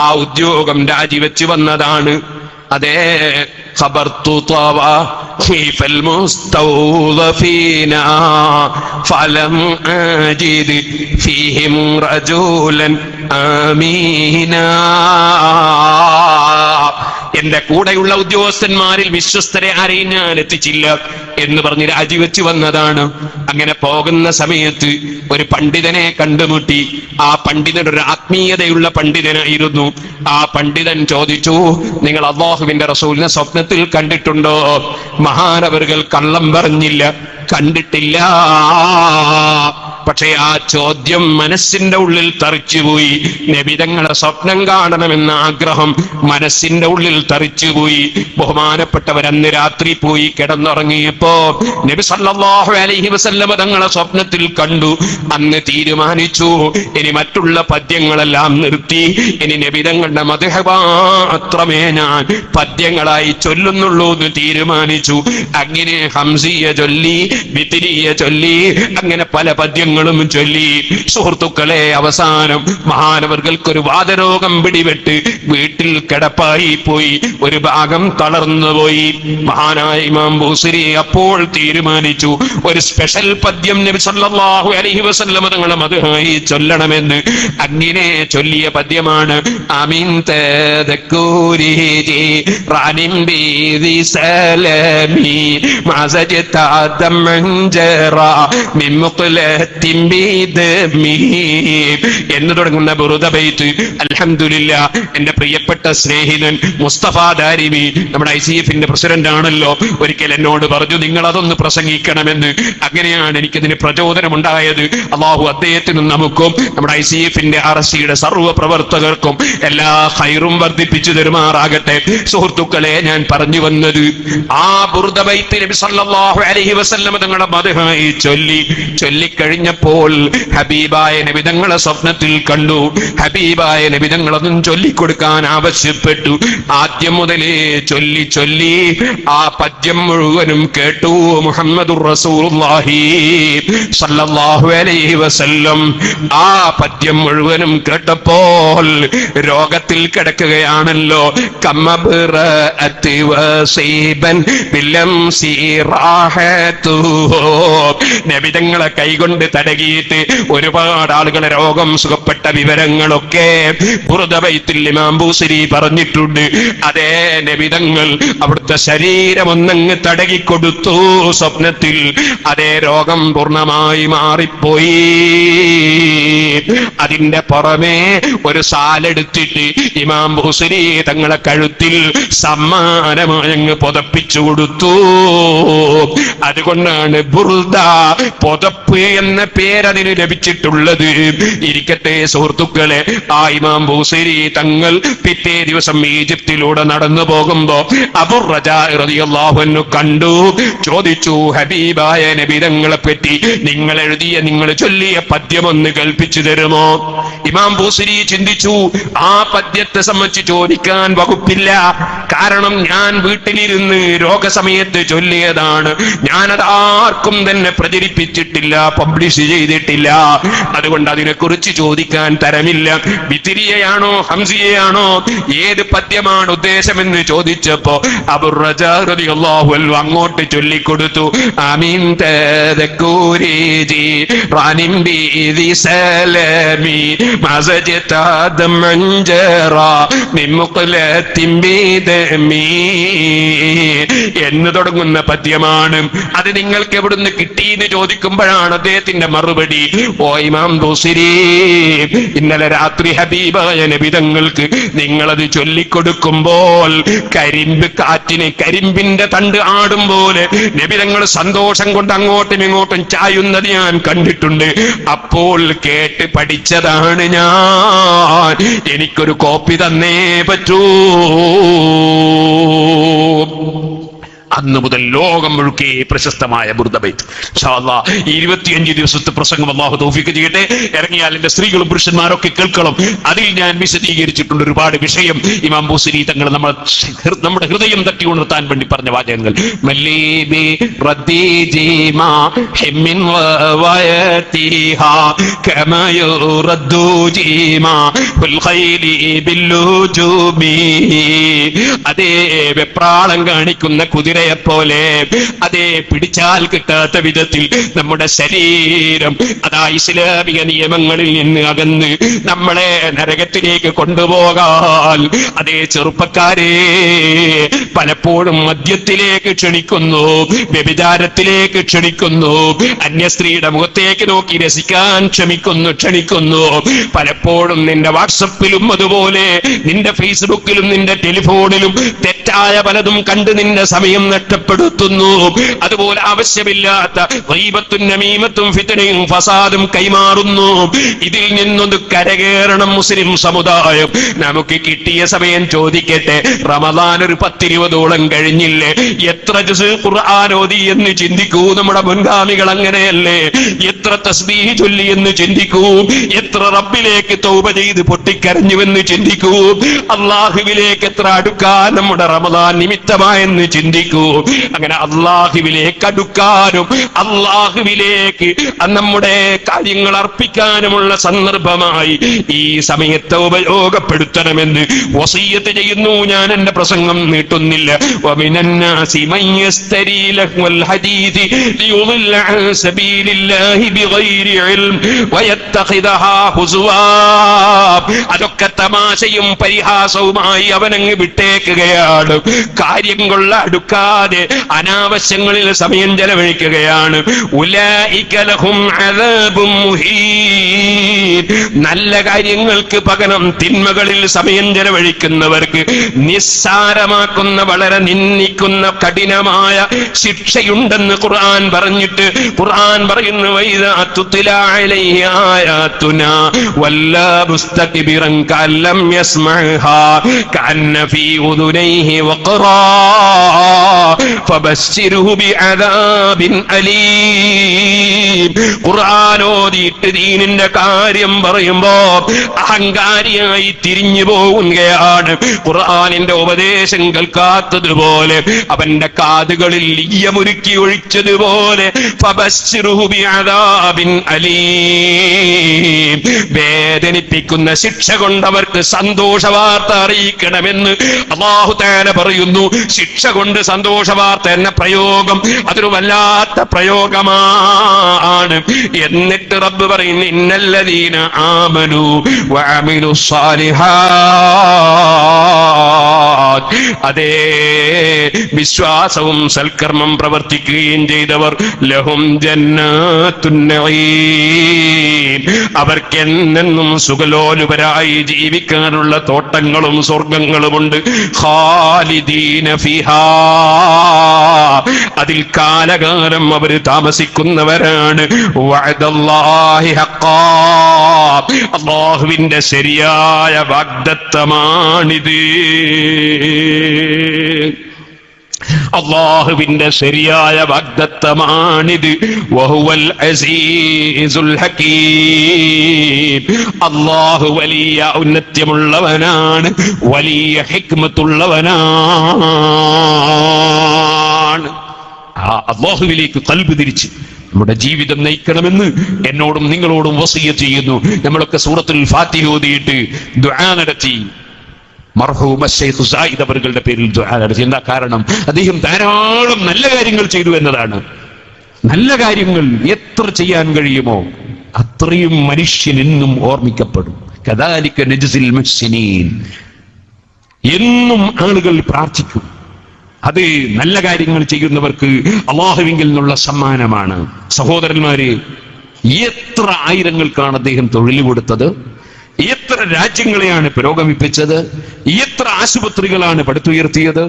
ആ ഉദ്യോഗം രാജിവെച്ച് വന്നതാണ്. അതേ ഖബർതു തവാഖിഫൽ മുസ്തൗദഫീനാ ഫലം അജിദ് ഫീഹിം റജുലൻ ആമീനാ. എന്റെ കൂടെയുള്ള ഉദ്യോഗസ്ഥന്മാരിൽ വിശ്വസ്തരെ ആരെയും ഞാൻ എത്തിച്ചില്ല എന്ന് പറഞ്ഞ് രാജിവെച്ച് വന്നതാണ്. അങ്ങനെ പോകുന്ന സമയത്ത് ഒരു പണ്ഡിതനെ കണ്ടുമുട്ടി. ആ പണ്ഡിതൻ ഒരു ആത്മീയതയുള്ള പണ്ഡിതനായിരുന്നു. ആ പണ്ഡിതൻ ചോദിച്ചു, നിങ്ങൾ അല്ലാഹുവിന്റെ റസൂലിനെ സ്വപ്നത്തിൽ കണ്ടിട്ടുണ്ടോ? മഹാനവറുകൾ കള്ളം പറഞ്ഞില്ല. കണ്ടിട്ടില്ല. പക്ഷേ ആ ചോദ്യം മനസ്സിന്റെ ഉള്ളിൽ തറിച്ചുപോയി. നബിതങ്ങളെ സ്വപ്നം കാണണമെന്ന ആഗ്രഹം മനസ്സിന്റെ ഉള്ളിൽ തറിച്ചുപോയി. ബഹുമാനപ്പെട്ടവരന്ന് രാത്രി പോയി കിടന്നുറങ്ങിയപ്പോ നബി സല്ലല്ലാഹു അലൈഹി വസല്ലമ തങ്ങളെ സ്വപ്നത്തിൽ കണ്ടു. അന്ന് തീരുമാനിച്ചു, ഇനി മറ്റുള്ള പദ്യങ്ങളെല്ലാം നിർത്തി, ഇനി നബിതങ്ങളുടെ മദ്ഹ് മാത്രമേ ഞാൻ പദ്യങ്ങളായി ചൊല്ലുന്നുള്ളൂ എന്ന് തീരുമാനിച്ചു. അങ്ങനെ ഹംസിയ ചൊല്ലി, വിത്രിയ ചൊല്ലി, അങ്ങനെ പല പദ്യങ്ങളും ചൊല്ലി. സുഹൃത്തുക്കളെ, അവസാനം മഹാനവർകൾക്കൊരു വാതരോഗം പിടിപെട്ട് വീട്ടിൽ കിടപ്പായി പോയി. ഒരു ഭാഗം തളർന്നുപോയി. മഹാനായ ഇമാം ബൂസിരി അപ്പോൾ തീരുമാനിച്ചു, ഒരു സ്പെഷ്യൽ പദ്യം നബി സല്ലല്ലാഹു അലൈഹി വസല്ലം തങ്ങളെ മദ്ഹായി ചൊല്ലണമെന്ന്. അങ്ങനെ ചൊല്ലിയ പദ്യമാണ് അമിൻ തദക്കൂരി റാനിം ബിദി സലമി മസജതദം മൻജറ മിൻ മുഖ്ലത്തിൻ ബിദമി എന്ന് തുടങ്ങുന്ന ബുറുദ ബൈത്ത്. അൽഹംദുലില്ലാ, എന്റെ പ്രിയപ്പെട്ട സ്നേഹിതൻ മുസ്തഫ ദാരിമി, നമ്മുടെ ICF-ന്റെ പ്രസിഡന്റ് ആണല്ലോ, ഒരിക്കൽ എന്നോട് പറഞ്ഞു നിങ്ങൾ അതൊന്ന് പ്രസംഗിക്കണമെന്ന്. അങ്ങനെയാണ് എനിക്കതിന് പ്രചോദനമുണ്ടായത്. അള്ളാഹു അദ്ദേഹത്തിനും നമുക്കും നമ്മുടെ ICF-ന്റെ RSCയുടെ സർവ്വ പ്രവർത്തകർക്കും എല്ലാ ഖൈറും വർദ്ധിപ്പിച്ചു തരുമാറാകട്ടെ. സുഹൃത്തുക്കളെ, ഞാൻ പറഞ്ഞു വന്നത്, ആ ബുർദ ബൈത്ത് നബി സല്ലല്ലാഹു അലൈഹി വസല്ലം തങ്ങളുടെ മദ്ഹായി ചൊല്ലിക്കഴിഞ്ഞപ്പോൾ ഹബീബായ നബി തങ്ങളെ സ്വപ്നത്തിൽ കണ്ടു. ഹബീബായ നബി തങ്ങൾ അതും ചൊല്ലിക്കൊടുക്കാൻ ആവശ്യപ്പെട്ടു. ആദ്യം മുതലേ ചൊല്ലി ആ പദ്യം മുഴുവനും കേട്ടു മുഹമ്മദുർ റസൂലുള്ളാഹി സല്ലല്ലാഹു അലൈഹി വസല്ലം. ആ പദ്യം മുഴുവനും കേട്ടപ്പോൾ രോഗത്തിൽ കിടക്കുകയാണല്ലോ. കമബ്റഅത്തി വസീബൻ ബിലംസി റാഹതു. നബിതങ്ങളെ കൈകൊണ്ട് തടകിയിട്ട് ഒരുപാട് ആളുകളെ രോഗം സുഖപ്പെട്ട വിവരങ്ങളൊക്കെ ബുർദ ബൈത്തിൽ ഇമാം ബൂസിരി പറഞ്ഞിട്ടുണ്ട്. അതേ നബിതങ്ങൾ അവിടുത്തെ ശരീരം ഒന്നങ്ങ് തടകിക്കൊടുത്തു സ്വപ്നത്തിൽ. അതേ രോഗം പൂർണ്ണമായി മാറിപ്പോയി. അതിന്റെ പുറമെ ഒരു സാലെടുത്തിട്ട് ഇമാം ബൂസിരി തങ്ങളെ കഴുത്തിൽ സമ്മാനമായങ്ങ് പുതപ്പിച്ചു കൊടുത്തു. അതുകൊണ്ടാണ് ബുർദ, പുതപ്പ് എന്ന പേരതിന് ലഭിച്ചിട്ടുള്ളത്. ഇരിക്കട്ടെ സുഹൃത്തുക്കളെ, ആ ഇമാം ബൂസിരി തങ്ങൾ പിറ്റേ ദിവസം ഈജിപ്തിലൂടെ നടന്നു പോകുമ്പോ അബൂ റജാ റളിയല്ലാഹു അൻഹു കണ്ടു. ചോദിച്ചു, ഹബീബായ നബി തങ്ങളെ പറ്റി നിങ്ങൾ എഴുതിയ, നിങ്ങൾ ചൊല്ലിയ പദ്യമൊന്ന് കൽപ്പിച്ചു തരുമോ? ഇമാം ബൂസിരി ചിന്തിച്ചു, ആ പദ്യത്തെ സംബന്ധിച്ച് ചോദിക്കാൻ വകുപ്പില്ല. കാരണം ഞാൻ വീട്ടിലിരുന്ന് രോഗസമയത്ത് ചൊല്ലിയതാണ്. ഞാനത് ആർക്കും തന്നെ പ്രചരിപ്പിച്ചിട്ടില്ല, പബ്ലിഷ് ചെയ്തിട്ടില്ല. അതുകൊണ്ട് അതിനെക്കുറിച്ച് ചോദിക്കാൻ തരമില്ല. വിത്രിയയാണോ ഹംസിയയാണോ, ഏത് പദ്യമാണ് ഉദ്ദേശമെന്ന് ചോദിച്ചപ്പോ അബൂ റജാ റളിയല്ലാഹു അൻഹു അങ്ങോട്ട് ചൊല്ലിക്കൊടുത്തു. ആമീൻ തദക്കൂരി റാനിം ബിദി സലമി മസജതദം മൻജറ മിൻ മുഖ്ലത്തിൻ ബിദമി എന്ന് തുടങ്ങുന്ന പദ്യമാണ്. അത് നിങ്ങൾക്ക് എവിടുന്ന് കിട്ടിയെന്ന് ചോദിക്കുമ്പോഴാണ് അദ്ദേഹത്തിന്റെ മറുപടി, ഓ ഇമാം ബൂസിരി, ഇന്നലെ രാത്രി ഹബീബായ നബി തങ്ങൾക്ക് നിങ്ങളത് ചൊല്ലിക്കൊടുക്കുമ്പോൾ കരിമ്പ് കാറ്റിന് കരിമ്പിന്റെ തണ്ട് ആടും പോലെ നബി തങ്ങൾ സന്തോഷം കൊണ്ട് അങ്ങോട്ടും ഇങ്ങോട്ടും ചായുന്നത് ഞാൻ കണ്ടിട്ടുണ്ട്. അപ്പോൾ കേട്ട് പഠിച്ചതാണ് ഞാൻ. എനിക്കൊരു കോപ്പി തന്നേ പറ്റൂ. അന്ന് മുതൽ ലോകം മുഴുക്കെ പ്രശസ്തമായ ബുർദ ബൈത്ത്. ഇൻഷാ അല്ലാഹ് 25 ദിവസത്തെ പ്രസംഗം അല്ലാഹു തൗഫീഖ് ചെയ്യട്ടെ. ഇറങ്ങിയാൽ എന്റെ സ്ത്രീകളും പുരുഷന്മാരൊക്കെ കേൾക്കണം. അതിൽ ഞാൻ വിശദീകരിച്ചിട്ടുണ്ട് ഒരുപാട് വിഷയം. ഇമാം ബൂസിരി തങ്ങൾ നമ്മുടെ ഹൃദയം തട്ടി ഉണർത്താൻ വേണ്ടി പറഞ്ഞ വാചകങ്ങൾ. മല്ലീബി റദ്ദി ജീമാ ഹിമ്മിൻ വയതിഹാ കമാ യുറദ്ദു ജീമാ ഫിൽ ഖൈലി ബില്ലുജൂബി. അതേ വെപ്രാളം കാണിക്കുന്ന കുതിര പോലെ, അതേ പിടിച്ചാൽ കിട്ടാത്ത വിധത്തിൽ നമ്മുടെ ശരീരം അതാ ഇസ്ലാമിക നിയമങ്ങളിൽ നിന്ന് അകന്ന് നമ്മളെ നരകത്തിലേക്ക് കൊണ്ടുപോകാൻ അതേ ചെറുപ്പക്കാരെ പലപ്പോഴും മദ്യത്തിലേക്ക് ക്ഷണിക്കുന്നു, വ്യഭിചാരത്തിലേക്ക് ക്ഷണിക്കുന്നു, അന്യസ്ത്രീയുടെ മുഖത്തേക്ക് നോക്കി രസിക്കാൻ ക്ഷണിക്കുന്നു. പലപ്പോഴും നിന്റെ വാട്സപ്പിലും അതുപോലെ നിന്റെ ഫേസ്ബുക്കിലും നിന്റെ ടെലിഫോണിലും തെറ്റായ പലതും കണ്ട് നിന്റെ സമയം നഷ്ടപ്പെടുത്തുന്നു. അതുപോലെ ആവശ്യമില്ലാത്ത ഗീബത്തും നമീമത്തും ഫിത്നയും ഫസാദും കൈമാറുന്നു. ഇതിൽ നിന്നൊന്ന് കരകയറണം മുസ്ലിം സമുദായം. നമുക്ക് കിട്ടിയ സമയം ചോദിക്കട്ടെ, റമദാൻ ഒരു 10-20ഓളം കഴിഞ്ഞില്ലേ? എത്ര ജുസ് ഖുർആൻ ഓതി എന്ന് ചിന്തിക്കൂ. നമ്മുടെ മുൻഗാമികൾ അങ്ങനെയല്ലേ? എത്ര തസ്ബീഹ് ചൊല്ലി എന്ന് ചിന്തിക്കൂ. എത്ര റബ്ബിലേക്ക് തൗബ ചെയ്ത് പൊട്ടിക്കരഞ്ഞുവെന്ന് ചിന്തിക്കൂ. അള്ളാഹുവിലേക്ക് എത്ര അടുക്കാൻ നമ്മുടെ റമദാൻ നിമിത്തമായെന്ന് ചിന്തിക്കൂ. അങ്ങനെ അള്ളാഹുവിലേക്ക് അടുക്കാനും അള്ളാഹുവിലേക്ക് നമ്മുടെ കാര്യങ്ങൾ അർപ്പിക്കാനുമുള്ള സന്ദർഭമായി ഈ സമയത്തെ ഉപയോഗപ്പെടുത്തണമെന്ന് വസിയ്യത്ത് ചെയ്യുന്നു. ഞാൻ എന്റെ പ്രസംഗം നീട്ടുന്നില്ല. വമിനന്നാസി മൻ യസ്തരി ലഹ്വൽ ഹദീദി ലിയുളില്ല അൻ സബീലില്ലാഹി ബിഗൈരി ഇൽം വയത്തഖിദഹാ ഹുസുവാ. അതൊക്കെ തമാശയും പരിഹാസവുമായി അവനങ്ങ് വിട്ടേക്കുകയാണ്. കാര്യങ്ങൾ അടുക്കാതെ അനാവശ്യങ്ങളിൽ സമയം ചെലവഴിക്കുകയാണ്. ഉലൈക ലഹും അദാബും മുഹീൻ. നല്ല കാര്യങ്ങൾക്ക് പകരം തിന്മകളിൽ സമയം ചെലവഴിക്കുന്നവർക്ക് നിസ്സാരമാക്കുന്ന, വളരെ നിന്ദിക്കുന്ന കഠിനമായ ശിക്ഷയുണ്ടെന്ന് ഖുർആൻ പറഞ്ഞിട്ട് ഖുർആൻ പറയുന്നു, വൈദാ തുത്ലാ അലൈഹി ആയാതുനാ വല്ലാ മുസ്തക്ബിറൻ കല്ലം യസ്മഅഹാ കഅന്ന ഫീ ഉദുനൈഹി വഖറാ ഫബശ്ശിർഹു ബിഅദാബിൻ അലീം. ഖുർആൻ ഓതിയിട്ട് ദീനിന്റെ കാര്യം പറയുമ്പോ അഹങ്കാരിയായി തിരിഞ്ഞു പോകുകയാണ്. ഖുർആനിന്റെ ഉപദേശം കേൾക്കാത്തതുപോലെ, അവന്റെ കാതുകളിൽ ഈയമുരുക്കി ഒഴിച്ചതുപോലെ ഫബശ്ശിർഹു ബിഅദാബിൻ അലീം. വേദനിപ്പിക്കുന്ന ശിക്ഷ കൊണ്ടവർക്ക് സന്തോഷ വാർത്ത അറിയിക്കണമെന്ന് അല്ലാഹു തആല പറയുന്നു. ശിക്ഷ കൊണ്ട് സന്തോഷ വാർത്ത എന്ന പ്രയോഗം അതൊരു വല്ലാത്ത പ്രയോഗമാണ്. എന്നിട്ട് റബ്ബ് പറയുന്നു, ഇന്നല്ലദീന ആമനു വഅമിലുസ് സാലിഹാത്ത്. അതേ, വിശ്വാസവും സൽക്കർമ്മം പ്രവർത്തിക്കുകയും ചെയ്തവർ ലഹും ജന്നാത്തുൻ നഈം. അവർക്ക് എന്നെന്നും സുഖലോലുപരായി ജീവിക്കാനുള്ള തോട്ടങ്ങളും സ്വർഗങ്ങളുമുണ്ട്. ഖാലിദീന ഫിഹാ. അതിൽ കാലകാലം അവർ താമസിക്കുന്നവരാണ്. വഅദല്ലാഹി ഹഖ്ഖാ. അല്ലാഹുവിന്റെ ശരിയായ വാഗ്ദത്തമാണിത്. അല്ലാഹുവിന്റെ ശരിയായ വാഗ്ദത്തമാണിത്. വഹുവൽ അസീസുൽ ഹകീം. അല്ലാഹു വലിയ ഔന്നത്യമുള്ളവനാണ്, വലിയ ഹിക്മത്തുള്ളവനാണ്. ആ അല്ലാഹുവിലേക്ക് ഖൽബ് തിരിച്ച് നമ്മുടെ ജീവിതം നയിക്കണമെന്ന് എന്നോടും നിങ്ങളോടും വസിയ്യത്ത് ചെയ്യുന്നു. നമ്മളൊക്കെ സൂറത്തുൽ ഫാത്തിഹ ഓതിയിട്ട് ദുആ നടത്തി. മർഹൂമ ശൈഖ് സായിദ് അവരുടെ പേരിൽ ദുആ നടത്തി. എന്താ കാരണം? അദ്ദേഹം ധാരാളം നല്ല കാര്യങ്ങൾ ചെയ്തു എന്നതാണ്. നല്ല കാര്യങ്ങൾ എത്ര ചെയ്യാൻ കഴിയുമോ അത്രയും മനുഷ്യൻ എന്നും ഓർമ്മിക്കപ്പെടും. കദാലിക നജ്സിൽ മുഹ്സിനീൻ. എന്നും ആളുകൾ പ്രാർത്ഥിക്കും. അത് നല്ല കാര്യങ്ങൾ ചെയ്യുന്നവർക്ക് അല്ലാഹുവിങ്കിൽ നിന്നുള്ള സമ്മാനമാണ്. സഹോദരന്മാരെ, എത്ര ആയിരങ്ങൾക്കാണ് അദ്ദേഹം തൊഴിൽ കൊടുത്തത്, എത്ര രാജ്യങ്ങളെയാണ് പുരോഗമിപ്പിച്ചത്, എത്ര ആശുപത്രികളാണ് പടുത്തുയർത്തിയത്,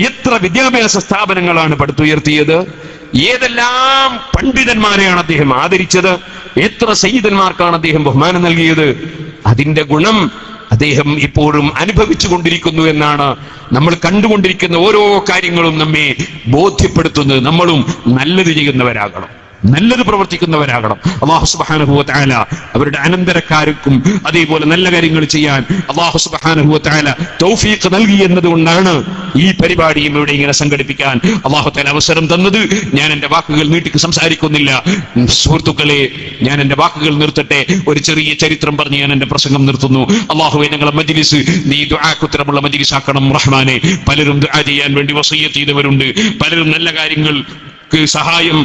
എത്ര വിദ്യാഭ്യാസ സ്ഥാപനങ്ങളാണ് പടുത്തുയർത്തിയത്, ഏതെല്ലാം പണ്ഡിതന്മാരെയാണ് അദ്ദേഹം ആദരിച്ചത്, എത്ര സയ്യിദന്മാർക്കാണ് അദ്ദേഹം ബഹുമാനം നൽകിയത്. അതിന്റെ ഗുണം അദ്ദേഹം ഇപ്പോഴും അനുഭവിച്ചു കൊണ്ടിരിക്കുന്നു എന്നാണ് നമ്മൾ കണ്ടുകൊണ്ടിരിക്കുന്ന ഓരോ കാര്യങ്ങളും നമ്മെ ബോധ്യപ്പെടുത്തുന്നത്. നമ്മളും നല്ലത് ചെയ്യുന്നവരാകണം, നല്ലത് പ്രവർത്തിക്കുന്നവരാകണം. അല്ലാഹു സുബ്ഹാനഹു വ തആല അവരുടെ അനന്തരക്കാർക്കും അതേപോലെ നല്ല കാര്യങ്ങൾ ചെയ്യാൻ അല്ലാഹു സുബ്ഹാനഹു വ തആല തൗഫീഖ് നൽകി എന്നതുകൊണ്ടാണ് ഈ പരിപാടിയും ഇവിടെ ഇങ്ങനെ സംഘടിപ്പിക്കാൻ അല്ലാഹു തആല അവസരം തന്നത്. ഞാൻ എന്റെ വാക്കുകൾ നീട്ടി സംസാരിക്കുന്നില്ല. സുഹൃത്തുക്കളെ, ഞാൻ എന്റെ വാക്കുകൾ നിർത്തട്ടെ. ഒരു ചെറിയ ചരിത്രം പറഞ്ഞ് ഞാൻ എന്റെ പ്രസംഗം നിർത്തുന്നു. അല്ലാഹുവേ, ഞങ്ങളെ മജ്ലിസ് നീ ദുആക്ക് ഉത്തരമുള്ള മജ്ലിസ് ആക്കണം റഹ്മാനെ. പലരും ദുആ ചെയ്യാൻ വേണ്ടി വസിയ്യത്ത് ചെയ്തവരുണ്ട്, പലരും നല്ല കാര്യങ്ങൾ സഹായം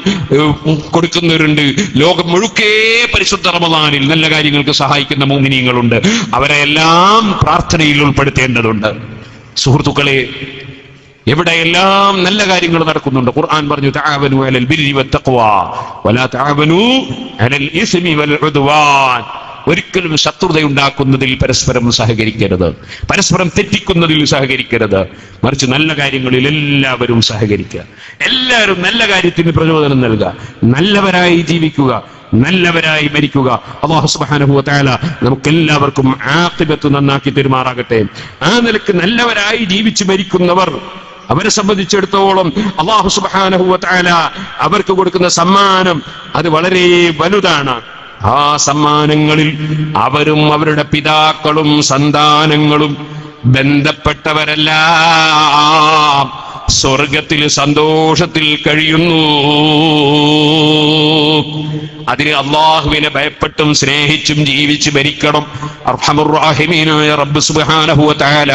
കൊടുക്കുന്നവരുണ്ട്. ലോകം മുഴുക്കെ പരിശുദ്ധ റമദാനിൽ നല്ല കാര്യങ്ങൾക്ക് സഹായിക്കുന്ന മുഅ്മിനീങ്ങളുണ്ട്. അവരെ എല്ലാം പ്രാർത്ഥനയിൽ ഉൾപ്പെടുത്തേണ്ടതുണ്ട്. സുഹൃത്തുക്കളെ, എവിടെയെല്ലാം നല്ല കാര്യങ്ങൾ നടക്കുന്നുണ്ട്. ഖുർആൻ പറഞ്ഞു, തആവനു അലൽ ബിർരി വത്തഖ്വ വലാ തആവനു അലൽ ഇസ്മി വൽ ഉദ്വാൻ. ഒരിക്കലും ശത്രുതയുണ്ടാക്കുന്നതിൽ പരസ്പരം സഹകരിക്കരുത്, പരസ്പരം തെറ്റിക്കുന്നതിൽ സഹകരിക്കരുത്. മറിച്ച് നല്ല കാര്യങ്ങളിൽ എല്ലാവരും സഹകരിക്കുക, എല്ലാവരും നല്ല കാര്യത്തിന് പ്രചോദനം നൽകുക, നല്ലവരായി ജീവിക്കുക, നല്ലവരായി മരിക്കുക. അല്ലാഹു സുബ്ഹാനഹു വ തആല നമുക്കെല്ലാവർക്കും ആഖിബത്ത് നന്നാക്കി തരുമാറാകട്ടെ. ആ നിലക്ക് നല്ലവരായി ജീവിച്ചു മരിക്കുന്നവർ, അവരെ സംബന്ധിച്ചിടത്തോളം അല്ലാഹു സുബ്ഹാനഹു വ തആല അവർക്ക് കൊടുക്കുന്ന സമ്മാനം അത് വളരെ വലുതാണ്. ആ സമ്മാനങ്ങളിൽ അവരും അവരുടെ പിതാക്കളും സന്താനങ്ങളും ബന്ധപ്പെട്ടവരെല്ലാം സ്വർഗത്തിൽ സന്തോഷത്തിൽ കഴിയുന്നു. അതിന് അള്ളാഹുവിനെ ഭയപ്പെട്ടും സ്നേഹിച്ചും ജീവിച്ച് മരിക്കണം. അർഹമുർ റഹീമീനായ റബ്ബ് സുബ്ഹാനഹു വ തആല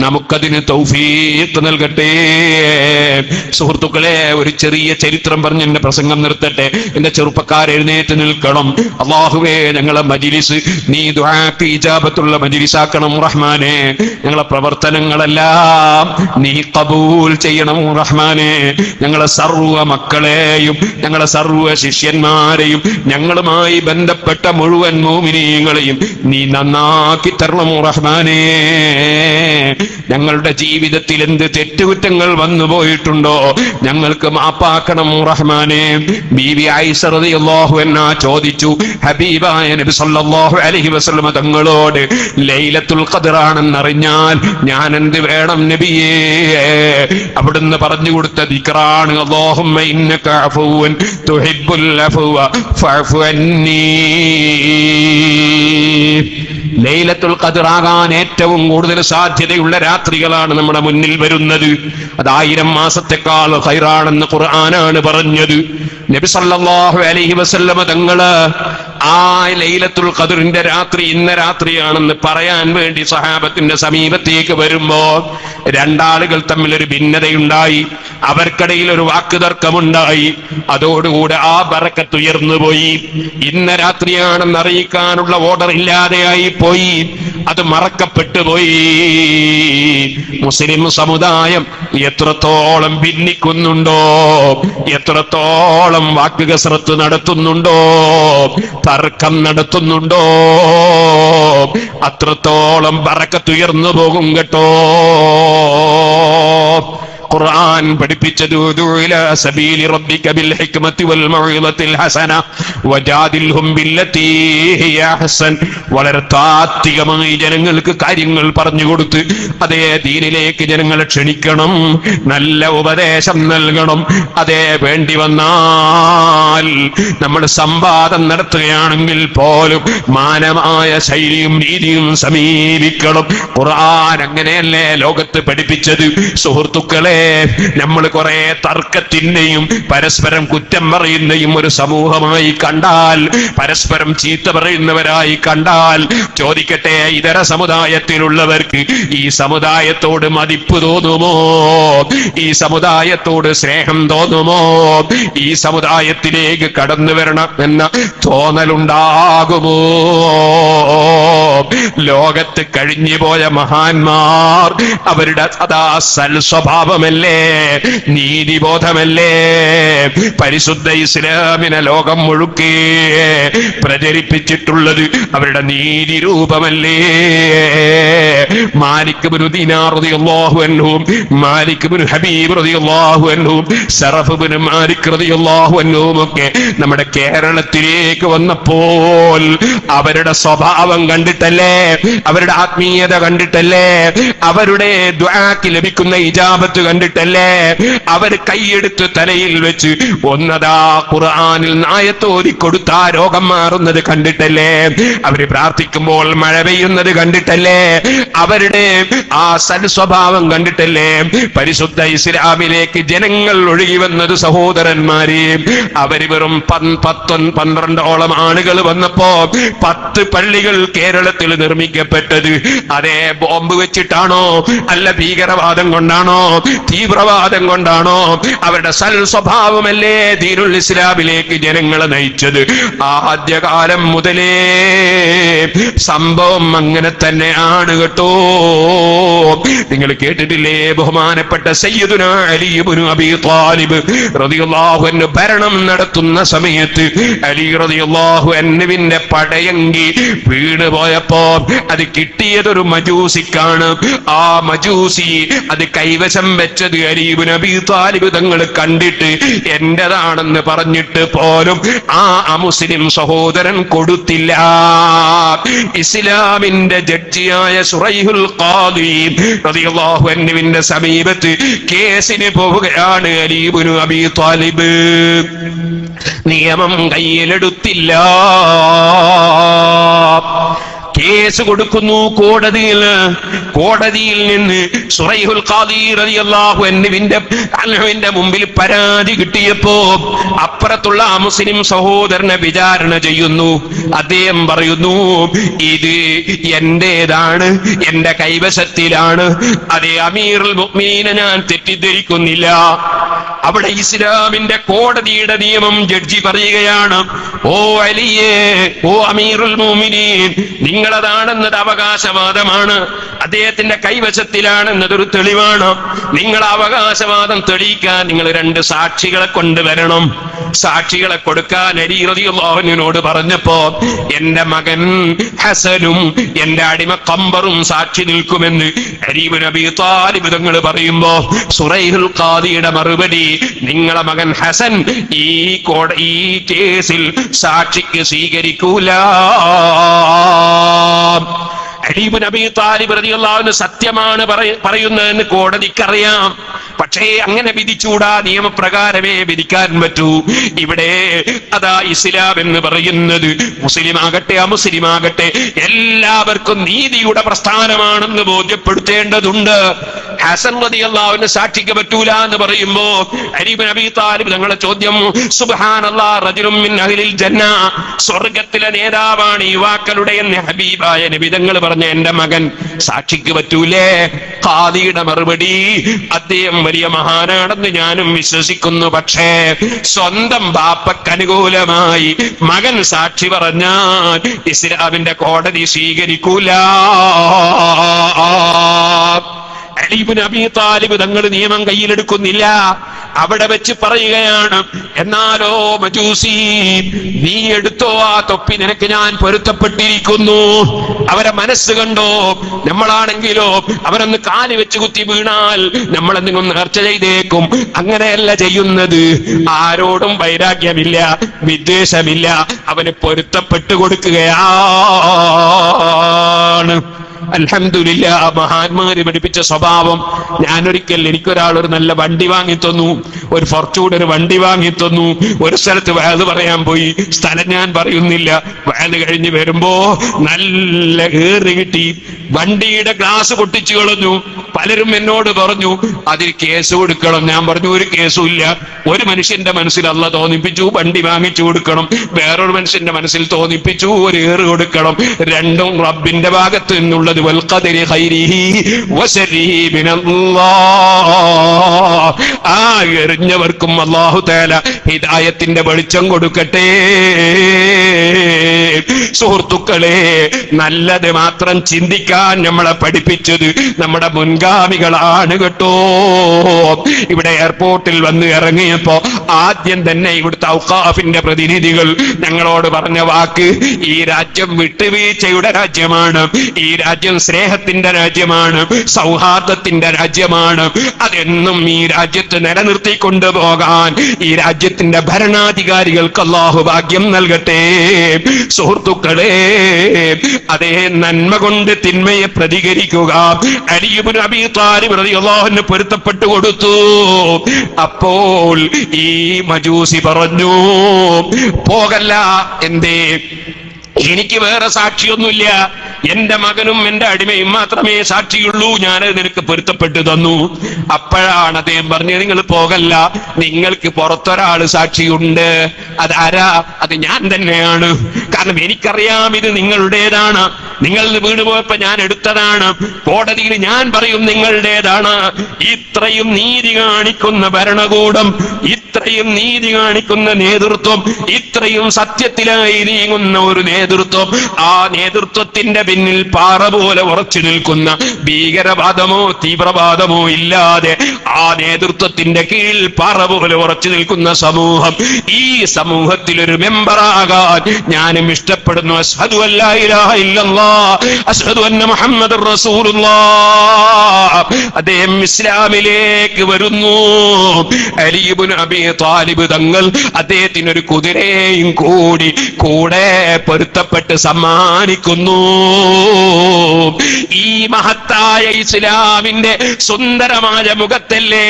നമുക്കതിന് തൗഫീഖ് നൽകട്ടെ. സുഹൃത്തുക്കളെ, ഒരു ചെറിയ ചരിത്രം പറഞ്ഞ് എന്റെ പ്രസംഗം നിർത്തട്ടെ. എന്റെ ചെറുപ്പക്കാർ എഴുന്നേറ്റ് നിൽക്കണം. അള്ളാഹുവേ, ഞങ്ങളെ മജ്ലിസ് നീ ദുആക്ക് ഇജാബത്തുള്ള മജ്ലിസാക്കണം റഹ്മാനെ. ഞങ്ങളെ പ്രവർത്തനങ്ങളെല്ലാം നീ ഖബൂൽ ചെയ്യണം റഹ്മാനെ. ഞങ്ങളെ സർവ്വ മക്കളെയും ഞങ്ങളെ സർവ്വ ശിഷ്യന്മാരെയും ഞങ്ങളുമായി ബന്ധപ്പെട്ട മുഴുവൻ മുഅ്മിനീങ്ങളെയും നീ നന്നാക്കി തരണം റഹ്മാനെ. ഞങ്ങളുടെ ജീവിതത്തിൽ എന്ത് തെറ്റുകുറ്റങ്ങൾ വന്നു പോയിട്ടുണ്ടോ ഞങ്ങൾക്ക് മാപ്പാക്കണം റഹ്മാനെ. ബീവി ആയിഷ റളിയല്ലാഹു അൻഹാ ചോദിച്ചു, ഹബീബായ നബി സല്ലല്ലാഹു അലൈഹി വസല്ലം തങ്ങളോട്, ലൈലത്തുൽ ഖദ്റാണെന്നറിഞ്ഞാൽ ഞാൻ എന്ത് വേണം നബിയേ? അവിടുന്ന് പറഞ്ഞു കൊടുത്ത ദിക്റാണ്, അല്ലാഹുമ്മ ഇന്നക അഫുവൻ തുഹിബ്ബുൽ അഫ്വ ഫഅഫു അന്നീ. ലൈലത്തുൽ ഖദ്ർ ആകാൻ ഏറ്റവും കൂടുതൽ സാധ്യതയുള്ള രാത്രികളാണ് നമ്മുടെ മുന്നിൽ വരുന്നത്. അത് 1000 മാസത്തെക്കാൾ ഖൈറാണെന്ന് ഖുർആനാണ് പറഞ്ഞത്. നബി സല്ലല്ലാഹു അലൈഹി വസല്ലം തങ്ങള് ആ ലൈലത്തുൽ ഖദ്റിന്റെ രാത്രി ഇന്ന രാത്രിയാണെന്ന് പറയാൻ വേണ്ടി സഹാബത്തിന്റെ സമീപത്തേക്ക് വരുമ്പോ രണ്ടാളുകൾ തമ്മിൽ ഒരു ഭിന്നതയുണ്ടായി, അവർക്കിടയിൽ ഒരു വാക്കുതർക്കമുണ്ടായി. അതോടുകൂടെ ആ ബറക്കത്ത് ഉയർന്നുപോയി. ഇന്ന രാത്രിയാണെന്ന് അറിയിക്കാനുള്ള ഓർഡർ ഇല്ലാതെയായി പോയി, അത് മറക്കപ്പെട്ടു പോയി. മുസ്ലിം സമുദായം എത്രത്തോളം ഭിന്നിക്കുന്നുണ്ടോ, എത്രത്തോളം വാക്കുകസറത്ത് നടത്തുന്നുണ്ടോ, തർക്കം നടത്തുന്നുണ്ടോ, അത്രത്തോളം ബറക്കത്ത് ഉയർന്നു പോകും കേട്ടോ. ഖുർആൻ പഠിപ്പിച്ചത് ഇലാ സബീലി റബ്ബിക ബിൽ ഹിക്മതി വൽ മൗഇദത്തിൽ ഹസന വജാദിൽഹും ബില്ലതി ഹിയ അഹ്സൻ. വളരെ താത്വികമായി ജനങ്ങൾക്ക് കാര്യങ്ങൾ പറഞ്ഞു കൊടുത്ത് അതേ ദീനിലേക്ക് ജനങ്ങളെ ക്ഷണിക്കണം, നല്ല ഉപദേശം നൽകണം. അതേ വേണ്ടി വന്നാൽ നമ്മൾ സംവാദം നടത്തുകയാണെങ്കിൽ പോലും മാനമായ ശൈലിയും രീതിയും സമീപിക്കണം. ഖുർആൻ അങ്ങനെയല്ലേ ലോകത്ത് പഠിപ്പിച്ചത്. സുഹൃത്തുക്കളെ, നമ്മൾ കുറെ തർക്കത്തിന്റെയും പരസ്പരം കുറ്റം പറയുന്നയും ഒരു സമൂഹമായി കണ്ടാൽ, പരസ്പരം ചീത്ത പറയുന്നവരായി കണ്ടാൽ, ചോദിക്കട്ടെ, ഇതര സമുദായത്തിലുള്ളവർക്ക് ഈ സമുദായത്തോട് മതിപ്പ് തോന്നുമോ? ഈ സമുദായത്തോട് സ്നേഹം തോന്നുമോ? ഈ സമുദായത്തിലേക്ക് കടന്നു വരണം എന്ന തോന്നലുണ്ടാകുമോ? ലോകത്ത് കഴിഞ്ഞുപോയ മഹാന്മാർ അവരുടെ സദാ സൽസ്വഭാവമല്ലേ, നീതിബോധമല്ലേ പരിശുദ്ധ ഇസ്ലാമിനെ ലോകം മുഴുക്കെ പ്രചരിപ്പിച്ചിട്ടുള്ളത്? അവരുടെ നീതി രൂപമല്ലേ? മാലിക് ഇബ്നു ദീനാർ റളിയല്ലാഹു അൻഹു, മാലിക് ഇബ്നു ഹബീബ് റളിയല്ലാഹു അൻഹു, സറഫ് ഇബ്നു മാലിക് റളിയല്ലാഹു അൻഹു ഒക്കെ നമ്മുടെ കേരളത്തിലേക്ക് വന്നപ്പോൾ അവരുടെ സ്വഭാവം കണ്ടിട്ടല്ലേ, അവരുടെ ആത്മീയത കണ്ടിട്ടല്ലേ, അവരുടെ ദുആക്ക് ലഭിക്കുന്ന ഇജാബത്ത് കണ്ടിട്ടല്ലേ, അവർ കൈയെടുത്ത് തലയിൽ വെച്ച് ഒന്നതാ ഖുർആനിൽ ആയത്തോതി കൊടുത്ത രോഗം മാറുന്നത് കണ്ടിട്ടല്ലേ, അവര് പ്രാർത്ഥിക്കുമ്പോൾ മഴ പെയ്യുന്നത് കണ്ടിട്ടല്ലേ, അവരുടെ ആ സൽസ്വഭാവം കണ്ടിട്ടല്ലേ പരിശുദ്ധ ഇസ്ലാമിലേക്ക് ജനങ്ങൾ ഒഴുകി വന്നത്. സഹോദരന്മാരെ, അവര് വെറും 12 ആളുകൾ വന്നപ്പോ 10 പള്ളികൾ കേരളത്തിൽ നിർമ്മിക്കപ്പെട്ടത്? അതേ ബോംബ് വെച്ചിട്ടാണോ? അല്ല ഭീകരവാദം കൊണ്ടാണോ? തീവ്രവാദം കൊണ്ടാണോ? അവരുടെ സൽ സ്വഭാവമല്ലേ ദീനുൽ ഇസ്ലാമിലേക്ക് ജനങ്ങളെ നയിച്ചത്? ആദ്യകാലം മുതലേ സംഭവം അങ്ങനെ തന്നെയാണ് കേട്ടോ. നിങ്ങൾ കേട്ടിട്ടില്ലേ ബഹുമാനപ്പെട്ട സയ്യിദുനാ അലി ഇബ്നു അബീ ത്വാലിബ് റളിയല്ലാഹു അൻഹു ഭരണം നടത്തുന്ന സമയത്ത് അലി റളിയല്ലാഹു അൻഹുവിന്റെ പടയങ്കി വീണ് പോയപ്പോ അത് കിട്ടിയതൊരു മജൂസിക്കാണ്. ആ മജൂസി അത് കൈവശം വെച്ചത് അലി ഇബ്നു അബീ ത്വാലിബ് തങ്ങൾ കണ്ടിട്ട് എന്റേതാണെന്ന് പറഞ്ഞിട്ട് പോലും ആ അമുസ്ലിം സഹോദരൻ കൊടുത്തില്ല. ഇസ്ലാമിന്റെ ജഡ്ജിയായ ശുറൈഹുൽ ഖാദി റളിയല്ലാഹു അൻഹുവിന്റെ സമീപത്ത് കേസിന് പോവുകയാണ് അലി ഇബ്നു അബീ ത്വാലിബ്. നിയമം കയ്യിലെടുത്തില്ല. കേസ് കൊടുക്കുന്നു കോടതിയിൽ നിന്ന് ശുറൈഹുൽ ഖാദി റളിയല്ലാഹു അൻഹുവിന്റെ മുമ്പിൽ പരാതി കിട്ടിയപ്പോ അപ്പുറത്തുള്ള മുസ്ലിം സഹോദരനെ വിചാരണ ചെയ്യുന്നു. അദ്ദേഹം പറയുന്നു, ഇത് എന്റേതാണ്, എന്റെ കൈവശത്തിലാണ്. അതേ അമീറുൽ മുഅ്മിനീനെ ഞാൻ തെറ്റിദ്ധരിക്കുന്നില്ല. അവിടെ ഇസ്ലാമിന്റെ കോടതിയുടെ നിയമം ജഡ്ജി പറയുകയാണ്, ഓ അലിയേ, ഓ അമീറുൽ മുഅ്മിനീൻ, നിങ്ങളതാണെന്നത് അവകാശവാദമാണ്, അദ്ദേഹത്തിന്റെ കൈവശത്തിലാണെന്നതൊരു തെളിവാണ്. നിങ്ങൾ അവകാശവാദം തെളിയിക്കാൻ നിങ്ങൾ 2 സാക്ഷികളെ കൊണ്ടുവരണം. സാക്ഷികളെ കൊടുക്കാൻ അലി റളിയല്ലാഹു അൻഹുവിനോട് പറഞ്ഞപ്പോ എന്റെ മകൻ ഹസനും എന്റെ അടിമ ഖംബറും സാക്ഷി നിൽക്കുമെന്ന് അലി ഇബ്നു അബീ ത്വാലിബ് തങ്ങൾ പറയുമ്പോ ശുറൈഹുൽ ഖാദിയുടെ മറുപടി, നിങ്ങളെ മകൻ ഹസൻ ഈ കേസിൽ സാക്ഷിക്ക് സ്വീകരിക്കൂല. അലി ഇബ്നു അബീ ത്വാലിബ് റളിയല്ലാഹു അൻഹു സത്യമാണ് പറയുന്നതെന്ന് കോടതിക്കറിയാം. പക്ഷേ അങ്ങനെ വിധിച്ചൂടാ, നിയമപ്രകാരമേ വിധിക്കാൻ പറ്റൂ. ഇവിടെ അതാ ഇസ്ലാം എന്ന് പറയുന്നത് മുസ്ലിമാകട്ടെ അമുസ്ലിമാകട്ടെ എല്ലാവർക്കും നീതിയുടെ പ്രസ്ഥാനമാണെന്ന് ബോധ്യപ്പെടുത്തേണ്ടതുണ്ട്. ഹസൻ റളിയല്ലാഹു അൻഹു സാക്ഷിക്ക് പറ്റൂല എന്ന് പറയുമ്പോ അലി ഇബ്നു അബീ ത്വാലിബ് തങ്ങളുടെ ചോദ്യം, സുബ്ഹാനല്ലാഹ്, റജുലുൻ മിൻ അഹ്ലിൽ ജന്ന, സ്വർഗ്ഗത്തിലെ നേതാവാണ് യുവാക്കളുടെ എന്ന് ഹബീബായ നബി തങ്ങൾ പറഞ്ഞ എന്റെ മകൻ സാക്ഷിക്ക് പറ്റൂലേ? ഖാദിയുടെ മറുപടി, അദ്ദേഹം വലിയ മഹാനാണെന്ന് ഞാനും വിശ്വസിക്കുന്നു, പക്ഷേ സ്വന്തം ബാപ്പക്ക് അനുകൂലമായി മകൻ സാക്ഷി പറഞ്ഞാൽ ഇസ്ലാമിന്റെ കോടതി സ്വീകരിക്കൂല. അലി ഇബ്നു അബീ ത്വാലിബ് തങ്ങൾ നിയമം കയ്യിലെടുക്കുന്നില്ല. അവിടെ വെച്ച് പറയുകയാണ്, എന്നാലോ മജൂസി, നീ എടുത്തോ ആ തൊപ്പി, നിനക്ക് ഞാൻ പൊരുത്തപ്പെട്ടിരിക്കുന്നു. അവരെ മനസ്സ് കണ്ടോ? നമ്മളാണെങ്കിലോ അവരൊന്ന് കാല് വെച്ച് കുത്തി വീണാൽ നമ്മളെന്തെങ്കിലും നേർച്ച ചെയ്തേക്കും. അങ്ങനെയല്ല ചെയ്യുന്നത്. ആരോടും വൈരാഗ്യമില്ല, വിദ്വേഷമില്ല, അവന് പൊരുത്തപ്പെട്ടു കൊടുക്കുകയാണ്. അൽഹംദുലില്ലാഹ്, മഹാന്മാര് പഠിപ്പിച്ച സ്വഭാവം. ഞാനൊരിക്കൽ എനിക്കൊരാൾ ഒരു നല്ല വണ്ടി വാങ്ങിത്തന്നു, ഒരു ഫോർച്യൂണർ വണ്ടി വാങ്ങിത്തന്നു. ഒരു സ്ഥലത്ത് വഅദ് പറയാൻ പോയി, സ്ഥലം ഞാൻ പറയുന്നില്ല. വഅദ് കഴിഞ്ഞ് വരുമ്പോ നല്ല ഏറ് കിട്ടി, വണ്ടിയുടെ ഗ്ലാസ് പൊട്ടിച്ചു കളഞ്ഞു. പലരും എന്നോട് പറഞ്ഞു അതിൽ കേസ് കൊടുക്കണം. ഞാൻ പറഞ്ഞു ഒരു കേസും ഇല്ല. ഒരു മനുഷ്യന്റെ മനസ്സിൽ അല്ലാഹ് തോന്നിപ്പിച്ചു വണ്ടി വാങ്ങിച്ചു കൊടുക്കണം, വേറൊരു മനുഷ്യന്റെ മനസ്സിൽ തോന്നിപ്പിച്ചു ഒരു ഏറ് കൊടുക്കണം. രണ്ടും റബ്ബിന്റെ ഭാഗത്ത് നിന്നുള്ളത്. വൽഖദരി ഖൈരിഹി വശരിഹി മിനല്ലാഹ്. ആ എറിഞ്ഞവർക്കും അല്ലാഹു തആല ഹിദായത്തിന്റെ വെളിച്ചം കൊടുക്കട്ടെ. സുഹൃത്തുക്കളെ, നല്ലത് മാത്രം ചിന്തിക്കാൻ നമ്മളെ പഠിപ്പിച്ചത് നമ്മുടെ മുൻഗാമികളാണ് കേട്ടോ. ഇവിടെ എയർപോർട്ടിൽ വന്ന് ഇറങ്ങിയപ്പോ ആദ്യം തന്നെ ഇവിടുത്തെ ഔഖാഫിന്റെ പ്രതിനിധികൾ ഞങ്ങളോട് പറഞ്ഞ വാക്ക്, ഈ രാജ്യം വിട്ടുവീഴ്ചയുടെ രാജ്യമാണ്, ഈ രാജ്യം സ്നേഹത്തിന്റെ രാജ്യമാണ്, സൗഹാർദ്ദത്തിന്റെ രാജ്യമാണ്. അതെന്നും ഈ രാജ്യത്ത് നിലനിർത്തി കൊണ്ടുപോകാൻ ഈ രാജ്യത്തിന്റെ ഭരണാധികാരികൾക്ക് അല്ലാഹു ഭാഗ്യം നൽകട്ടെ. സുഹൃത്തുക്കളെ, അതേ നന്മ കൊണ്ട് തിന്മയെ പ്രതികരിക്കുക. അലി ഇബ്നു അബീ ത്വാലിബ് റളിയല്ലാഹു അൻഹു പൊരുത്തപ്പെട്ടു കൊടുത്തു. അപ്പോൾ ഈ മജൂസി പറഞ്ഞു, പോകല്ല. എന്തേ? എനിക്ക് വേറെ സാക്ഷിയൊന്നുമില്ല, എന്റെ മകനും എന്റെ അടിമയും മാത്രമേ സാക്ഷിയുള്ളൂ, ഞാനത് നിനക്ക് പൊരുത്തപ്പെട്ടു തന്നു. അപ്പോഴാണ് അദ്ദേഹം പറഞ്ഞത്, നിങ്ങൾ പോകല്ല, നിങ്ങൾക്ക് പുറത്തൊരാള് സാക്ഷിയുണ്ട്. അതാരാ? അത് ഞാൻ തന്നെയാണ്. കാരണം എനിക്കറിയാം ഇത് നിങ്ങളുടേതാണ്, നിങ്ങൾ വീണുപോയപ്പോ ഞാൻ എടുത്തതാണ്, കോടതിയിൽ ഞാൻ പറയും നിങ്ങളുടേതാണ്. ഇത്രയും നീതി കാണിക്കുന്ന ഭരണകൂടം, ഇത്രയും നീതി കാണിക്കുന്ന നേതൃത്വം, ഇത്രയും സത്യത്തിലായി നീങ്ങുന്ന ഒരു നേതൃത്വം, ആ നേതൃത്വത്തിന്റെ പിന്നിൽ പാറ പോലെ ഉറച്ചു നിൽക്കുന്ന ഭീകരവാദമോ തീവ്രവാദമോ ഇല്ലാതെ ആ നേതൃത്വത്തിന്റെ കീഴിൽ പാറ പോലെ ഉറച്ചു നിൽക്കുന്ന സമൂഹം, ഈ സമൂഹത്തിൽ ഒരു മെമ്പറാകാൻ ഞാനും ഇഷ്ടപ്പെടുന്നു. അശ്ഹദു അല്ലാ ഇലാഹ ഇല്ലല്ലാഹ് അശ്ഹദു അന്ന മുഹമ്മദുർ റസൂലുള്ളാഹ്. അദ്ദേഹം ഇസ്ലാമിലേക്ക് വരുന്നു. അലി ഇബ്നു അബീ ത്വാലിബ് തങ്ങൾ അദ്ദേഹത്തിന് ഒരു കുതിരയും കൂടെ പൊരുത്തപ്പെട്ട് സമ്മാനിക്കുന്നു. ഈ മഹത്തായ ഇസ്ലാമിന്റെ സുന്ദരമായ മുഖത്തല്ലേ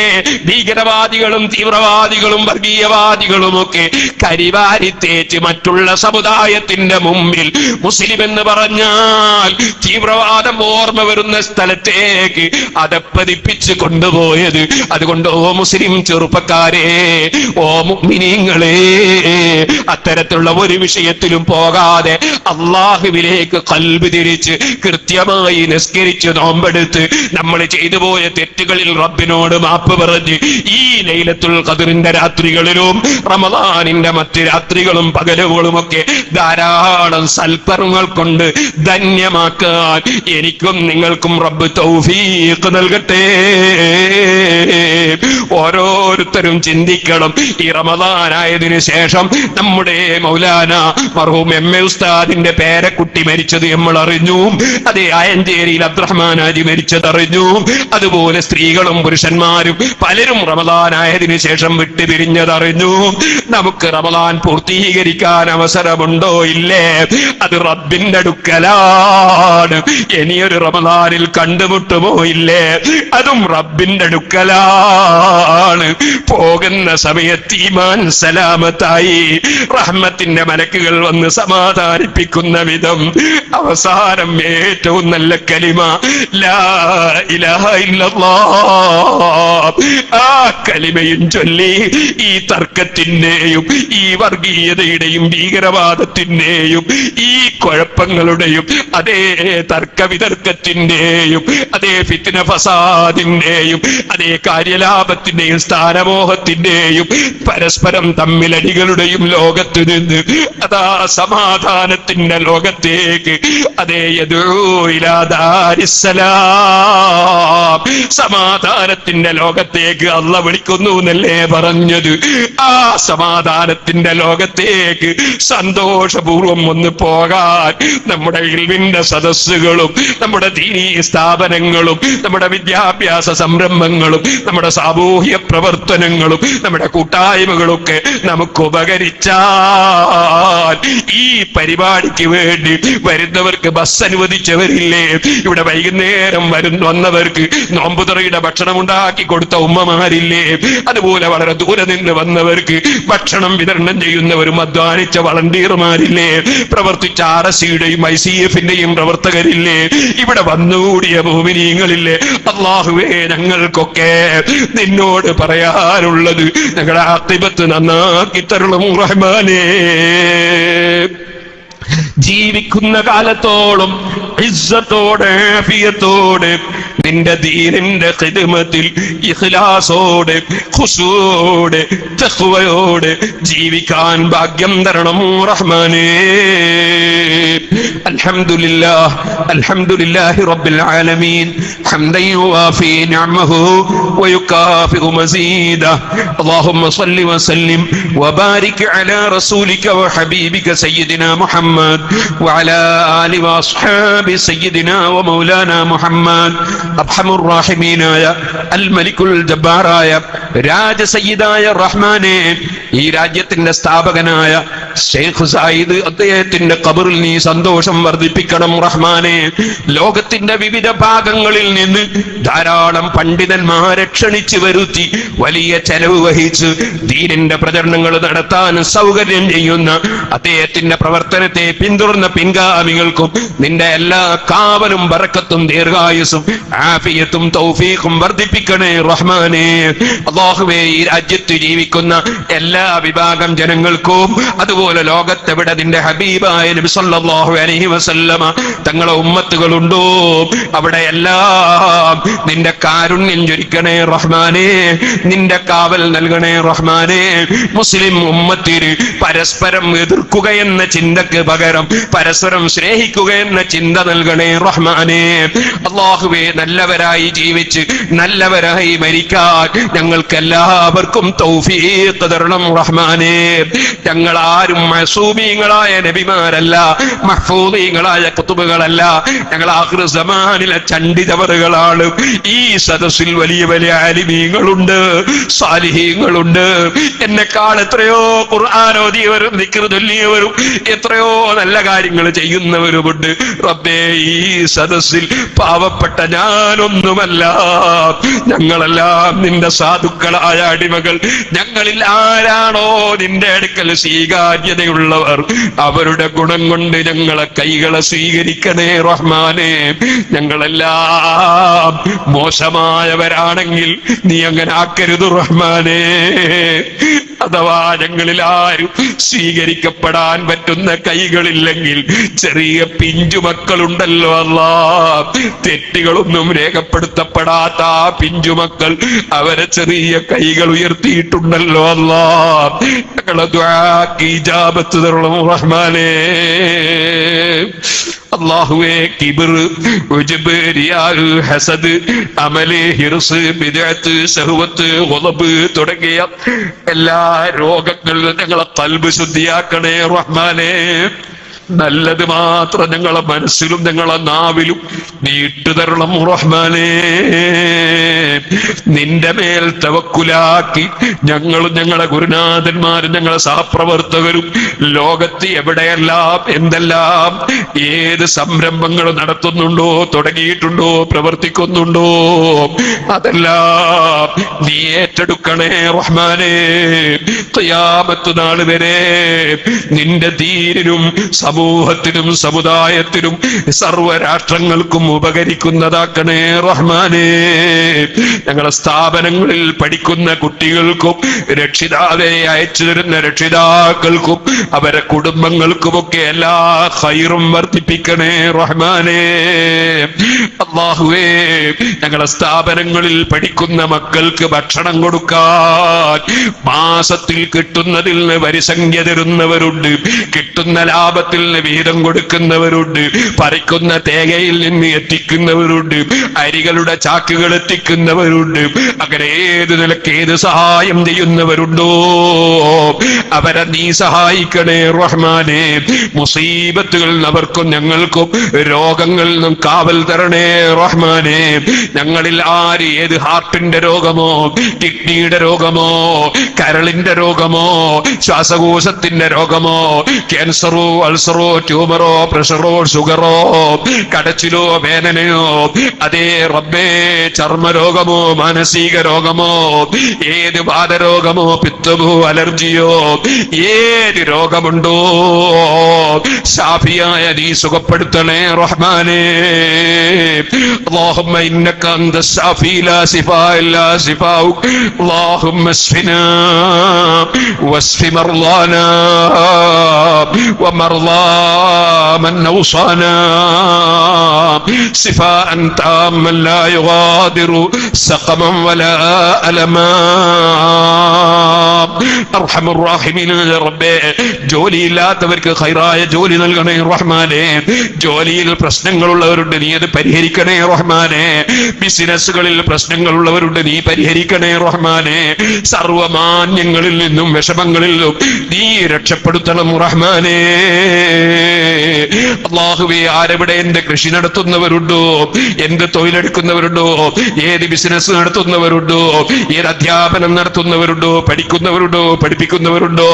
ഭീകരവാദികളും തീവ്രവാദികളും വർഗീയവാദികളും ഒക്കെ കരിവാരി തേച്ച് മറ്റുള്ള സമുദായത്തിന്റെ മുമ്പിൽ മുസ്ലിം എന്ന് പറഞ്ഞാൽ തീവ്രവാദം ഓർമ്മ വരുന്ന സ്ഥലത്തേക്ക് അതപ്പതിപ്പിച്ച് കൊണ്ടുപോയത്. അതുകൊണ്ട് ഓ മുസ്ലിം ചെറുപ്പക്കാരെ, ഓ മുഅ്മിനീങ്ങളെ, അത്തരത്തിലുള്ള ഒരു വിഷയത്തിലും പോകാതെ അള്ളാഹുവിലേക്ക് ഖൽബ് തിരിച്ച് കൃത്യമായി നിസ്കരിച്ച് നോമ്പെടുത്ത് നമ്മൾ ചെയ്തു പോയ തെറ്റുകളിൽ റബ്ബിനോട് മാപ്പ് പറഞ്ഞ് ഈ ലൈലത്തുൽ ഖദ്റിന്റെ രാത്രികളിലും റമദാനിന്റെ മറ്റ് രാത്രികളും പകലുകളും ഒക്കെ ധാരാളം സൽക്കർമ്മങ്ങൾ കൊണ്ട് ധന്യമാക്കാൻ എനിക്കും നിങ്ങൾക്കും റബ്ബ് തൗഫീഖ് നൽകട്ടെ. ഓരോരുത്തരും ചിന്തിക്കണം, ഈ റമദാനായതിനു ശേഷം നമ്മുടെ മൗലാന മർഹൂം എം.എ. ഉസ്താദിന്റെ പേരക്കുട്ടി മരിച്ചത് നമ്മൾ അറിഞ്ഞു. അതേ ആയഞ്ചേരിയിൽ അബ്ദുറഹ്മാൻ ഹാജി മരിച്ചത് അറിഞ്ഞു. അതുപോലെ സ്ത്രീകളും പുരുഷന്മാരും പലരും റമദാനായതിനു ശേഷം വിട്ടുപിരിഞ്ഞതറിഞ്ഞു. നമുക്ക് റമദാൻ പൂർത്തീകരിക്കാൻ അവസരമുണ്ടോ? ഇല്ലേ? അത് റബ്ബിന്റെ അടുക്കലാണ്. ഇനിയൊരു റമദാനിൽ കണ്ടുമുട്ടുമോ? ഇല്ലേ? അതും റബ്ബിന്റെ അടുക്കലാണ്. പോകുന്ന സമയത്ത് ഈമാൻ സലാമത്തായി റഹ്മത്തിന്റെ മലക്കുകൾ വന്ന് സമാധാനിപ്പിക്കുന്ന വിധം അവസാനം ഏറ്റവും നല്ല കലിമ ലാ ഇലാഹ ഇല്ലല്ലാഹ്, ആ കലിമയും ചൊല്ലി ഈ തർക്കത്തിന്റെയും ഈ വർഗീയതയുടെയും ഭീകരവാദത്തിന്റെയും ഈ കുഴപ്പങ്ങളുടെയും അതേ തർക്കവിതർക്കത്തിന്റെയും അതേ ഫിത്ന ഫസാദിന്റെയും അതേ കാര്യലാഭത്തിന്റെയും സ്ഥാനമോഹത്തിന്റെയും പരസ്പരം തമ്മിലടികളുടെയും ലോകത്ത് നിന്ന് അതാ സമാധാനത്തിന്റെ ലോകത്തേക്ക് അതേ യദൂ ഇലാ ദാരിസ്സലാം, സമാധാനത്തിന്റെ ലോകത്തേക്ക് അല്ലാഹു വിളിക്കുന്നു എന്നല്ലേ പറഞ്ഞത്? ആ സമാധാനത്തിന്റെ ലോകത്തേക്ക് സന്തോഷപൂർവം ഒന്ന് പോകാൻ നമ്മുടെ ഇൽമിന്റെ സദസ്സുകളും നമ്മുടെ ദീനീ സ്ഥാപനങ്ങളും നമ്മുടെ വിദ്യാഭ്യാസ സംരംഭങ്ങളും നമ്മുടെ സാമൂഹ്യ പ്രവർത്തനങ്ങളും നമ്മുടെ കൂട്ടായ്മകളൊക്കെ നമുക്ക് ഉപകരിച്ചാൽ, ഈ പരിപാടിക്ക് വേണ്ടി വരുന്നവർക്ക് ബസ് അനുവദിച്ചവരില്ലേ? ഇവിടെ വൈകുന്നേരം വന്നവർക്ക് നോമ്പുതുറയുടെ ഭക്ഷണം ഉണ്ടാക്കി കൊടുത്ത ഉമ്മമാരില്ലേ? അതുപോലെ വളരെ ദൂരെ നിന്ന് വന്നവർക്ക് ഭക്ഷണം വിതരണം ചെയ്യുന്നവരും അധ്വാനിച്ച വളണ്ടിയർമാരില്ലേ? പ്രവർത്തിച്ച RSCയുടെയും ICFന്റെയും പ്രവർത്തകരില്ലേ? ഇവിടെ വന്നുകൂടിയ മുഅ്മിനീങ്ങളില്ലേ? അല്ലാഹുവേ, ഞങ്ങൾക്കൊക്കെ നിന്നോട് പറയാനുള്ളത് ഞങ്ങളുടെ ആഖിബത്ത് നന്നാക്കി തരണം റഹ്മാനേ. ജീവിക്കുന്ന കാലത്തോളം ഇസ്സത്തോടെ ആഫിയത്തോടെ നിന്റെ ദീനിന്റെ ഖിദ്മത്തിൽ ഇഖ്ലാസോടെ ഖുശൂഅോടെ തഖ്വയോടെ ജീവിക്കാൻ ഭാഗ്യം തരണം റഹ്മാനേ. അൽഹംദുലില്ലാഹ് അൽഹംദുലില്ലാഹി റബ്ബിൽ ആലമീൻ ഹംദൻ യുവാഫി നിഅമഹു വയുകാഫിഉ മസീദഹു. അല്ലാഹുമ്മ സ്വല്ലി വസല്ലിം വബാരിക് അലാ റസൂലിക വഹബീബിക സയ്യിദിനാ മുഹമ്മദ് വഅലാ ആലി വഅസ്ഹാബി സയ്യിദിനാ വമൗലാനാ മുഹമ്മദ്. അർഹമുർ റഹീമീനായ അൽ മലിക്കുൽ ജബ്ബാറായ രാജസയ്യിദായ റഹ്മാനെ, ഈ രാജ്യത്തിന്റെ സ്ഥാപകനായ ശൈഖ് സയ്യിദ് അദ്ദേഹത്തിന്റെ ഖബറിൽ നീ സന്തോഷം വർദ്ധിപ്പിക്കണം റഹ്മാനെ. ലോകത്തിന്റെ വിവിധ ഭാഗങ്ങളിൽ നിന്ന് ധാരാളം പണ്ഡിതന്മാരെ ക്ഷണിച്ചു വരുത്തി വലിയ ചെലവ് വഹിച്ച് ദീനിന്റെ പ്രചരണങ്ങൾ നടത്താൻ സൗകര്യം ചെയ്യുന്ന അദ്ദേഹത്തിന്റെ പ്രവർത്തനത്തെ പിന്തുണ പിന്തുടർന്ന പിൻഗാമികൾക്കും നിന്റെ എല്ലാ കാവലും ബറക്കത്തും ദീർഘായുസും ആഫിയത്തും തൗഫീഖും വർദ്ധിപ്പിക്കണേ റഹ്മാനേ. അല്ലാഹുവേ, ഈ രാജ്യത്ത് ജീവിക്കുന്ന എല്ലാ വിഭാഗം ജനങ്ങൾക്കും അതുപോലെ ലോകത്തെവിടെ നിന്റെ ഹബീബായ നബി സല്ലല്ലാഹു അലൈഹി വസല്ലമ തങ്ങളെ ഉമ്മത്തുകളുണ്ടോ അവിടെ എല്ലാം നിന്റെ കാരുണ്യം ചൊരിക്കണേ റഹ്മാനേ, നിന്റെ കാവൽ നൽകണേ റഹ്മാനേ. മുസ്ലിം ഉമ്മത്തിന് പരസ്പരം എതിർക്കുക എന്ന ചിന്തക്ക് പകരം പരസ്പരം സ്നേഹിക്കുക എന്ന ചിന്ത നൽകണേ റഹ്മാനേ. അല്ലാഹുവേ, നല്ലവരായി ജീവിച്ച് നല്ലവരായി മരിക്കാൻ ഞങ്ങൾക്ക് എല്ലാവർക്കും തൗഫീഖ് തരണം റഹ്മാനേ. ഞങ്ങൾ ആരും മഅസൂമീങ്ങളായ നബിമാരല്ല, മഹ്ഫൂദീങ്ങളായ കുതുബുകളല്ല. ഞങ്ങൾ ആഖിർ സമാനിലെ ചണ്ടിതവറുകളാണ്. ഈ സദസ്സിൽ വലിയ വലിയ ആലിമീങ്ങളുണ്ട്, സാലിഹീങ്ങളുണ്ട്. എന്നെക്കാൾ എത്രയോ ഖുർആൻ ഓതിയവരും ദിക്ർ ചൊല്ലിയവരും എത്രയോ നല്ല കാര്യങ്ങൾ ചെയ്യുന്നവരുമുണ്ട്. റബ്ബേ, ഈ സദസ്സിൽ പാവപ്പെട്ട ഞാനൊന്നുമല്ല. ഞങ്ങളെല്ലാം നിന്റെ സാധുക്കളായ അടിമകൾ. ഞങ്ങളിൽ ആരാണോ നിന്റെ അടുക്കൽ സ്വീകാര്യതയുള്ളവർ അവരുടെ ഗുണം കൊണ്ട് ഞങ്ങളെ കൈകളെ സ്വീകരിക്കണേ റഹ്മാനേ. ഞങ്ങളെല്ലാം മോശമായവരാണെങ്കിൽ നീ അങ്ങനെ ആക്കരുത് റഹ്മാനേ. അഥവാ ഞങ്ങളിൽ ആരും സ്വീകരിക്കപ്പെടാൻ പറ്റുന്ന കൈകളില്ലെങ്കിൽ ചെറിയ പിഞ്ചുമക്കളുണ്ടല്ലോ അല്ലാ, തെറ്റുകളൊന്നും രേഖപ്പെടുത്തപ്പെടാത്ത ആ പിഞ്ചുമക്കൾ അവരെ ചെറിയ കൈകൾ ഉയർത്തിയിട്ടുണ്ടല്ലോ അല്ലാ. ഞങ്ങളെ ദുആക്ക് ഇജാബത്ത് തരണം റഹ്മാനേ. അല്ലാഹുവേ, കിബ്ർ, ഉജ്ബ്, റിയാഅ്, ഹസദ്, അമല്, ഹിർസ്, ബിദ്അത്ത്, ശഹ്വത്ത്, ഗളബ് തുടങ്ങിയ എല്ലാ രോഗങ്ങളിലും ഞങ്ങളെ ഖൽബ് ശുദ്ധിയാക്കണേ റഹ്മാനേ. നല്ലത് മാത്രം ഞങ്ങളെ മനസ്സിലും ഞങ്ങളെ നാവിലും നീ ഇട്ടുതരണം റഹ്മാനേ. നിന്റെ മേൽ തവക്കുലാക്കി ഞങ്ങളും ഞങ്ങളെ ഗുരുനാഥന്മാരും ഞങ്ങളെ സഹപ്രവർത്തകരും ലോകത്ത് എവിടെയെല്ലാം എന്തെല്ലാം ഏത് സംരംഭങ്ങൾ നടത്തുന്നുണ്ടോ, തുടങ്ങിയിട്ടുണ്ടോ, പ്രവർത്തിക്കുന്നുണ്ടോ അതെല്ലാം നീ ഏറ്റെടുക്കണേ റഹ്മാനേ. ഖിയാമത്ത് നാൾ വരെ നിന്റെ ദീനിനും സമൂഹത്തിനും സമുദായത്തിനും സർവരാഷ്ട്രങ്ങൾക്കും ഉപകരിക്കുന്നതാക്കണേ റഹ്മാനേ. ഞങ്ങളെ സ്ഥാപനങ്ങളിൽ പഠിക്കുന്ന കുട്ടികൾക്കും രക്ഷിതാവെ അയച്ചു തരുന്ന രക്ഷിതാക്കൾക്കും അവരെ കുടുംബങ്ങൾക്കുമൊക്കെ എല്ലാ ഖൈറും വർദ്ധിപ്പിക്കണേ റഹ്മാനേ. അല്ലാഹുവേ, ഞങ്ങളെ സ്ഥാപനങ്ങളിൽ പഠിക്കുന്ന മക്കൾക്ക് ഭക്ഷണം കൊടുക്കാൻ മാസത്തിൽ കിട്ടുന്നതിൽ നിന്ന് വരിസംഖ്യ തരുന്നവരുണ്ട്, കിട്ടുന്ന ലാഭത്തിൽ വീതം കൊടുക്കുന്നവരുണ്ട്, പറിക്കുന്ന തേങ്ങയിൽ നിന്ന് എത്തിക്കുന്നവരുണ്ട്, അരികളുടെ ചാക്കുകൾ എത്തിക്കുന്നവരുണ്ട്. അങ്ങനെ ഏത് നിലക്ക് ഏത് സഹായം ചെയ്യുന്നവരുണ്ടോ അവരെ നീ സഹായിക്കണേ റഹ്മാനേ. മുസീബത്തുകളിൽ നിന്ന് അവർക്കും ഞങ്ങൾക്കും രോഗങ്ങളിൽ നിന്നും കാവൽ തരണേ റഹ്മാനേ. ഞങ്ങളിൽ ആര് ഏത് ഹാർട്ടിന്റെ രോഗമോ, കിഡ്നിയുടെ രോഗമോ, കരളിന്റെ രോഗമോ, ശ്വാസകോശത്തിന്റെ രോഗമോ, ക്യാൻസറോ, അൾസറോ, ട്യൂമറോ, പ്രഷറോ, ഷുഗറോ, കടച്ചിലോ, വേദനയോ, അതേ റബ്ബേ ചർമ്മരോഗമോ, മാനസിക രോഗമോ, ഏത് വാതരോഗമോ, പിത്തമോ, അലർജിയോ, ഏത് രോഗമുണ്ടോ ശാഫിയായ നീ സുഖപ്പെടുത്തണേ റഹ്മാനേ. اللهم إنك أنت الشافي لا شفاء إلا شفاؤك. اللهم اشفنا واشف مرضانا ومرضى من أوصانا شفاء تاما لا يغادر سقما ولا ألما. أرحم الراحمين ربേ, ജോലിയില്ലാത്തവർക്ക് ഖൈറായ ജോലി നൽകണേ റഹ്മാനേ. ജോലിയിൽ പ്രശ്നങ്ങളുള്ളവരുണ്ട്, നീ അത് പരിഹരിക്കണേ റഹ്മാനേ. ബിസിനസ്സുകളിൽ പ്രശ്നങ്ങളുള്ളവരുണ്ട്, നീ പരിഹരിക്കണേ റഹ്മാനേ. സർവമാന്യങ്ങളിൽ നിന്നും വിഷമങ്ങളിൽ നിന്നും നീ രക്ഷപ്പെടുത്തണം റഹ്മാനേ. അല്ലാഹുവേ, ആരെവിടെ എന്റെ കൃഷി നടത്തുന്നവരുണ്ടോ, എന്ത് തൊഴിലെടുക്കുന്നവരുണ്ടോ, ഏത് ബിസിനസ് നടത്തുന്നവരുണ്ടോ, ഏത് അധ്യാപനം നടത്തുന്നവരുണ്ടോ, പഠിക്കുന്നവരുണ്ടോ, പഠിപ്പിക്കുന്നവരുണ്ടോ,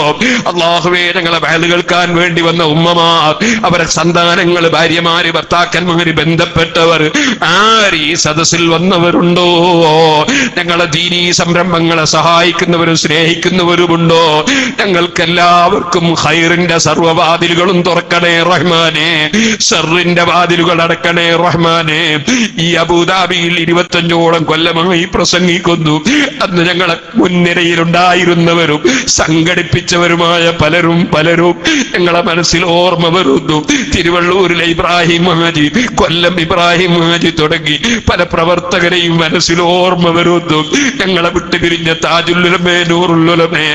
അല്ലാഹുവേ ഞങ്ങളെ ഞങ്ങളെ വയല് കേൾക്കാൻ വേണ്ടി വന്ന ഉമ്മമാർ, അവരെ സന്താനങ്ങള്, ഭാര്യമാര്, ഭർത്താക്കന്മാര്, ബന്ധപ്പെട്ടവർ ആര് ഈ സദസ്സിൽ വന്നവരുണ്ടോ? ഞങ്ങളെ ദീനീ സംരംഭങ്ങളെ സഹായിക്കുന്നവരും സ്നേഹിക്കുന്നവരുമുണ്ടോ? ഞങ്ങൾക്കെല്ലാവർക്കും ഖൈറിന്റെ സർവ്വവാതിലുകളും തുറക്കണേ റഹ്മാനെ, ഷർറിന്റെ വാതിലുകൾ അടക്കണേ റഹ്മാനെ. ഈ അബൂദാബിയിൽ 25ഓളം കൊല്ലമായി പ്രസംഗിക്കുന്നു. അന്ന് ഞങ്ങളെ മുൻനിരയിലുണ്ടായിരുന്നവരും സംഘടിപ്പിച്ചവരുമായ പലരും ഞങ്ങളെ മനസ്സിൽ ഓർമ്മ വരുന്നു. തിരുവള്ളൂരിലെ ഇബ്രാഹിം ഹാജി, കൊല്ലം ഇബ്രാഹിം ഹാജി തുടങ്ങി പല പ്രവർത്തകരെയും മനസ്സിൽ ഓർമ്മ വരുന്നു. ഞങ്ങളെ വിട്ടുപിരിഞ്ഞ താജുല്ലുലമേ, നൂറുല്ലുലമേ,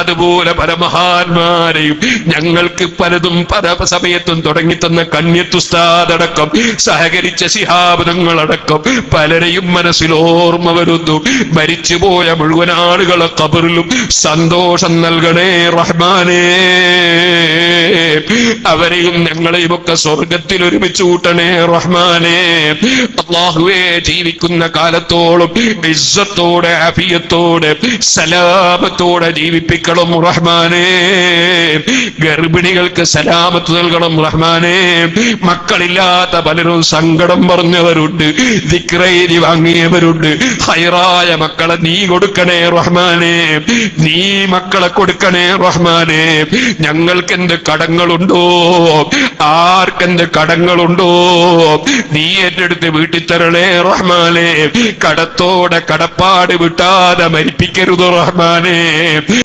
അതുപോലെ പല മഹാന്മാരെയും ഞങ്ങൾക്ക് പലതും പല സമയത്തും തുടങ്ങിത്തന്ന കണ്യത്തുസ്താദടക്കം സഹകരിച്ച ശിഹാബ് തങ്ങളടക്കം പലരെയും മനസ്സിൽ ഓർമ്മ വരുന്നു. മരിച്ചുപോയ മുഴുവൻ ആളുകളെ ഖബറിലും സന്തോഷം നൽകണേ റഹ്മാനേ. അവരെയും ഞങ്ങളെയും ഒക്കെ സ്വർഗത്തിൽ ഒരുമിച്ച് കൂട്ടണേ റഹ്മാനേ. അല്ലാഹുവേ, ജീവിക്കുന്ന കാലത്തോളം ഇസ്സത്തോടെ, ആഫിയത്തോടെ, സലാമത്തോടെ ജീവിപ്പിക്കണം റഹ്മാനേ. ഗർഭിണികൾക്ക് സലാമത്ത് നൽകണം റഹ്മാനേ. മക്കളില്ലാത്ത പലരും സങ്കടം പറഞ്ഞവരുണ്ട്, ദിക്റെഴുതി വാങ്ങിയവരുണ്ട്. ഹൈറായ മക്കളെ നീ കൊടുക്കണേ റഹ്മാനേ, നീ മക്കളെ കൊടുക്കണേ റഹ്മാനേ. ഞങ്ങൾക്കെന്ത് കടങ്ങളുണ്ടോ, ആർക്കെന്ത് കടങ്ങളുണ്ടോ, നീ ഏറ്റെടുത്ത് വീട്ടിൽ തരണേ റഹ്മാനേ. കടത്തോടെ കടപ്പാട് വിട്ടാതെ മരിപ്പിക്കരുത് റഹ്മാനേ.